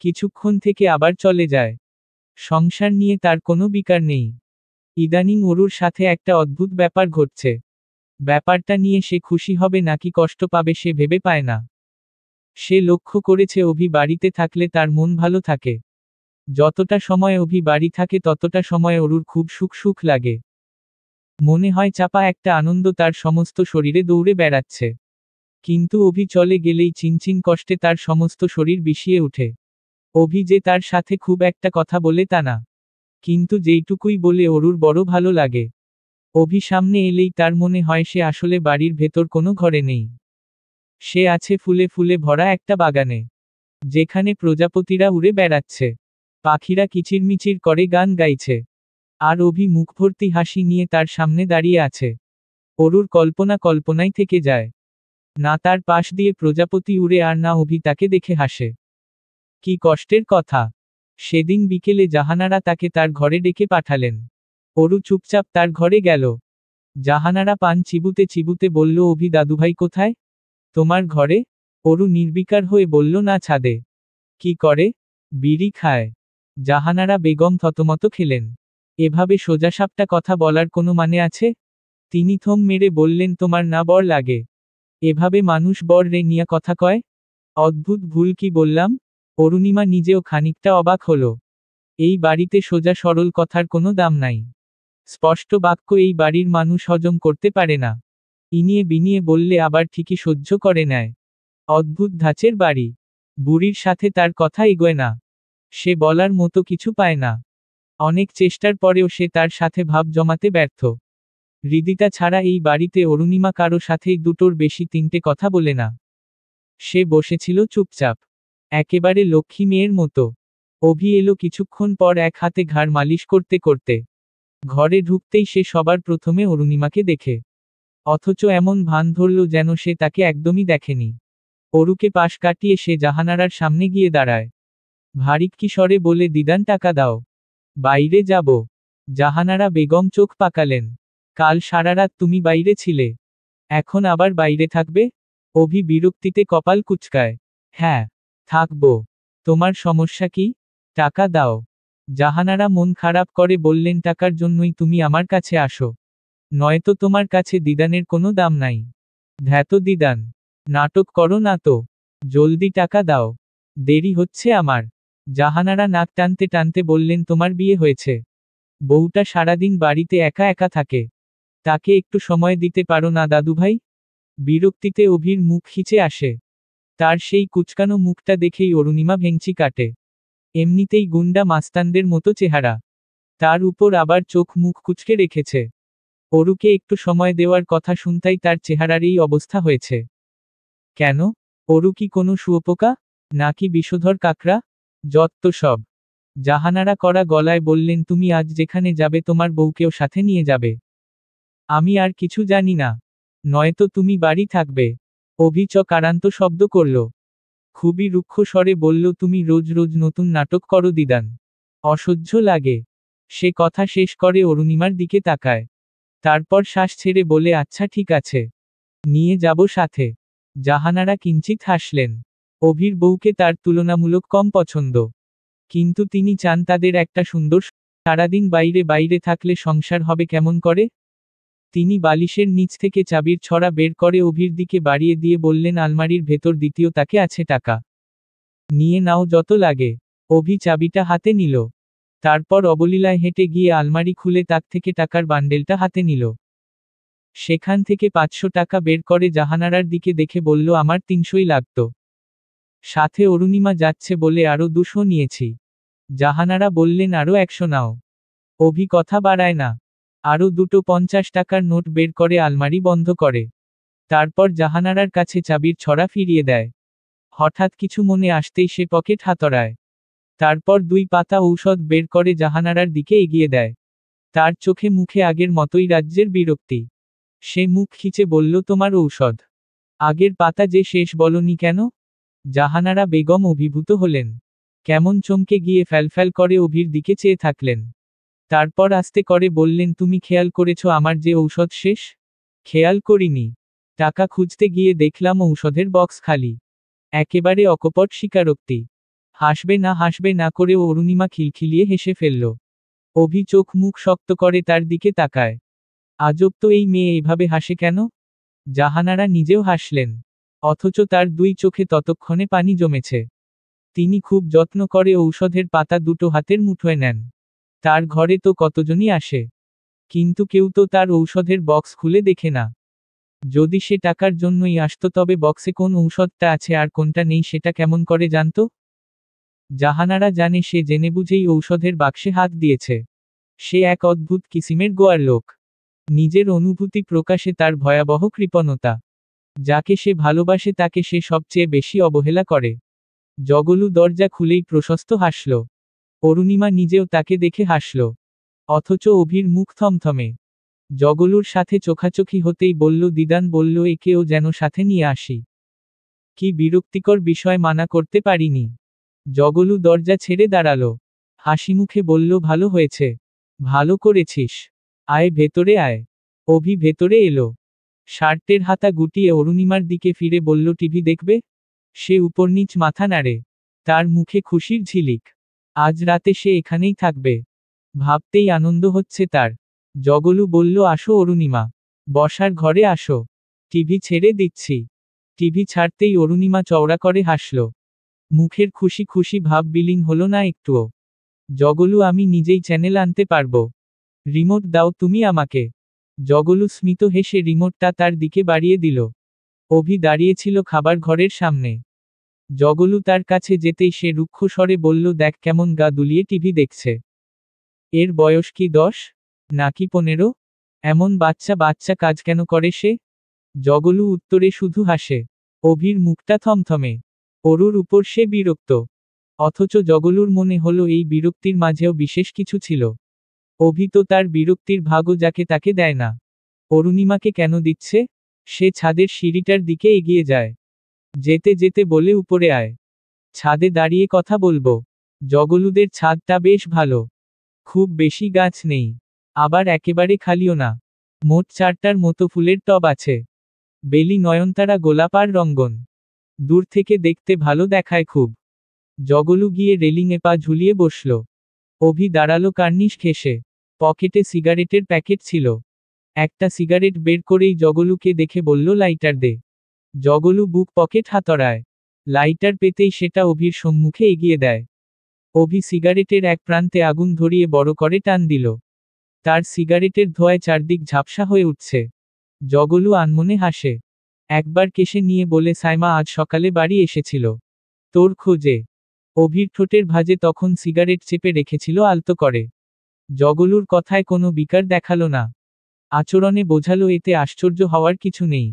কিছুক্ষণ থেকে আবার চলে যায়। সংসার নিয়ে তার কোনো বিকার নেই। ইদানিং অরুর সাথে একটা অদ্ভুত ব্যাপার ঘটছে। ব্যাপারটা নিয়ে সে খুশি হবে নাকি কষ্ট পাবে সে ভেবে পায় না। সে লক্ষ্য করেছে অভি বাড়িতে থাকলে তার মন ভালো থাকে। যতটা সময় অভি বাড়ি থাকে ততটা সময় অরুর খুব সুখ সুখ লাগে। মনে হয় চাপা একটা আনন্দ তার সমস্ত শরীরে দৌড়ে বেড়াচ্ছে। কিন্তু অভি চলে গেলেই চিনচিন কষ্টে তার সমস্ত শরীর বিষিয়ে ওঠে। অভি যে তার সাথে খুব একটা কথা বলে তা না, কিন্তু যেইটুকুই বলে অরুর বড় ভালো লাগে। অভি সামনে এলেই তার মনে হয় সে আসলে বাড়ির ভেতর কোনো ঘরে নেই। সে আছে ফুলে ফুলে ভরা একটা বাগানে, যেখানে প্রজাপতিরা উড়ে বেড়াচ্ছে, পাখিরা কিচিরমিচির করে গান গাইছে, আর অভি মুখভর্তি হাসি নিয়ে তার সামনে দাঁড়িয়ে আছে। অরুর কল্পনা কল্পনায় থেকে যায়। না তার পাশ দিয়ে প্রজাপতি উড়ে আর না অভি তাকে দেখে হাসে। কি কষ্টের কথা! সেদিন বিকেলে জাহানারা তাকে তার ঘরে ডেকে পাঠালেন। অরু চুপচাপ তার ঘরে গেল। জাহানারা পান চিবুতে চিবুতে বলল, অভি দাদুভাই কোথায়? তোমার ঘরে। অরু নির্বিকার হয়ে বলল, না ছাদে। কি করে? বিড়ি খায়। জাহানারা বেগম থতমত খেলেন। এভাবে সোজাসাপটা কথা বলার কোনো মানে আছে? তিনি থম মেরে বললেন, তোমার না বর লাগে? এভাবে মানুষ বর রে নিয়া কথা কয়? অদ্ভুত ভুল কি বললাম? অরুণিমা নিজেও খানিকটা অবাক হলো। এই বাড়িতে সোজা সরল কথার কোনো দাম নাই। স্পষ্ট বাক্য এই বাড়ির মানুষ হজম করতে পারে না। ইনিয়ে বিনিয়ে বললে আবার ঠিকই সহ্য করে নেয়। অদ্ভুত ধাঁচের বাড়ি। বুড়ির সাথে তার কথা এগোয় না। সে বলার মতো কিছু পায় না। অনেক চেষ্টার পরেও সে তার সাথে ভাব জমাতে ব্যর্থ। হৃদিতা ছাড়া এই বাড়িতে অরুণিমা কারো সাথেই দুটোর বেশি তিনটে কথা বলে না। সে বসেছিল চুপচাপ, একেবারে লক্ষ্মী মেয়ের মতো। অভি এলো কিছুক্ষণ পর এক হাতে ঘাড় মালিশ করতে করতে। ঘরে ঢুকতেই সে সবার প্রথমে অরুণিমাকে দেখে, অথচ এমন ভান ধরল যেন সে তাকে একদমই দেখেনি। অরুকে পাশ কাটিয়ে সে জাহানারার সামনে গিয়ে দাঁড়ায়। ভারিক্কি স্বরে বলে, দিদান টাকা দাও, বাইরে যাব। জাহানারা বেগম চোখ পাকালেন। কাল সারারাত তুমি বাইরে ছিলে, এখন আবার বাইরে থাকবে? অভি বিরক্তিতে কপাল কুঁচকায়। হ্যাঁ, থাকবো। তোমার সমস্যা কি? টাকা দাও। জাহানারা মন খারাপ করে বললেন, টাকার জন্যই তুমি আমার কাছে আসো, নয়তো তোমার কাছে দিদানের কোনো দাম নাই। ধ্যাত দিদান, নাটক করো না তো, জলদি টাকা দাও, দেরি হচ্ছে আমার। জাহানারা নাক টানতে টানতে বললেন, তোমার বিয়ে হয়েছে, বউটা সারাদিন বাড়িতে একা একা থাকে, তাকে একটু সময় দিতে পারো না দাদুভাই? বিরক্তিতে অভির মুখ খিচে আসে। তার সেই কুচকানো মুখটা দেখেই অরুণিমা ভেংচি কাটে। এমনিতেই গুন্ডা মাস্তানদের মতো চেহারা, তার উপর আবার চোখ মুখ কুচকে রেখেছে। অরুকে একটু সময় দেওয়ার কথা শুনতাই তার চেহারার এই অবস্থা হয়েছে। কেন? অরু কি কোনো শুঁয়োপোকা, নাকি বিষধর কাকড়া? যত্ত সব। জাহানারা কড়া গলায় বললেন, তুমি আজ যেখানে যাবে তোমার বউকেও সাথে নিয়ে যাবে। আমি আর কিছু জানি না, নয়তো তুমি বাড়ি থাকবে। অভি চকারান্ত শব্দ করল। খুবই রুক্ষ স্বরে বলল, তুমি রোজ রোজ নতুন নাটক করো দিদান, অসহ্য লাগে। সে কথা শেষ করে অরুণিমার দিকে তাকায়। তারপর শ্বাস ছেড়ে বলে, আচ্ছা ঠিক আছে, নিয়ে যাব সাথে। জাহানারা কিঞ্চিত হাসলেন। অভির বউকে তার তুলনামূলক কম পছন্দ, কিন্তু তিনি চান তাদের একটা সুন্দর সারাদিন বাইরে বাইরে থাকলে সংসার হবে কেমন করে। তিনি বালিশের নিচ থেকে চাবির ছড়া বের করে অভির দিকে বাড়িয়ে দিয়ে বললেন, আলমারির ভেতর দ্বিতীয় তাকে আছে টাকা, নিয়ে নাও যত লাগে। অভি চাবিটা হাতে নিল। তারপর অবলীলায় হেঁটে গিয়ে আলমারি খুলে তাক থেকে টাকার বান্ডেলটা হাতে নিল। সেখান থেকে 500 টাকা বের করে জাহানারার দিকে দেখে বলল, আমার 300ই লাগতো, সাথে অরুণিমা যাচ্ছে বলে আরো 200 নিয়েছি। জাহানারা বললেন, আরো 100 নাও। অভি কথা বাড়ায় না, আরো দুটো 50 টাকার নোট বের করে আলমারি বন্ধ করে। তারপর জাহানারার কাছে চাবির ছড়া ফিরিয়ে দেয়। হঠাৎ কিছু মনে আসতেই সে পকেট হাতড়ায়। তারপর 2 পাতা ঔষধ বের করে জাহানারার দিকে এগিয়ে দেয়। তার চোখে মুখে আগের মতোই রাজ্যের বিরক্তি। সে মুখ খিচে বলল, তোমার ঔষধ? আগের পাতা যে শেষ বলনি কেন? জাহানারা বেগম অভিভূত হলেন। কেমন চমকে গিয়ে ফ্যালফ্যাল করে অভির দিকে চেয়ে থাকলেন। তারপর আস্তে করে বললেন, তুমি খেয়াল করেছ আমার যে ঔষধ শেষ? খেয়াল করিনি। টাকা খুঁজতে গিয়ে দেখলাম ঔষধের বক্স খালি। একেবারে অকপট স্বীকারোক্তি। হাসবে না করেও অরুণিমা খিলখিলিয়ে হেসে ফেলল। অভি চোখ মুখ শক্ত করে তার দিকে তাকায়। আজব তো, এই মেয়ে এইভাবে হাসে কেন? জাহানারা নিজেও হাসলেন। অথচ তার 2 চোখে ততক্ষণে পানি জমেছে। তিনি খুব যত্ন করে ঔষধের পাতা দুটো হাতের মুঠোয় নেন। তার ঘরে তো কতজনই আসে, কিন্তু কেউ তো তার ঔষধের বক্স খুলে দেখে না। যদি সে টাকার জন্যই আসতো তবে বক্সে কোন ঔষধটা আছে আর কোনটা নেই সেটা কেমন করে জানতো? জাহানারা জানে সে জেনেবুঝেই ঔষধের বাক্সে হাত দিয়েছে। সে এক অদ্ভুত কিসিমের গোয়ার লোক। নিজের অনুভূতি প্রকাশে তার ভয়াবহ কৃপণতা। যাকে সে ভালোবাসে তাকে সে সবচেয়ে বেশি অবহেলা করে। জগলু দরজা খুলেই প্রশস্ত হাসল। অরুণিমা নিজেও তাকে দেখে হাসল। অথচ অভির মুখ থমথমে। জগলুর সাথে চোখাচোখি হতেই বলল, দিদান বলল একেও যেন সাথে নিয়ে আসি। কি বিরক্তিকর বিষয়, মানা করতে পারিনি। জগলু দরজা ছেড়ে দাঁড়ালো। হাসিমুখে বলল, ভালো হয়েছে। ভালো করেছিস। আয় ভেতরে আয়। অভি ভেতরে এলো। শার্টের হাতা গুটিয়ে অরুণিমার দিকে ফিরে বলল, টিভি দেখবে? সে উপরনিচ মাথা নাড়ে। তার মুখে খুশির ঝিলিক। আজ রাতে সে এখানেই থাকবে। ভাবতেই আনন্দ হচ্ছে তার। জগলু বলল, আসো অরুণিমা। বসার ঘরে আসো। টিভি ছেড়ে দিচ্ছি। টিভি ছাড়তেই অরুণিমা চওড়া করে হাসল। মুখের খুশি খুশি ভাব বিলীন হলো না একটুও। জগলু, আমি নিজেই চ্যানেল আনতে পারবো। রিমোট দাও তুমি আমাকে। জগলু স্মিত হেসে রিমোটটা তার দিকে বাড়িয়ে দিল। অভি দাঁড়িয়েছিল খাবার ঘরের সামনে। জগলু তার কাছে যেতেই সে রুক্ষ স্বরে বলল, দেখ কেমন গা দুলিয়ে টিভি দেখছে। এর বয়স কি 10 নাকি 15? এমন বাচ্চা বাচ্চা কাজ কেন করে সে? জগলু উত্তরে শুধু হাসে। অভির মুখটা থমথমে। অরুর উপর সে বিরক্ত। অথচ জগলুর মনে হলো এই বিরক্তির মাঝেও বিশেষ কিছু ছিল। অভি তো তার বিরক্তির ভাগও যাকে তাকে দেয় না। অরুণিমাকে কেন দিচ্ছে? সে ছাদের সিঁড়িটার দিকে এগিয়ে যায়। যেতে যেতে বলে, উপরে আয়। ছাদে দাঁড়িয়ে কথা বলবো। জগলুদের ছাদটা বেশ ভালো। খুব বেশি গাছ নেই। আবার একেবারে খালিও না। মোট 4টার মতো ফুলের টব আছে। বেলি, নয়নতারা, গোলাপ আর রঙ্গন। দূর থেকে দেখতে ভালো দেখায় খুব। জগলু গিয়ে রেলিংয়ে পা ঝুলিয়ে বসল। অভি দাঁড়ালো কার্নিশ ঘেঁষে। পকেটে সিগারেটের প্যাকেট ছিল। একটা সিগারেট বের করেই জগলুকে দেখে বলল, লাইটার দে। জগলু বুক পকেট হাতড়ায়। লাইটার পেতেই সেটা অভির সম্মুখে এগিয়ে দেয়। অভি সিগারেটের এক প্রান্তে আগুন ধরিয়ে বড় করে টান দিল। তার সিগারেটের ধোঁয়ায় চারদিক ঝাপসা হয়ে উঠছে। জগলু আনমনে হাসে। একবার কেশে নিয়ে বলে, সাইমা আজ সকালে বাড়ি এসেছিল তোর খোঁজে। অভির ঠোঁটের ভাঁজে তখন সিগারেট চেপে রেখেছিল আলতো করে। জগলুর কথায় কোনো বিকার দেখালো না। আচরণে বোঝালো এতে আশ্চর্য হওয়ার কিছু নেই।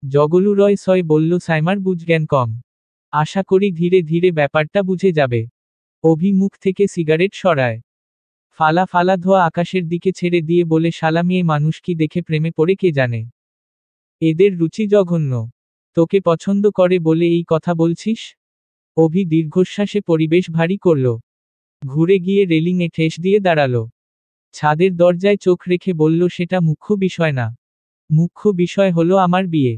জগলু রয় সয় বলল, সাইমার বুঝজ্ঞান কম। আশা করি ধীরে ধীরে ব্যাপারটা বুঝে যাবে। অভি মুখ থেকে সিগারেট সরায়। ফালা ফালা ধোয়া আকাশের দিকে ছেড়ে দিয়ে বলে, শালা মেয়ে মানুষ কি দেখে প্রেমে পড়ে কে জানে। এদের রুচি জঘন্য। তোকে পছন্দ করে বলে এই কথা বলছিস? অভি দীর্ঘশ্বাসে পরিবেশ ভারী করল। ঘুরে গিয়ে রেলিংয়ে ঠেস দিয়ে দাঁড়ালো। ছাদের দরজায় চোখ রেখে বলল, সেটা মুখ্য বিষয় না। মুখ্য বিষয় হলো আমার বিয়ে।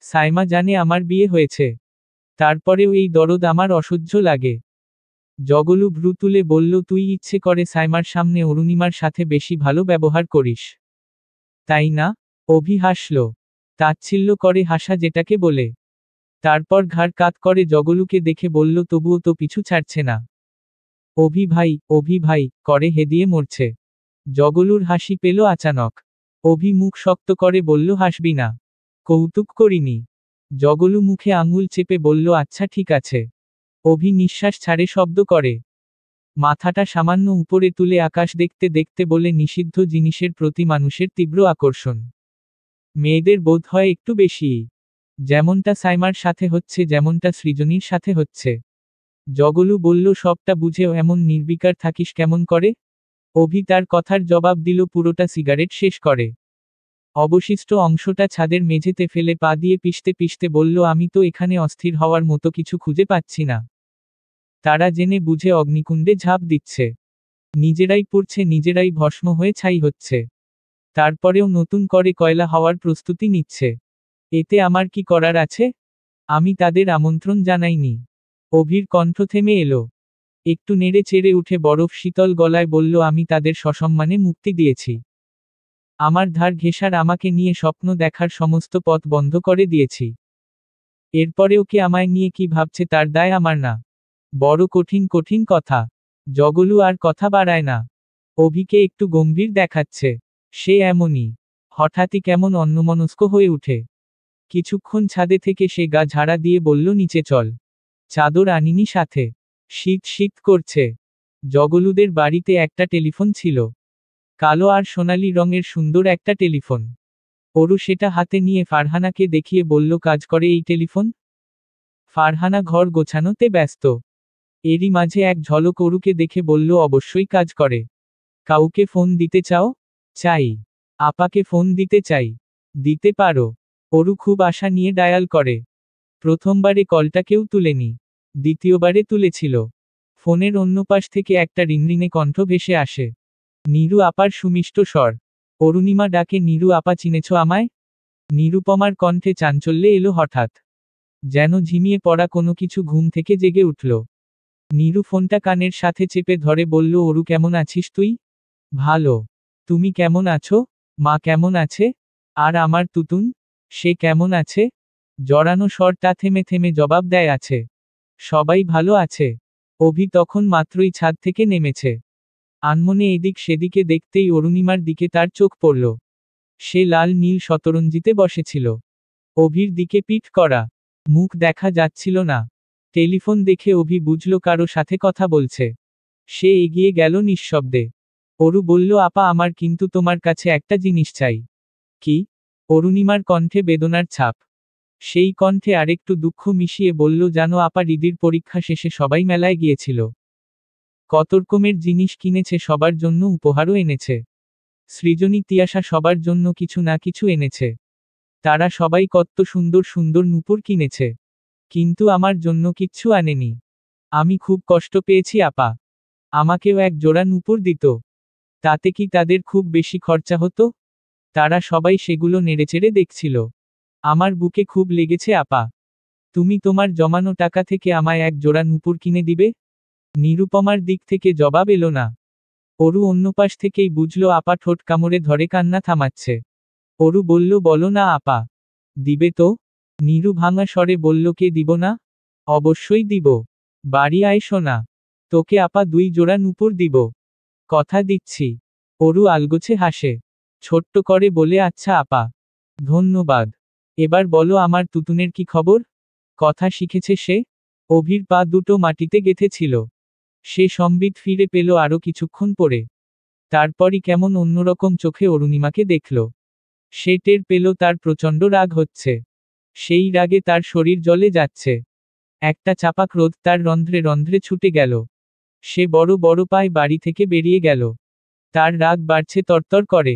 সাইমা জানে আমার বিয়ে হয়েছে। তারপরেও এই দরদ আমার অসহ্য লাগে। জগলু ভ্রু তুলে বলল, তুই ইচ্ছে করে সাইমার সামনে অরুণিমার সাথে বেশি ভালো ব্যবহার করিস, তাই না? অভি হাসল। তাচ্ছিল্য করে হাসা যেটাকে বলে। তারপর ঘাড় কাত করে জগলুকে দেখে বলল, তবুও তো পিছু ছাড়ছে না। অভি ভাই করে হেদিয়ে মরছে। জগলুর হাসি পেল আচানক। অভি মুখ শক্ত করে বলল, হাসবি না। কৌতুক করিনি। জগলু মুখে আঙুল চেপে বলল, আচ্ছা ঠিক আছে। অভি নিঃশ্বাস ছাড়ে শব্দ করে। মাথাটা সামান্য উপরে তুলে আকাশ দেখতে দেখতে বলে, নিষিদ্ধ জিনিসের প্রতি মানুষের তীব্র আকর্ষণ। মেয়েদের বোধ হয় একটু বেশিই। যেমনটা সাইমার সাথে হচ্ছে, যেমনটা সৃজনীর সাথে হচ্ছে। জগলু বলল, সবটা বুঝেও এমন নির্বিকার থাকিস কেমন করে? অভি তার কথার জবাব দিল, পুরোটা সিগারেট শেষ করে অবশিষ্ট অংশটা ছাদের মেঝেতে ফেলে পা দিয়ে পিষতে পিষতে বলল, আমি তো এখানে অস্থির হওয়ার মতো কিছু খুঁজে পাচ্ছি না। তারা জেনে বুঝে অগ্নিকুণ্ডে ঝাঁপ দিচ্ছে, নিজেরাই পুড়ছে, নিজেরাই ভস্ম হয়ে ছাই হচ্ছে, তারপরেও নতুন করে কয়লা হওয়ার প্রস্তুতি নিচ্ছে। এতে আমার কি করার আছে? আমি তাদের আমন্ত্রণ জানাইনি। অভির কণ্ঠ থেমে এলো, একটু নেড়ে চেড়ে উঠে বরফ শীতল গলায় বলল, আমি তাদের সসম্মানে মুক্তি দিয়েছি। আমার ধার ঘেঁষার আমাকে নিয়ে স্বপ্ন দেখার সমস্ত পথ বন্ধ করে দিয়েছি। এরপরেও কে আমায় নিয়ে কি ভাবছে তার দায় আমার না। বড় কঠিন কঠিন কথা। জগলু আর কথা বাড়ায় না। অভিকে একটু গম্ভীর দেখাচ্ছে। সে এমনই, হঠাৎই কেমন অন্যমনস্ক হয়ে উঠে। কিছুক্ষণ ছাদে থেকে সে গা ঝাড়া দিয়ে বলল, নিচে চল। চাদর আনিনি সাথে, শীত শীত করছে। জগলুদের বাড়িতে একটা টেলিফোন ছিল, কালো আর সোনালি রঙের সুন্দর একটা টেলিফোন। অরু সেটা হাতে নিয়ে ফারহানাকে দেখিয়ে বলল, কাজ করে এই টেলিফোন? ফারহানা ঘর গোছানোতে ব্যস্ত। এরই মাঝে এক ঝলক অরুকে দেখে বলল, অবশ্যই কাজ করে। কাউকে ফোন দিতে চাও? চাই। আপাকে ফোন দিতে চাই। দিতে পারো। অরু খুব আশা নিয়ে ডায়াল করে। প্রথমবারে কলটা কেউ তুলেনি, দ্বিতীয়বারে তুলেছিল। ফোনের অন্য পাশ থেকে একটা রিনরিনে কণ্ঠ ভেসে আসে। নীরু আপার সুমিষ্ট স্বর। অরুণিমা ডাকে, নীরু আপা, চিনেছ আমায়? নিরুপমার কণ্ঠে চাঞ্চল্যে এলো হঠাৎ, যেন ঝিমিয়ে পড়া কোনো কিছু ঘুম থেকে জেগে উঠল। নীরু ফোনটা কানের সাথে চেপে ধরে বলল, অরু কেমন আছিস তুই? ভালো। তুমি কেমন আছো? মা কেমন আছে? আর আমার তুতুন, সে কেমন আছে? জড়ানো স্বরটা থেমে থেমে জবাব দেয়, আছে। সবাই ভালো আছে। অভি তখন মাত্রই ছাদ থেকে নেমেছে। আনমনে এদিক সেদিকে দেখতেই অরুণিমার দিকে তার চোখ পড়ল। সে লাল নীল শতরঞ্জিতে বসেছিল, অভির দিকে পিঠ করা, মুখ দেখা যাচ্ছিল না। টেলিফোন দেখে অভি বুঝল কারো সাথে কথা বলছে। সে এগিয়ে গেল নিঃশব্দে। অরু বলল, আপা, আমার কিন্তু তোমার কাছে একটা জিনিস চাই। কি? অরুণিমার কণ্ঠে বেদনার ছাপ। সেই কণ্ঠে আরেকটু দুঃখ মিশিয়ে বলল, জানো আপা, রিদির পরীক্ষা শেষে সবাই মেলায় গিয়েছিল। কত রকমের জিনিস কিনেছে, সবার জন্য উপহারও এনেছে। সৃজনী, তিয়াশা সবার জন্য কিছু না কিছু এনেছে। তারা সবাই কত সুন্দর সুন্দর নূপুর কিনেছে। কিন্তু আমার জন্য কিচ্ছু আনেনি। আমি খুব কষ্ট পেয়েছি আপা। আমাকেও এক জোড়া নূপুর দিত। তাতে কি তাদের খুব বেশি খরচা হতো? তারা সবাই সেগুলো নেড়েচেড়ে দেখছিল। আমার বুকে খুব লেগেছে আপা। তুমি তোমার জমানো টাকা থেকে আমায় এক জোড়া নূপুর কিনে দিবে? নিরুপমার দিক থেকে জবাব এলো না। অরু অন্য পাশ থেকেই বুঝল আপা ঠোঁট কামড়ে ধরে কান্না থামাচ্ছে। অরু বলল, বলো না আপা। দিবে তো? নীরু ভাঙা স্বরে বলল, কে দিব না? অবশ্যই দিব। বাড়ি আয় সোনা। তোকে আপা 2 জোড়া নূপুর দিব। কথা দিচ্ছি। অরু আলগোছে হাসে, ছোট্ট করে বলে, আচ্ছা আপা। ধন্যবাদ। এবার বলো, আমার তুতুনের কি খবর? কথা শিখেছে সে? অভির পা দুটো মাটিতে গেঁথেছিল। সে সম্বিত ফিরে পেল আরো কিছুক্ষণ পরে। তারপরই কেমন অন্যরকম চোখে অরুণিমাকে দেখল। সে টের পেল তার প্রচণ্ড রাগ হচ্ছে। সেই রাগে তার শরীর জ্বলে যাচ্ছে। একটা চাপা ক্রোধ তার রন্ধ্রে রন্ধ্রে ছুটে গেল। সে বড় বড় পায়ে বাড়ি থেকে বেরিয়ে গেল। তার রাগ বাড়ছে তরতর করে।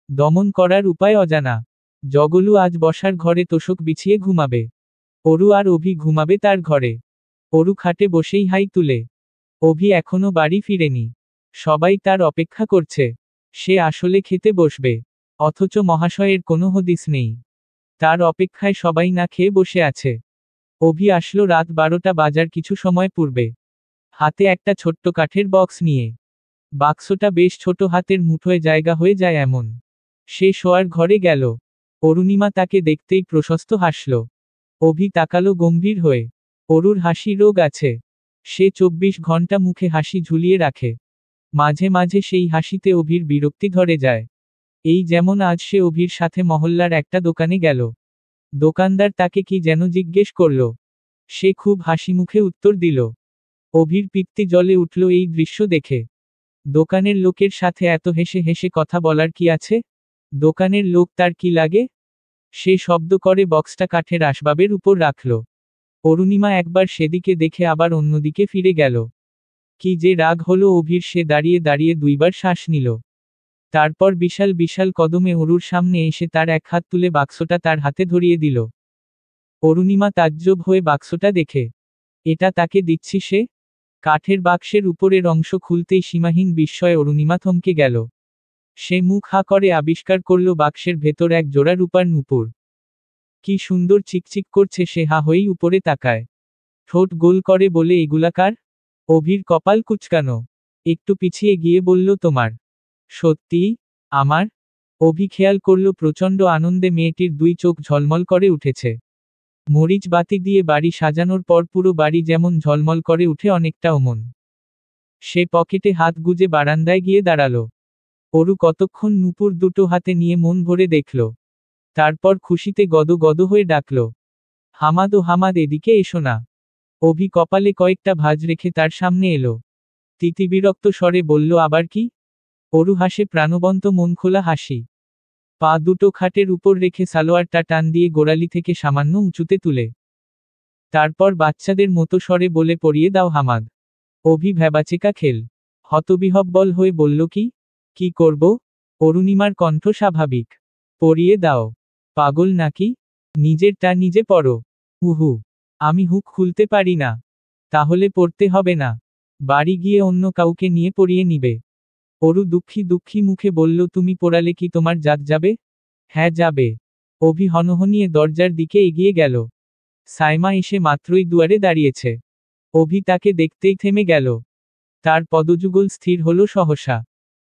দমন করার উপায় অজানা। জগলু আজ বসার ঘরে তোশক বিছিয়ে ঘুমাবে। অরু আর অভি ঘুমাবে তার ঘরে। অরু খাটে বসেই হাই তুলে। অভি এখনো বাড়ি ফিরেনি। সবাই তার অপেক্ষা করছে। সে আসলে খেতে বসবে, অথচ মহাশয়ের কোনো হদিস নেই। তার অপেক্ষায় সবাই না খেয়ে বসে আছে। অভি আসলো রাত 12টা বাজার কিছু সময় পূর্বে, হাতে একটা ছোট্ট কাঠের বক্স নিয়ে। বাক্সটা বেশ ছোট, হাতের মুঠোয় জায়গা হয়ে যায় এমন। সে শোয়ার ঘরে গেল। অরুণিমা তাকে দেখতেই প্রশস্ত হাসল। অভি তাকালো গম্ভীর হয়ে। অরুর হাসি রোগ আছে। সে 24 ঘন্টা মুখে হাসি ঝুলিয়ে রাখে। মাঝে মাঝে সেই হাসিতে অভির বিরক্তি ধরে যায়। এই যেমন আজ সে অভির সাথে মহল্লার একটা দোকানে গেল। দোকানদার তাকে কি যেন জিজ্ঞেস করল। সে খুব হাসি মুখে উত্তর দিল। অভির পিত্তি জ্বলে উঠল এই দৃশ্য দেখে। দোকানের লোকের সাথে এত হেসে হেসে কথা বলার কি আছে? দোকানের লোক তার কি লাগে? সে শব্দ করে বক্সটা কাঠের আসবাবের উপর রাখল। অরুণিমা একবার সেদিকে দেখে আবার অন্যদিকে ফিরে গেল। কি যে রাগ হলো অভির, সে দাঁড়িয়ে দাঁড়িয়ে দুইবার শ্বাস নিল। তারপর বিশাল বিশাল কদমে অরুর সামনে এসে তার এক হাত তুলে বাক্সটা তার হাতে ধরিয়ে দিল। অরুণিমা তাজ্জব হয়ে বাক্সটা দেখে। এটা তাকে দিচ্ছি সে? কাঠের বাক্সের উপরের অংশ খুলতেই সীমাহীন বিস্ময়ে অরুণিমা থমকে গেল। সে মুখ হা করে আবিষ্কার করল বাক্সের ভেতর এক জোড়া রূপার নূপুর। কি সুন্দর চিকচিক করছে! সে হা হয়েই উপরে তাকায়। ঠোঁট গোল করে বলে, এগুলা কার? অভির কপাল কুঁচকানো। একটু পিছিয়ে গিয়ে বলল, তোমার। সত্যি? আমার? অভি খেয়াল করল প্রচণ্ড আনন্দে মেয়েটির দুই চোখ ঝলমল করে উঠেছে। মরিচ বাতি দিয়ে বাড়ি সাজানোর পর পুরো বাড়ি যেমন ঝলমল করে উঠে অনেকটা অমন। সে পকেটে হাত গুজে বারান্দায় গিয়ে দাঁড়ালো। অরু কতক্ষণ নূপুর দুটো হাতে নিয়ে মন ভরে দেখল। তারপর খুশিতে গদ গদ হয়ে ডাকল, হামাদ ও হামাদ, এদিকে এসো না। অভি কপালে কয়েকটা ভাঁজ রেখে তার সামনে এলো। তিতিবিরক্ত স্বরে বলল, আবার কি? অরু হাসে প্রাণবন্ত মনখোলা হাসি। পা দুটো খাটের উপর রেখে সালোয়ারটা টান দিয়ে গোড়ালি থেকে সামান্য উঁচুতে তুলে তারপর বাচ্চাদের মতো স্বরে বলে, পরিয়ে দাও হামাদ। অভি ভ্যাবাচেকা খেল। হতবিহ্বল হয়ে বলল, কি করব? অরুণিমার কণ্ঠ স্বাভাবিক। পরিয়ে দাও। পাগল নাকি? নিজেরটা নিজে পরো। উহু, আমি হুক খুলতে পারি না। তাহলে পড়তে হবে না। বাড়ি গিয়ে অন্য কাউকে নিয়ে পরিয়ে নিবে। অরু দুঃখী দুঃখী মুখে বলল, তুমি পড়ালে কি তোমার জাত যাবে? হ্যাঁ যাবে। অভি হনহনিয়ে দরজার দিকে এগিয়ে গেল। সাইমা এসে মাত্রই দুয়ারে দাঁড়িয়েছে। অভি তাকে দেখতেই থেমে গেল। তার পদযুগল স্থির হলো সহসা।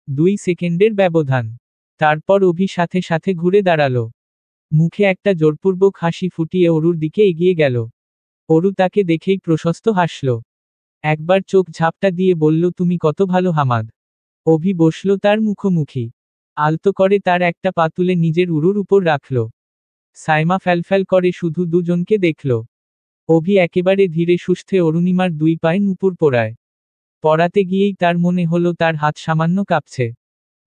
2 সেকেন্ডের ব্যবধান। তারপর অভি সাথে সাথে ঘুরে দাঁড়ালো। মুখে একটা জোরপূর্বক হাসি ফুটিয়ে অরুর দিকে এগিয়ে গেল। অরু তাকে দেখেই প্রশস্ত হাসল। একবার চোখ ঝাপটা দিয়ে বলল, তুমি কত ভালো হামাদ। অভি বসল তার মুখোমুখি। আলতো করে তার একটা পা তুলে নিজের উরুর উপর রাখল। সাইমা ফ্যালফ্যাল করে শুধু দুজনকে দেখল। অভি একেবারে ধীরে সুস্থে অরুণিমার 2 পায়ে নূপুর পরায়। পরাতে গিয়েই তার মনে হলো তার হাত সামান্য কাঁপছে।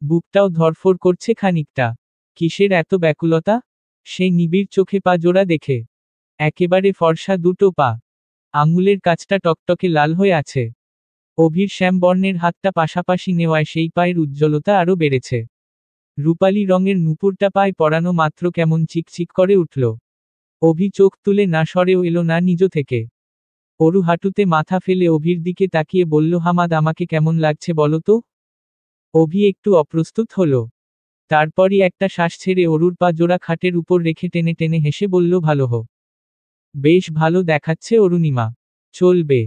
বুকটাও ধড়ফড় করছে খানিকটা। কিসের এত ব্যাকুলতা? সে নিবিড় চোখে পা জোড়া দেখে। একেবারে ফর্সা দুটো পা। আঙুলের কাছটা টকটকে লাল হয়ে আছে। অভির শ্যামবর্ণের হাতটা পাশাপাশি নেওয়ায় সেই পায়ের উজ্জ্বলতা আরও বেড়েছে। রূপালি রঙের নূপুরটা পায়ে পরানো মাত্র কেমন চিকচিক করে উঠল। অভি চোখ তুলে না সরেও এলো না নিজ থেকে। অরু হাঁটুতে মাথা ফেলে অভির দিকে তাকিয়ে বলল, হামাদ, আমাকে কেমন লাগছে বলো তো? অভি একটু অপ্রস্তুত হলো। তারপরই একটা শ্বাস ছেড়ে অরুর পা জোড়া খাটের উপর রেখে টেনে টেনে হেসে বলল, ভালো হো। বেশ ভালো দেখাচ্ছে অরুণিমা। চলবে।